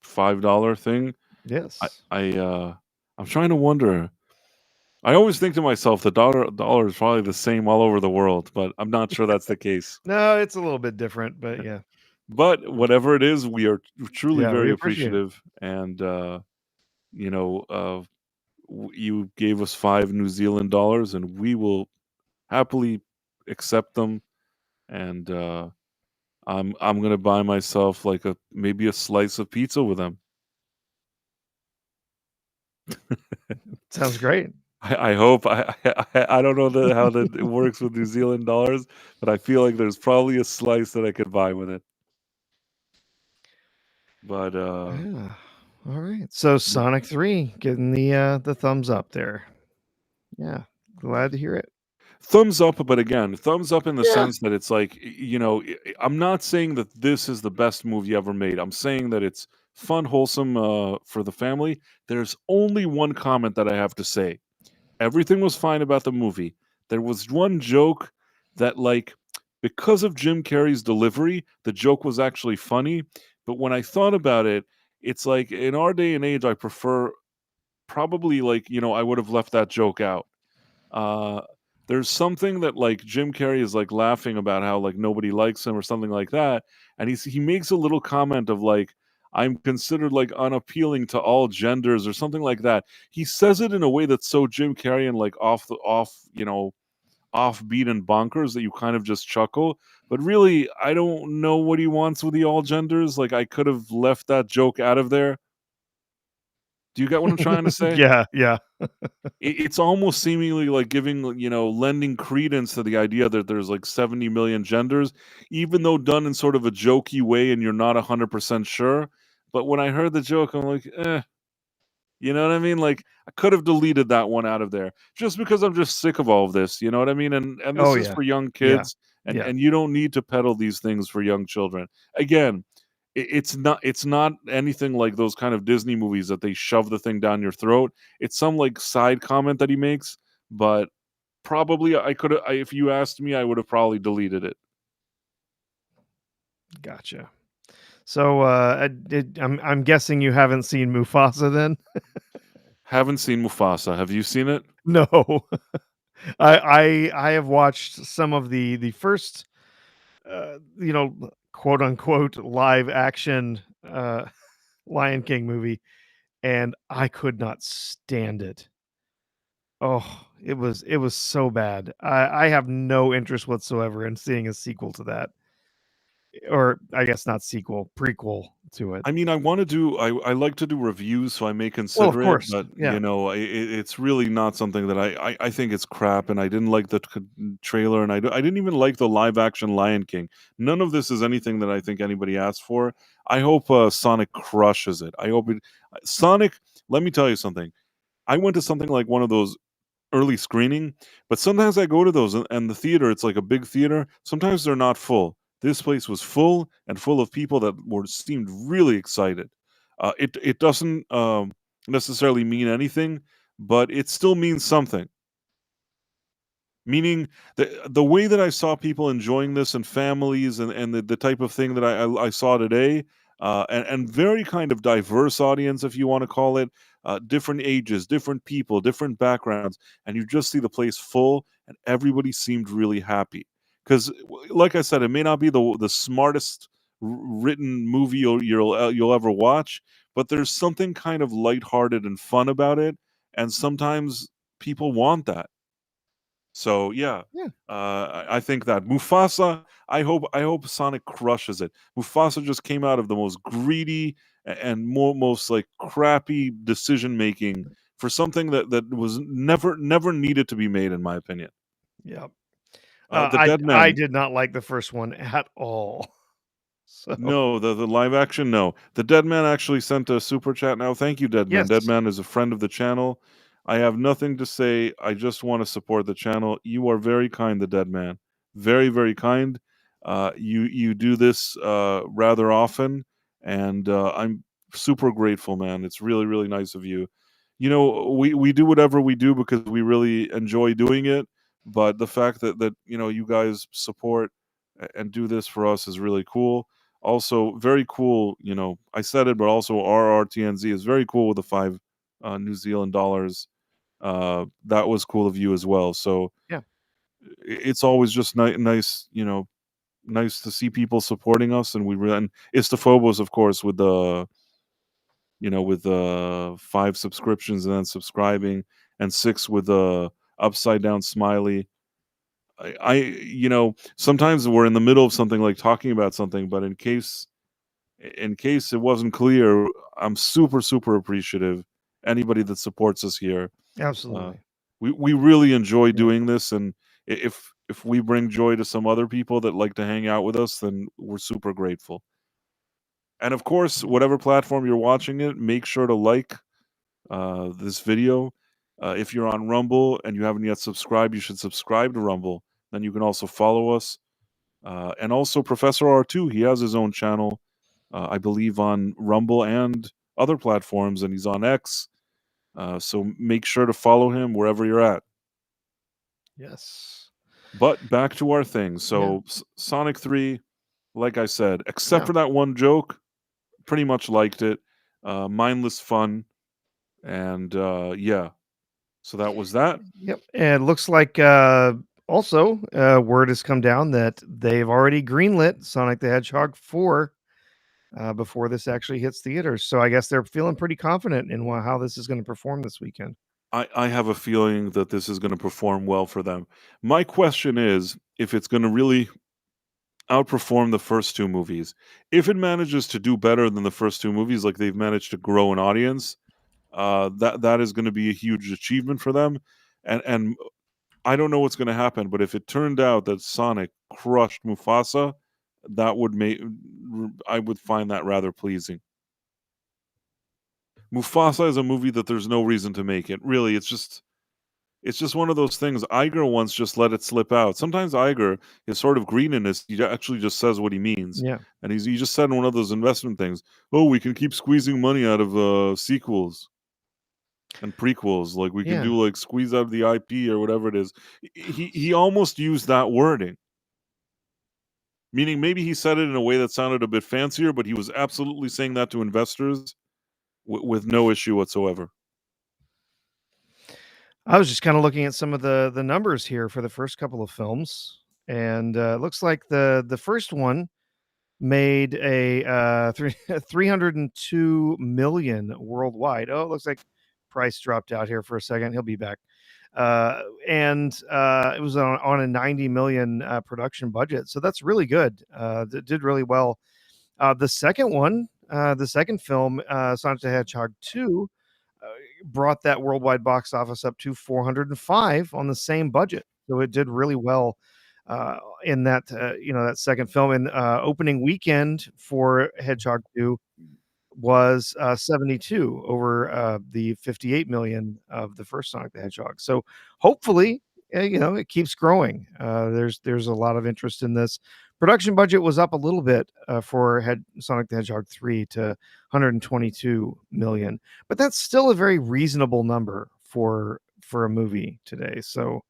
$5 thing. I yes. I I'm trying to wonder. I always think to myself, the dollar is probably the same all over the world, but I'm not sure that's the case. No, it's a little bit different, but yeah. But whatever it is, we are truly Yeah, we very appreciate it. appreciative, and you know, you gave us 5 New Zealand dollars, and we will happily accept them. And I'm gonna buy myself like maybe a slice of pizza with them. Sounds great. I hope I don't know how that it works with New Zealand dollars, but I feel like there's probably a slice that I could buy with it. But Yeah. All right. So yeah. Sonic 3 getting the thumbs up there. Yeah. Glad to hear it. Thumbs up, but again, thumbs up in the Yeah. sense that it's like, I'm not saying that this is the best movie ever made. I'm saying that it's fun, wholesome for the family. There's only one comment that I have to say. Everything was fine about the movie. There was one joke that, like, because of Jim Carrey's delivery, the joke was actually funny. But when I thought about it, it's like in our day and age, I prefer probably like, I would have left that joke out. Uh, there's something that like Jim Carrey is like laughing about how like nobody likes him or something like that, and he makes a little comment of like I'm considered like unappealing to all genders or something like that. He says it in a way that's so Jim Carrey and like offbeat and bonkers that you kind of just chuckle. But really, I don't know what he wants with the all genders. Like I could have left that joke out of there. Do you get what I'm trying to say? Yeah, yeah. It's almost seemingly like giving, lending credence to the idea that there's like 70 million genders, even though done in sort of a jokey way and you're not 100% sure. But when I heard the joke, I'm like, you know what I mean? Like I could have deleted that one out of there just because I'm just sick of all of this. You know what I mean? And Oh this is yeah. for young Yeah. kids, and Yeah. and you don't need to peddle these things for young children. Again, it's not anything like those kind of Disney movies that they shove the thing down your throat. It's some like side comment that he makes, but probably I could have if you asked me, I would have probably deleted it. Gotcha. So I'm guessing you haven't seen Mufasa then? Haven't seen Mufasa. Have you seen it? No. I have watched some of the first quote unquote live action Lion King movie, and I could not stand it. Oh, it was so bad. I have no interest whatsoever in seeing a sequel to that. Or I guess not sequel, prequel to it. I mean, I like to do reviews, so I may Well, of consider it, course. but Yeah. it's really not something that I think it's crap, and I didn't like the trailer, and I didn't even like the live action Lion King. None of this is anything that I think anybody asked for. I hope Sonic crushes it. I hope it. Sonic. Let me tell you something. I went to something like one of those early screening, but sometimes I go to those and the theater, it's like a big theater. Sometimes they're not full. This place was full and full of people that were seemed really excited. It doesn't necessarily mean anything, but it still means something. Meaning the way that I saw people enjoying this and families and the type of thing that I saw today, and very kind of diverse audience, if you want to call it, different ages, different people, different backgrounds, and you just see the place full, and everybody seemed really happy. Because, like I said, it may not be the smartest written movie you'll ever watch, but there's something kind of lighthearted and fun about it, and sometimes people want that. So yeah, Yeah. I think that Mufasa. I hope Sonic crushes it. Mufasa just came out of the most greedy and most like crappy decision making for something that was never needed to be made, in my opinion. Yep. The I Dead I Man. did not like the first one at all. So, No, the live action, no. The Dead Man actually sent a super chat now. Thank you, Dead Man. Dead yes. Man is a friend of the channel. I have nothing to say. I just want to support the channel. You are very kind, the Dead Man. Very, very kind. You do this rather often, and I'm super grateful, man. It's really, really nice of you. We do whatever we do because we really enjoy doing it. But the fact that you guys support and do this for us is really cool. Also, very cool. I said it, but also RRTNZ is very cool with the 5 New Zealand dollars. that was cool of you as well. So Yeah. it's always just nice, nice to see people supporting us, and and Istophobos, of course, with the with the 5 subscriptions and then subscribing, and 6 with the upside down smiley. Sometimes we're in the middle of something, like talking about something, but in case it wasn't clear, I'm super, super appreciative. Anybody that supports us here. Uh, Absolutely. we really enjoy Yeah. doing this, and if we bring joy to some other people that like to hang out with us, then we're super grateful. And of course, whatever platform you're watching it, make sure to like this video. If you're on Rumble and you haven't yet subscribed, you should subscribe to Rumble. Then you can also follow us. And also Professor R2, he has his own channel, I believe, on Rumble and other platforms, and he's on X. So make sure to follow him wherever you're at. Yes. But back to our thing. Yeah. So Sonic 3, like I said, except Yeah. for that one joke, pretty much liked it. Mindless fun. And yeah. So that was that. Yep. And it looks like also word has come down that they've already greenlit Sonic the Hedgehog 4 before this actually hits theaters. So I guess they're feeling pretty confident in how this is going to perform this weekend. I have a feeling that this is going to perform well for them. My question is if it's going to really outperform the first 2 movies. If it manages to do better than the first 2 movies, like they've managed to grow an audience, that is going to be a huge achievement for them. And I don't know what's going to happen, but if it turned out that Sonic crushed Mufasa, that would I would find that rather pleasing. Mufasa is a movie that there's no reason to make it. Really, it's just one of those things. Iger once just let it slip out. Sometimes Iger is sort of green in this. He actually just says what he means. Yeah. And he just said in one of those investment things, "Oh, we can keep squeezing money out of sequels and prequels. Like we can Yeah. do like squeeze out of the IP or whatever it is." He almost used that wording. Meaning maybe he said it in a way that sounded a bit fancier, but he was absolutely saying that to investors with no issue whatsoever. I was just kind of looking at some of the numbers here for the first couple of films, and it looks like the first one made a 302 million worldwide. Oh, it looks like price dropped out here for a second. He'll be back. And it was on a 90 million production budget, so that's really good. It did really well. The second one, the second film, Sonic the Hedgehog 2, brought that worldwide box office up to 405 on the same budget. So it did really well in that that second film. And opening weekend for Hedgehog 2 was 72 over the 58 million of the first Sonic the Hedgehog. So hopefully, it keeps growing. There's a lot of interest in this. Production budget was up a little bit for Sonic the Hedgehog 3 to 122 million, but that's still a very reasonable number for a movie today. So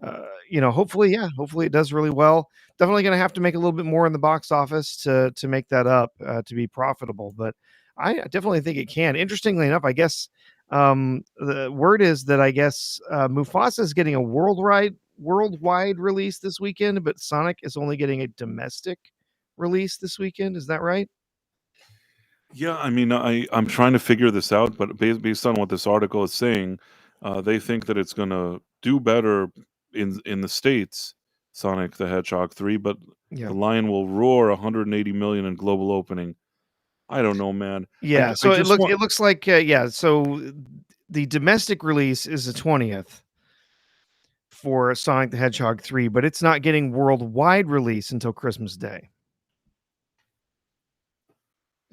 hopefully it does really well. Definitely going to have to make a little bit more in the box office to make that up to be profitable, but I definitely think it can. Interestingly enough, I guess the word is that I guess Mufasa is getting a worldwide release this weekend, but Sonic is only getting a domestic release this weekend. Is that right? Yeah, I mean, I'm trying to figure this out, but based on what this article is saying, they think that it's gonna do better in the States, Sonic the Hedgehog 3, but Yeah. The Lion Will Roar 180 million in global opening. I don't know, man. Yeah. I So just want it looks like So the domestic release is the 20th for Sonic the Hedgehog 3, but it's not getting worldwide release until Christmas Day.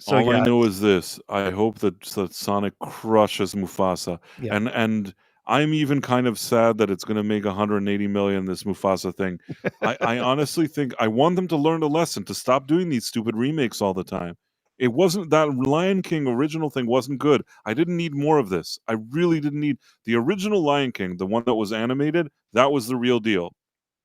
So all I yeah, know is this: I hope that Sonic crushes Mufasa, yeah. and I'm even kind of sad that it's gonna make 180 million, this Mufasa thing. I honestly think I want them to learn a lesson, to stop doing these stupid remakes all the time. It wasn't that Lion King original thing wasn't good. I didn't need more of this. I really didn't need the original Lion King, the one that was animated. That was the real deal.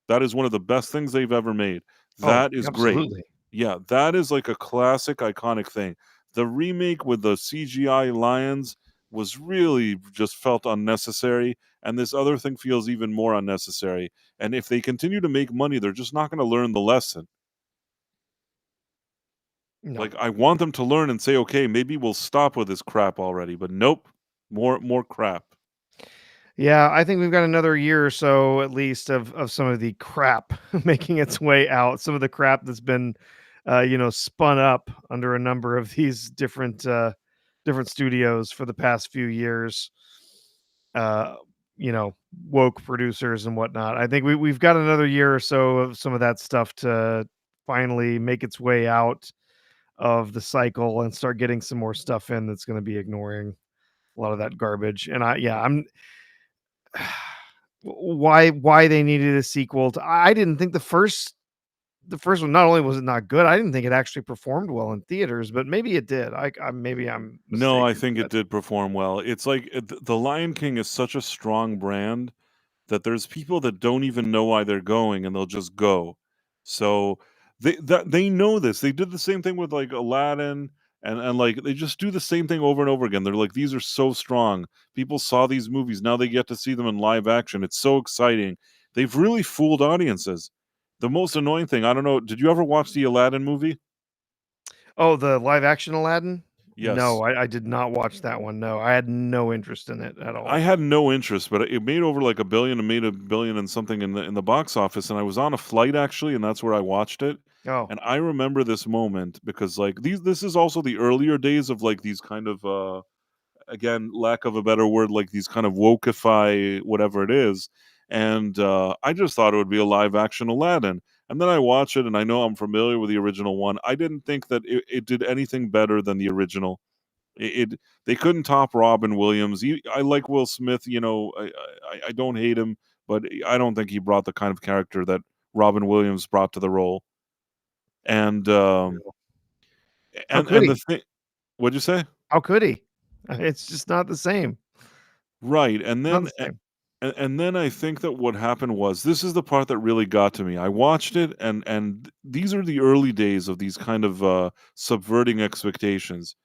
That is one of the best things they've ever made. Oh, That is great. absolutely. Yeah, that is like a classic, iconic thing. The remake with the CGI lions, was really just felt unnecessary, and this other thing feels even more unnecessary. And if they continue to make money, they're just not going to learn the lesson. No. Like, I want them to learn and say, okay, maybe we'll stop with this crap already. But nope, more crap. Yeah, I think we've got another year or so at least of some of the crap making its way out. Some of the crap that's been, spun up under a number of these different studios for the past few years. Uh, Woke producers and whatnot. I think we've got another year or so of some of that stuff to finally make its way out of the cycle and start getting some more stuff in that's going to be ignoring a lot of that garbage. And I'm why they needed a sequel to I didn't think the first one, not only was it not good, I didn't think it actually performed well in theaters, but maybe it did. Maybe I'm No, I mistaken, think it but did perform well. It's like The Lion King is such a strong brand that there's people that don't even know why they're going and they'll just go. So they know this. They did the same thing with like Aladdin and like they just do the same thing over and over again. They're like, these are so strong. People saw these movies. Now they get to see them in live action. It's so exciting. They've really fooled audiences. The most annoying thing, I don't know, did you ever watch the Aladdin movie? oh, the live action Aladdin? No, Yes. I did not watch that one. No, I had no interest in it at I all. had no interest, but it made over like a billion. It made a billion and something in the box office, and I was on a flight actually, and that's where I watched it. Oh, And I remember this moment because like this is also the earlier days of like these kind of again, lack of a better word, like these kind of wokeify whatever it is. And I just thought it would be a live action Aladdin. And then I watch it and I know I'm familiar with the original one. I didn't think that it did anything better than the original. They couldn't top Robin Williams. I like Will Smith, I don't hate him, but I don't think he brought the kind of character that Robin Williams brought to the role. And no. How could and the he? thing, what'd you say? How could he? It's just not the same. Right, Not the same. and then I think that what happened was this is the part that really got to me. I watched it, and these are the early days of these kind of subverting expectations.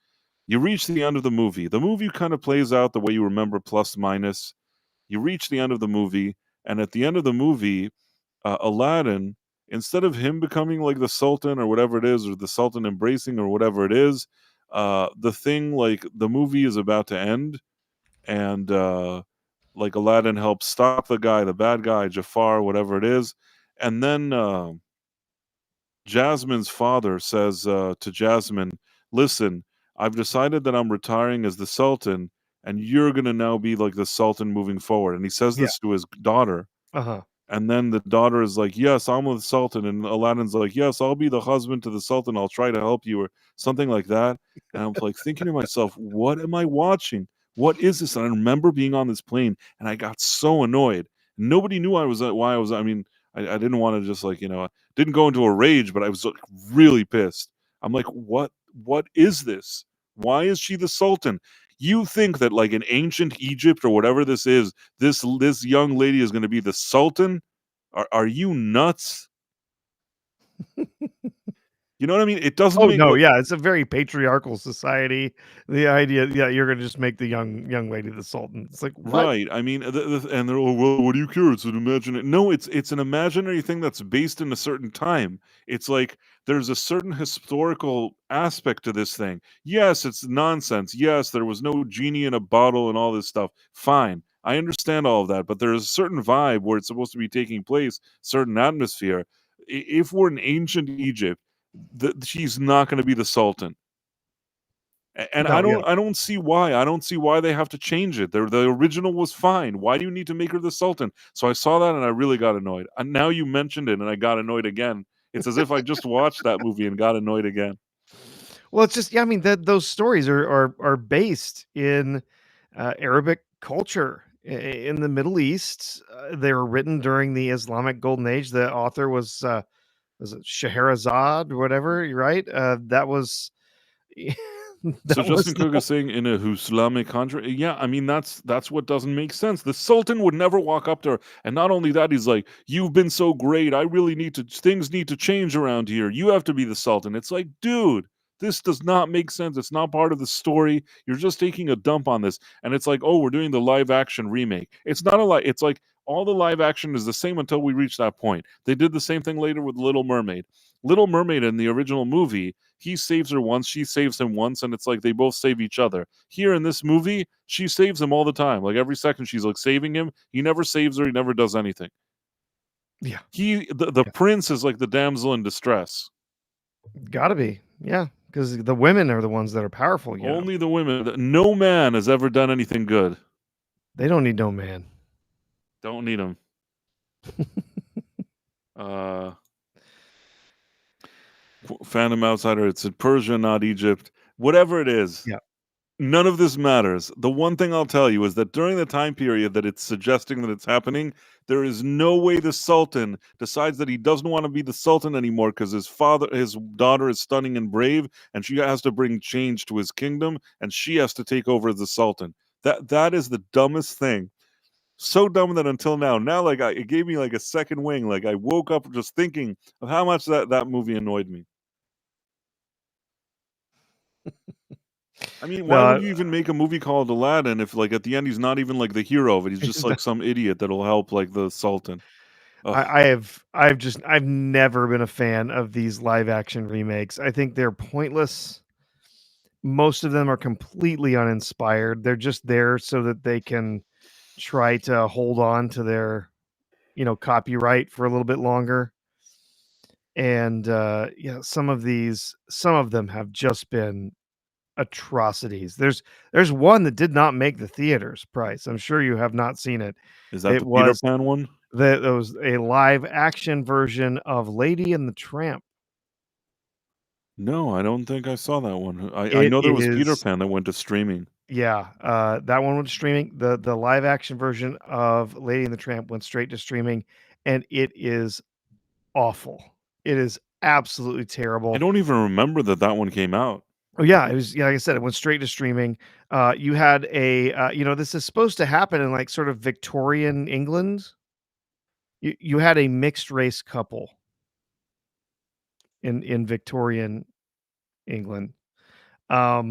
You reach the end of the movie. The movie kind of plays out the way you remember, plus minus. You reach the end of the movie, and at the end of the movie, Aladdin, instead of him becoming like the Sultan or whatever it is, or the Sultan embracing or whatever it is, the thing like the movie is about to end, and like Aladdin helps stop the guy, the bad guy, Jafar, whatever it is, and then Jasmine's father says to Jasmine, "Listen, I've decided that I'm retiring as the Sultan, and you're gonna now be like the Sultan moving forward." And he says Yeah. this to his daughter, Uh-huh. and then the daughter is like, "Yes, I'm the Sultan," and Aladdin's like, "Yes, I'll be the husband to the Sultan. I'll try to help you," or something like that. And I'm like thinking to myself, "What am I watching? What is this?" And I remember being on this plane, and I got so annoyed. Nobody knew I was why I was. I mean, I didn't want to just like didn't go into a rage, but I was like, really pissed. I'm like, what is this? Why is she the Sultan? You think that like in ancient Egypt or whatever this is, this young lady is going to be the Sultan? Are you nuts? You know what I mean? It doesn't Oh, make no, like yeah, it's a very patriarchal society. The idea, yeah, you're gonna just make the young lady the sultan. It's like, what? right. I mean, and they're, oh well, what do you care? It's an imaginary. No, it's an imaginary thing that's based in a certain time. It's like there's a certain historical aspect to this thing. Yes, it's nonsense. Yes, there was no genie in a bottle and all this stuff. Fine, I understand all of that, but there's a certain vibe where it's supposed to be taking place, certain atmosphere. If we're in ancient Egypt, she's not going to be the sultan. And No, yeah. I don't see why. I don't see why they have to change it. The original was fine. Why do you need to make her the Sultan? So I saw that and I really got annoyed. And now you mentioned it and I got annoyed again. It's as if I just watched that movie and got annoyed again. Well, it's just, yeah, I mean, that those stories are based in Arabic culture in the Middle East. They were written during the Islamic Golden Age. The author was it Scheherazade or whatever, you're right? That was So that was Justin Cook is saying in a Islamic country, yeah, I mean that's what doesn't make sense. The Sultan would never walk up to her, and not only that, he's like, "You've been so great. I really need to things need to change around here. You have to be the Sultan." It's like, dude, This does not make sense. It's not part of the story. You're just taking a dump on this. And it's like, oh, we're doing the live action remake. It's not it's like all the live action is the same until we reach that point. They did the same thing later with Little Mermaid. Little Mermaid in the original movie, he saves her once, she saves him once, and it's like they both save each other. Here in this movie, she saves him all the time. Like every second she's like saving him. He never saves her, he never does anything. Yeah. The prince is like the damsel in distress. Gotta be. Yeah. Because the women are the ones that are powerful. Only the women. No man has ever done anything good. They don't need no man. Don't need him. Phantom Outsider. It's in Persia, not Egypt. Whatever it is. Yeah. None of this matters. The one thing I'll tell you is that during the time period that it's suggesting that it's happening, there is no way the Sultan decides that he doesn't want to be the Sultan anymore because his daughter is stunning and brave, and she has to bring change to his kingdom, and she has to take over as the Sultan. That is the dumbest thing. So dumb that until now, like it gave me like a second wing. Like I woke up just thinking of how much that movie annoyed me. I mean, why would you even make a movie called Aladdin if, like, at the end he's not even like the hero of it? He's just like some idiot that'll help like the Sultan. I've never been a fan of these live action remakes. I think they're pointless. Most of them are completely uninspired. They're just there so that they can try to hold on to their, copyright for a little bit longer. And some of them have just been atrocities. There's one that did not make the theaters, Price. I'm sure you have not seen it. Is that the Peter Pan one? That was a live action version of Lady and the Tramp. No, I don't think I saw that one. I know there was Peter Pan that went to streaming. Yeah, that one went to streaming. The live action version of Lady and the Tramp went straight to streaming, and it is awful. It is absolutely terrible. I don't even remember that one came out. Oh yeah, it was. Yeah, like I said, it went straight to streaming. You had this is supposed to happen in like sort of Victorian England. You had a mixed race couple in Victorian England. A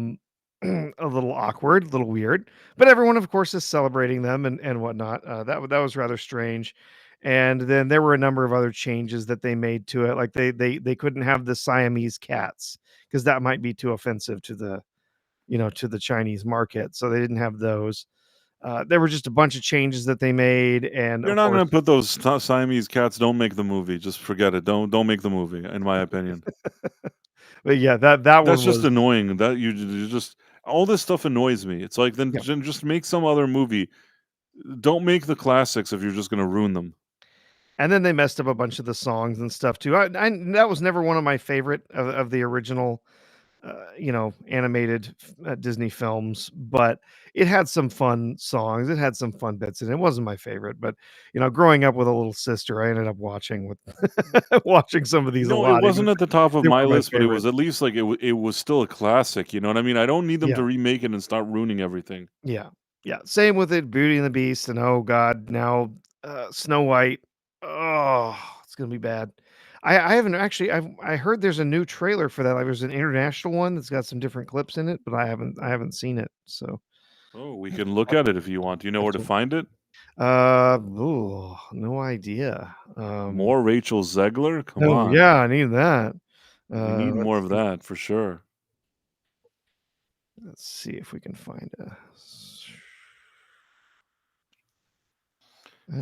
little awkward, a little weird, but everyone, of course, is celebrating them and whatnot. That was rather strange. And then there were a number of other changes that they made to it, like they couldn't have the Siamese cats because that might be too offensive to the Chinese market, so they didn't have those. There were just a bunch of changes that they made, and you're not going to put those Siamese cats. Don't make the movie. Just forget it. Don't make the movie. In my opinion. But yeah, that's just annoying. That you just all this stuff annoys me. It's like then just make some other movie. Don't make the classics if you're just going to ruin them. And then they messed up a bunch of the songs and stuff too. That was never one of my favorite of the original, animated Disney films, but it had some fun songs. It had some fun bits, and it wasn't my favorite. But growing up with a little sister, I ended up watching some of these. No, it wasn't at the top of my list, but it was at least like it was still a classic. You know what I mean? I don't need them to remake it and start ruining everything. Yeah. Same with it. Beauty and the Beast, and oh god, now Snow White. Oh, it's gonna be bad. I haven't actually. I heard there's a new trailer for that. Like there's an international one that's got some different clips in it, but I haven't seen it. So, we can look at it if you want. Do you know where to find it? No idea. More Rachel Zegler? Come on. Yeah, I need that. We need more of that for sure. Let's see if we can find a.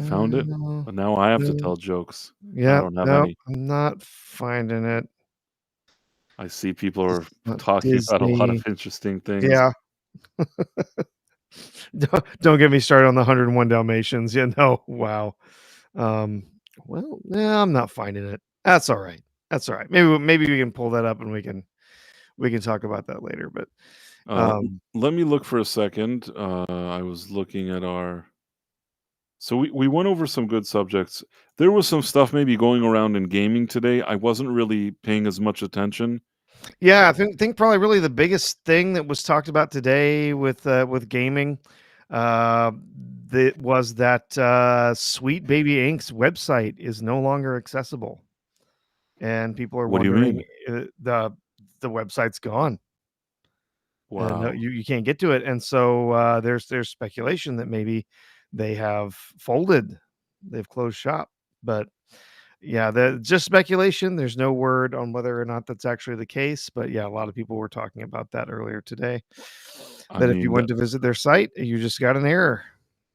Found it, but now I have to tell jokes. Yeah, I don't have any. I'm not finding it. I see people are talking about a lot of interesting things. Yeah. Don't get me started on the 101 Dalmatians. Yeah, no, wow. Well, yeah, I'm not finding it. That's all right. Maybe we can pull that up and we can talk about that later. But let me look for a second. I was looking at our. So we went over some good subjects. There was some stuff maybe going around in gaming today. I wasn't really paying as much attention. Yeah, I think probably really the biggest thing that was talked about today with gaming was that Sweet Baby Inc.'s website is no longer accessible, and people are wondering the the website's gone. And Wow. you can't get to it. And so there's speculation that maybe they have folded, they've closed shop. But yeah, just speculation. There's no word on whether or not that's actually the case. But yeah, a lot of people were talking about that earlier today. I That if you mean, went to visit their site, you just got an error.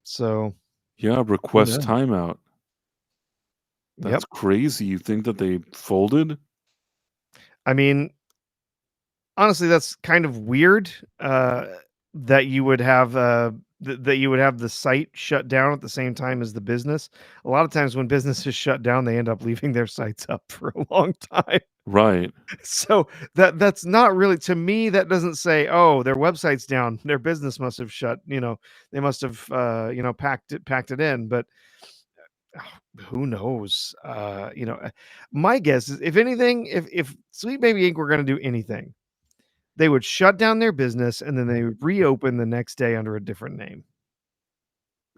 So yeah, who request knows? timeout. Yep. That's crazy. You think that they folded? I mean, honestly, that's kind of weird, that you would have, that you would have the site shut down at the same time as the business. A lot of times when businesses shut down, they end up leaving their sites up for a long time. Right. So that's not really, to me, that doesn't say, "Oh, their website's down. Their business must have shut," they must have, packed it in, but who knows? My guess is, if anything, if Sweet Baby Inc. were gonna do anything, they would shut down their business and then they would reopen the next day under a different name.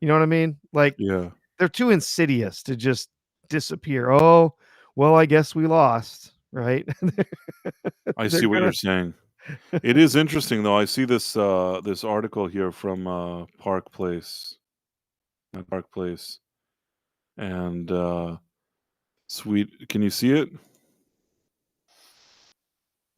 You know what I mean? Like, Yeah. they're too insidious to just disappear. "Oh, well, I guess we lost," right? I They're see what gonna you're saying. It is interesting though. I see this article here from Park Place. Park Place. And Sweet, can you see it?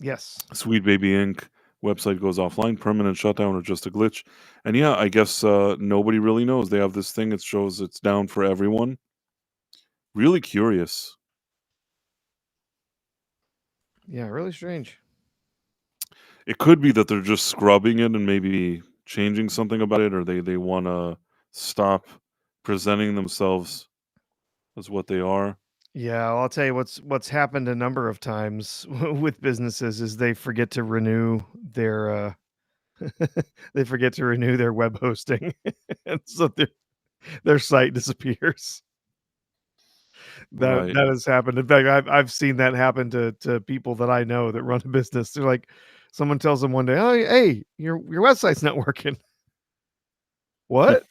Yes. Sweet Baby Inc. website goes offline, permanent shutdown or just a glitch. And yeah, I guess nobody really knows. They have this thing, it shows it's down for everyone. Really curious. Yeah, really strange. It could be that they're just scrubbing it and maybe changing something about it, or they want to stop presenting themselves as what they are. Yeah, I'll tell you what's happened a number of times with businesses is they forget to renew their, they forget to renew their web hosting, and so their site disappears. That Right. that has happened. In fact, I've seen that happen to people that I know that run a business. They're like, someone tells them one day, "Oh, hey, your website's not working." "What?"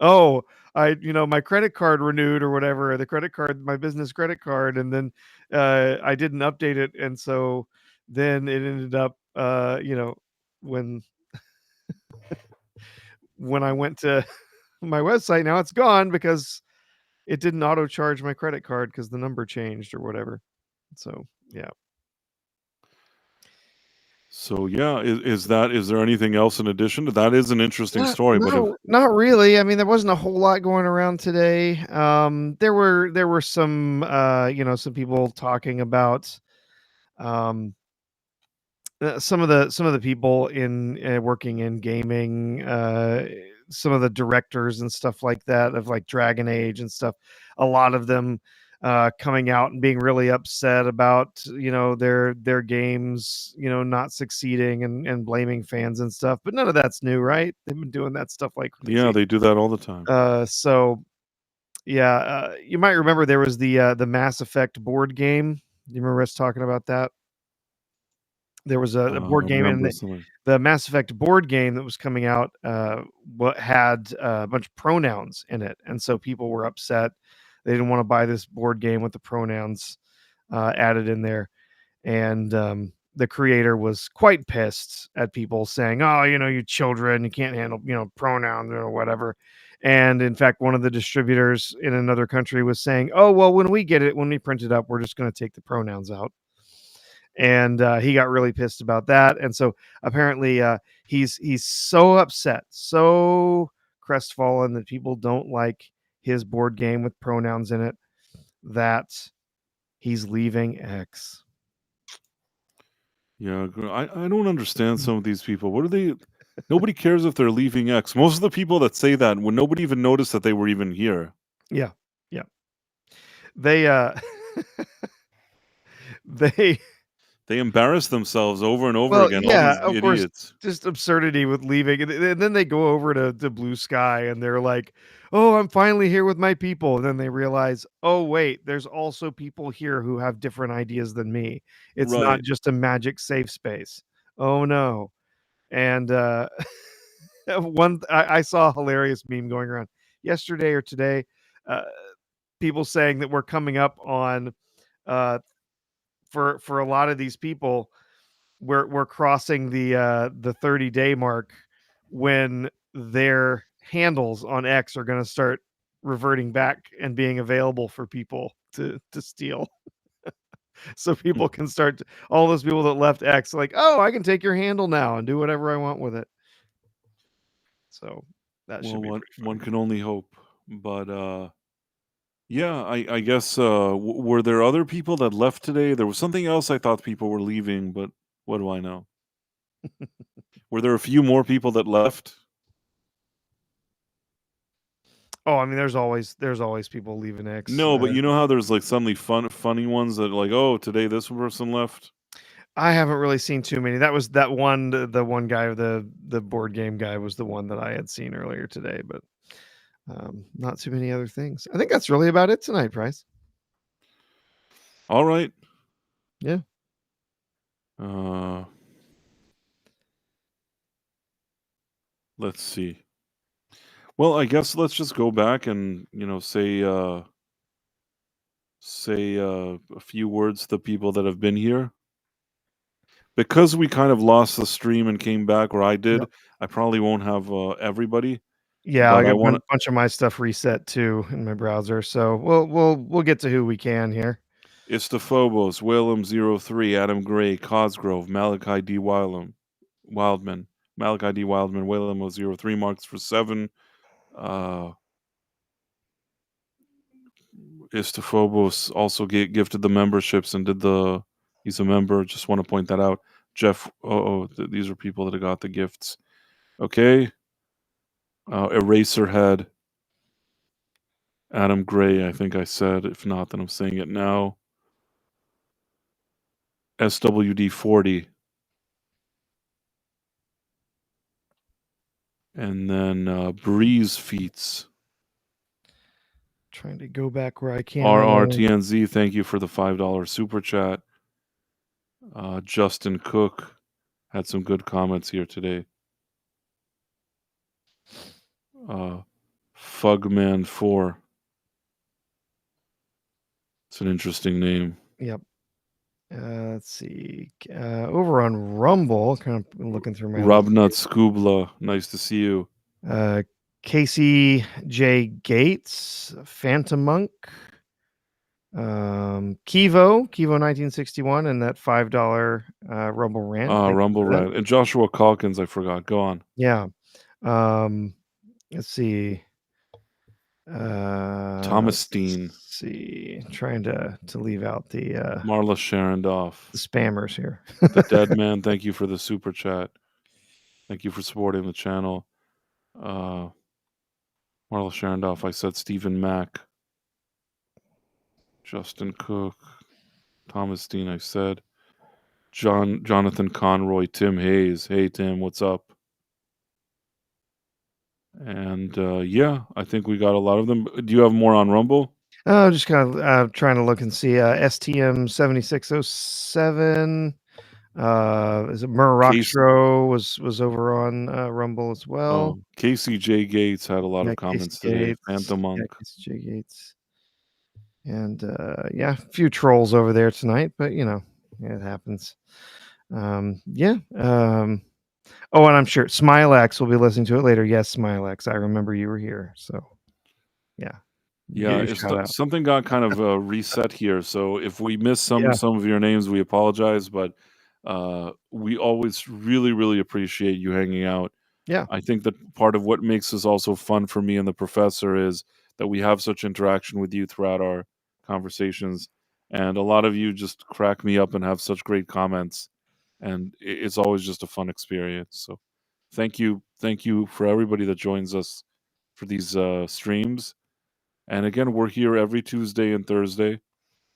"Oh, my credit card renewed or whatever, the credit card, my business credit card, and then, I didn't update it, and so then it ended up, when I went to my website, now it's gone because it didn't auto charge my credit card because the number changed or whatever." So, yeah. So yeah, is there anything else in addition to that? Is an interesting Not story, but if not not really. I mean, there wasn't a whole lot going around today. There were some, some people talking about, um, some of the people in, working in gaming, some of the directors and stuff like that of like Dragon Age and stuff. A lot of them coming out and being really upset about, their games, not succeeding, and blaming fans and stuff. But none of that's new, right? They've been doing that stuff like yeah, crazy. they do that all the time. So yeah, you might remember there was the Mass Effect board game. You remember us talking about that? There was a I board game, and remember the something. Mass Effect board game that was coming out, what had a bunch of pronouns in it, and so people were upset. They didn't wanna buy this board game with the pronouns, added in there, and, the creator was quite pissed at people saying, "Oh, you children, you can't handle, pronouns or whatever," and in fact, one of the distributors in another country was saying, "Oh, well, when we get it, when we print it up, we're just gonna take the pronouns out." And he got really pissed about that. And so apparently, he's so upset, so crestfallen that people don't like his board game with pronouns in it, that he's leaving X. Yeah, I don't understand some of these people. What are they? Nobody cares if they're leaving X. Most of the people that say that, when nobody even noticed that they were even here. Yeah, yeah. They they They embarrass themselves over and over Well, again. All yeah, these of course, idiots. just absurdity with leaving, and then they go over to Blue Sky, and they're like, "Oh, I'm finally here with my people," and then they realize, "Oh, wait, there's also people here who have different ideas than me. It's not Right. just a magic safe space. Oh, no." And, I saw a hilarious meme going around yesterday or today, uh, people saying that we're coming up on, uh, for a lot of these people, we're crossing the 30-day mark when their handles on X are going to start reverting back and being available for people to steal. So people can start all those people that left X like, oh, I can take your handle now and do whatever I want with it. So that should be Well, pretty one fun. can only hope. But yeah, I guess were there other people that left today? There was something else I thought people were leaving, but what do I know? Were there a few more people that left? Oh, I mean, there's always people leaving X. No, but you know how there's like suddenly funny ones that like, oh, today this person left. I haven't really seen too many. That was that one, the one guy, the board game guy was the one that I had seen earlier today, but not too many other things. I think that's really about it tonight, Price. All right. Yeah. Let's see. Well, I guess let's just go back and say a few words to the people that have been here. Because we kind of lost the stream and came back, or I did. Yep. I probably won't have everybody. Yeah, but I got I a want bunch of my stuff reset too in my browser. So we'll get to who we can here. Istophobos, Whalem03, Adam Gray, Cosgrove, Malachi D. Wildman, Malachi D. Wildman, Whalem 03 marks for 7. Istophobos also gifted the memberships and he's a member. Just want to point that out. Jeff, these are people that have got the gifts. Okay. Eraserhead, Adam Gray, I think I said. If not, then I'm saying it now. SWD40. And then Breeze Feats. Trying to go back where I can. RRTNZ, thank you for the $5 super chat. Justin Cook had some good comments here today. Fugman4. It's an interesting name. Yep. Let's see. Over on Rumble, kind of looking through my Robnut Skubla, nice to see you. Casey J. Gates, Phantom Monk, Kivo 1961, and that $5 Rumble rant. Rumble rant. And Joshua Calkins, I forgot. Go on. Yeah. Let's see. Thomas Steen. Let's see. Trying to leave out the Marla Sharondoff. The spammers here. The Dead Man, thank you for the super chat. Thank you for supporting the channel. Marla Sharondoff, I said Stephen Mack. Justin Cook. Thomas Steen, I said. Jonathan Conroy, Tim Hayes. Hey Tim, what's up? And yeah, I think we got a lot of them. Do you have more on Rumble? Oh, just kind of trying to look and see. STM 7607. Is it Murrockstro was over on Rumble as well. Oh, Casey J. Gates had a lot of comments today. Phantom Monk. Casey J. Gates. And yeah, a few trolls over there tonight, but it happens. Yeah. Oh, and I'm sure Smilex will be listening to it later. Yes, Smilex. I remember you were here. So yeah. Yeah, something got kind of reset here. So if we missed some of your names, we apologize, but we always really, really appreciate you hanging out. Yeah. I think that part of what makes this also fun for me and the professor is that we have such interaction with you throughout our conversations. And a lot of you just crack me up and have such great comments. And it's always just a fun experience. So thank you for everybody that joins us for these streams. And again, we're here every Tuesday and Thursday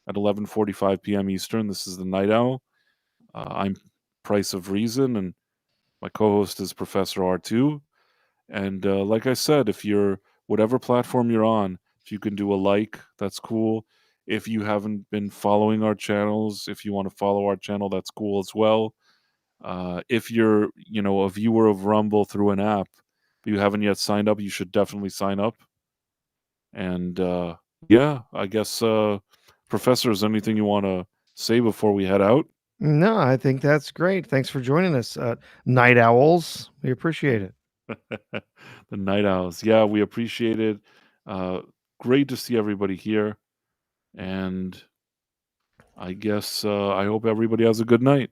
at 11:45 p.m. Eastern. This is the Night Owl. I'm Price of Reason, and my co-host is Professor R2. And like I said, if you're whatever platform you're on, if you can do a like, that's cool. If you haven't been following our channels, if you want to follow our channel, that's cool as well. If you're, a viewer of Rumble through an app, but you haven't yet signed up, you should definitely sign up. And yeah, I guess, Professor, is there anything you want to say before we head out? No, I think that's great. Thanks for joining us, night owls. We appreciate it. The night owls. Yeah, we appreciate it. Uh, Great to see everybody here. And I guess I hope everybody has a good night.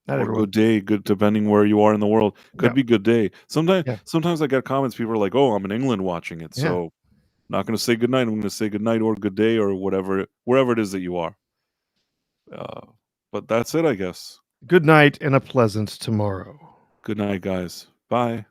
Not Or everyone. good day, good depending where you are in the world. Could Yeah. be good day. Sometimes Yeah. sometimes I get comments, people are like, "Oh, I'm in England watching it." Yeah. So not gonna say good night. I'm gonna say good night or good day or whatever, wherever it is that you are. But that's it, I guess. Good night and a pleasant tomorrow. Good night, guys. Bye.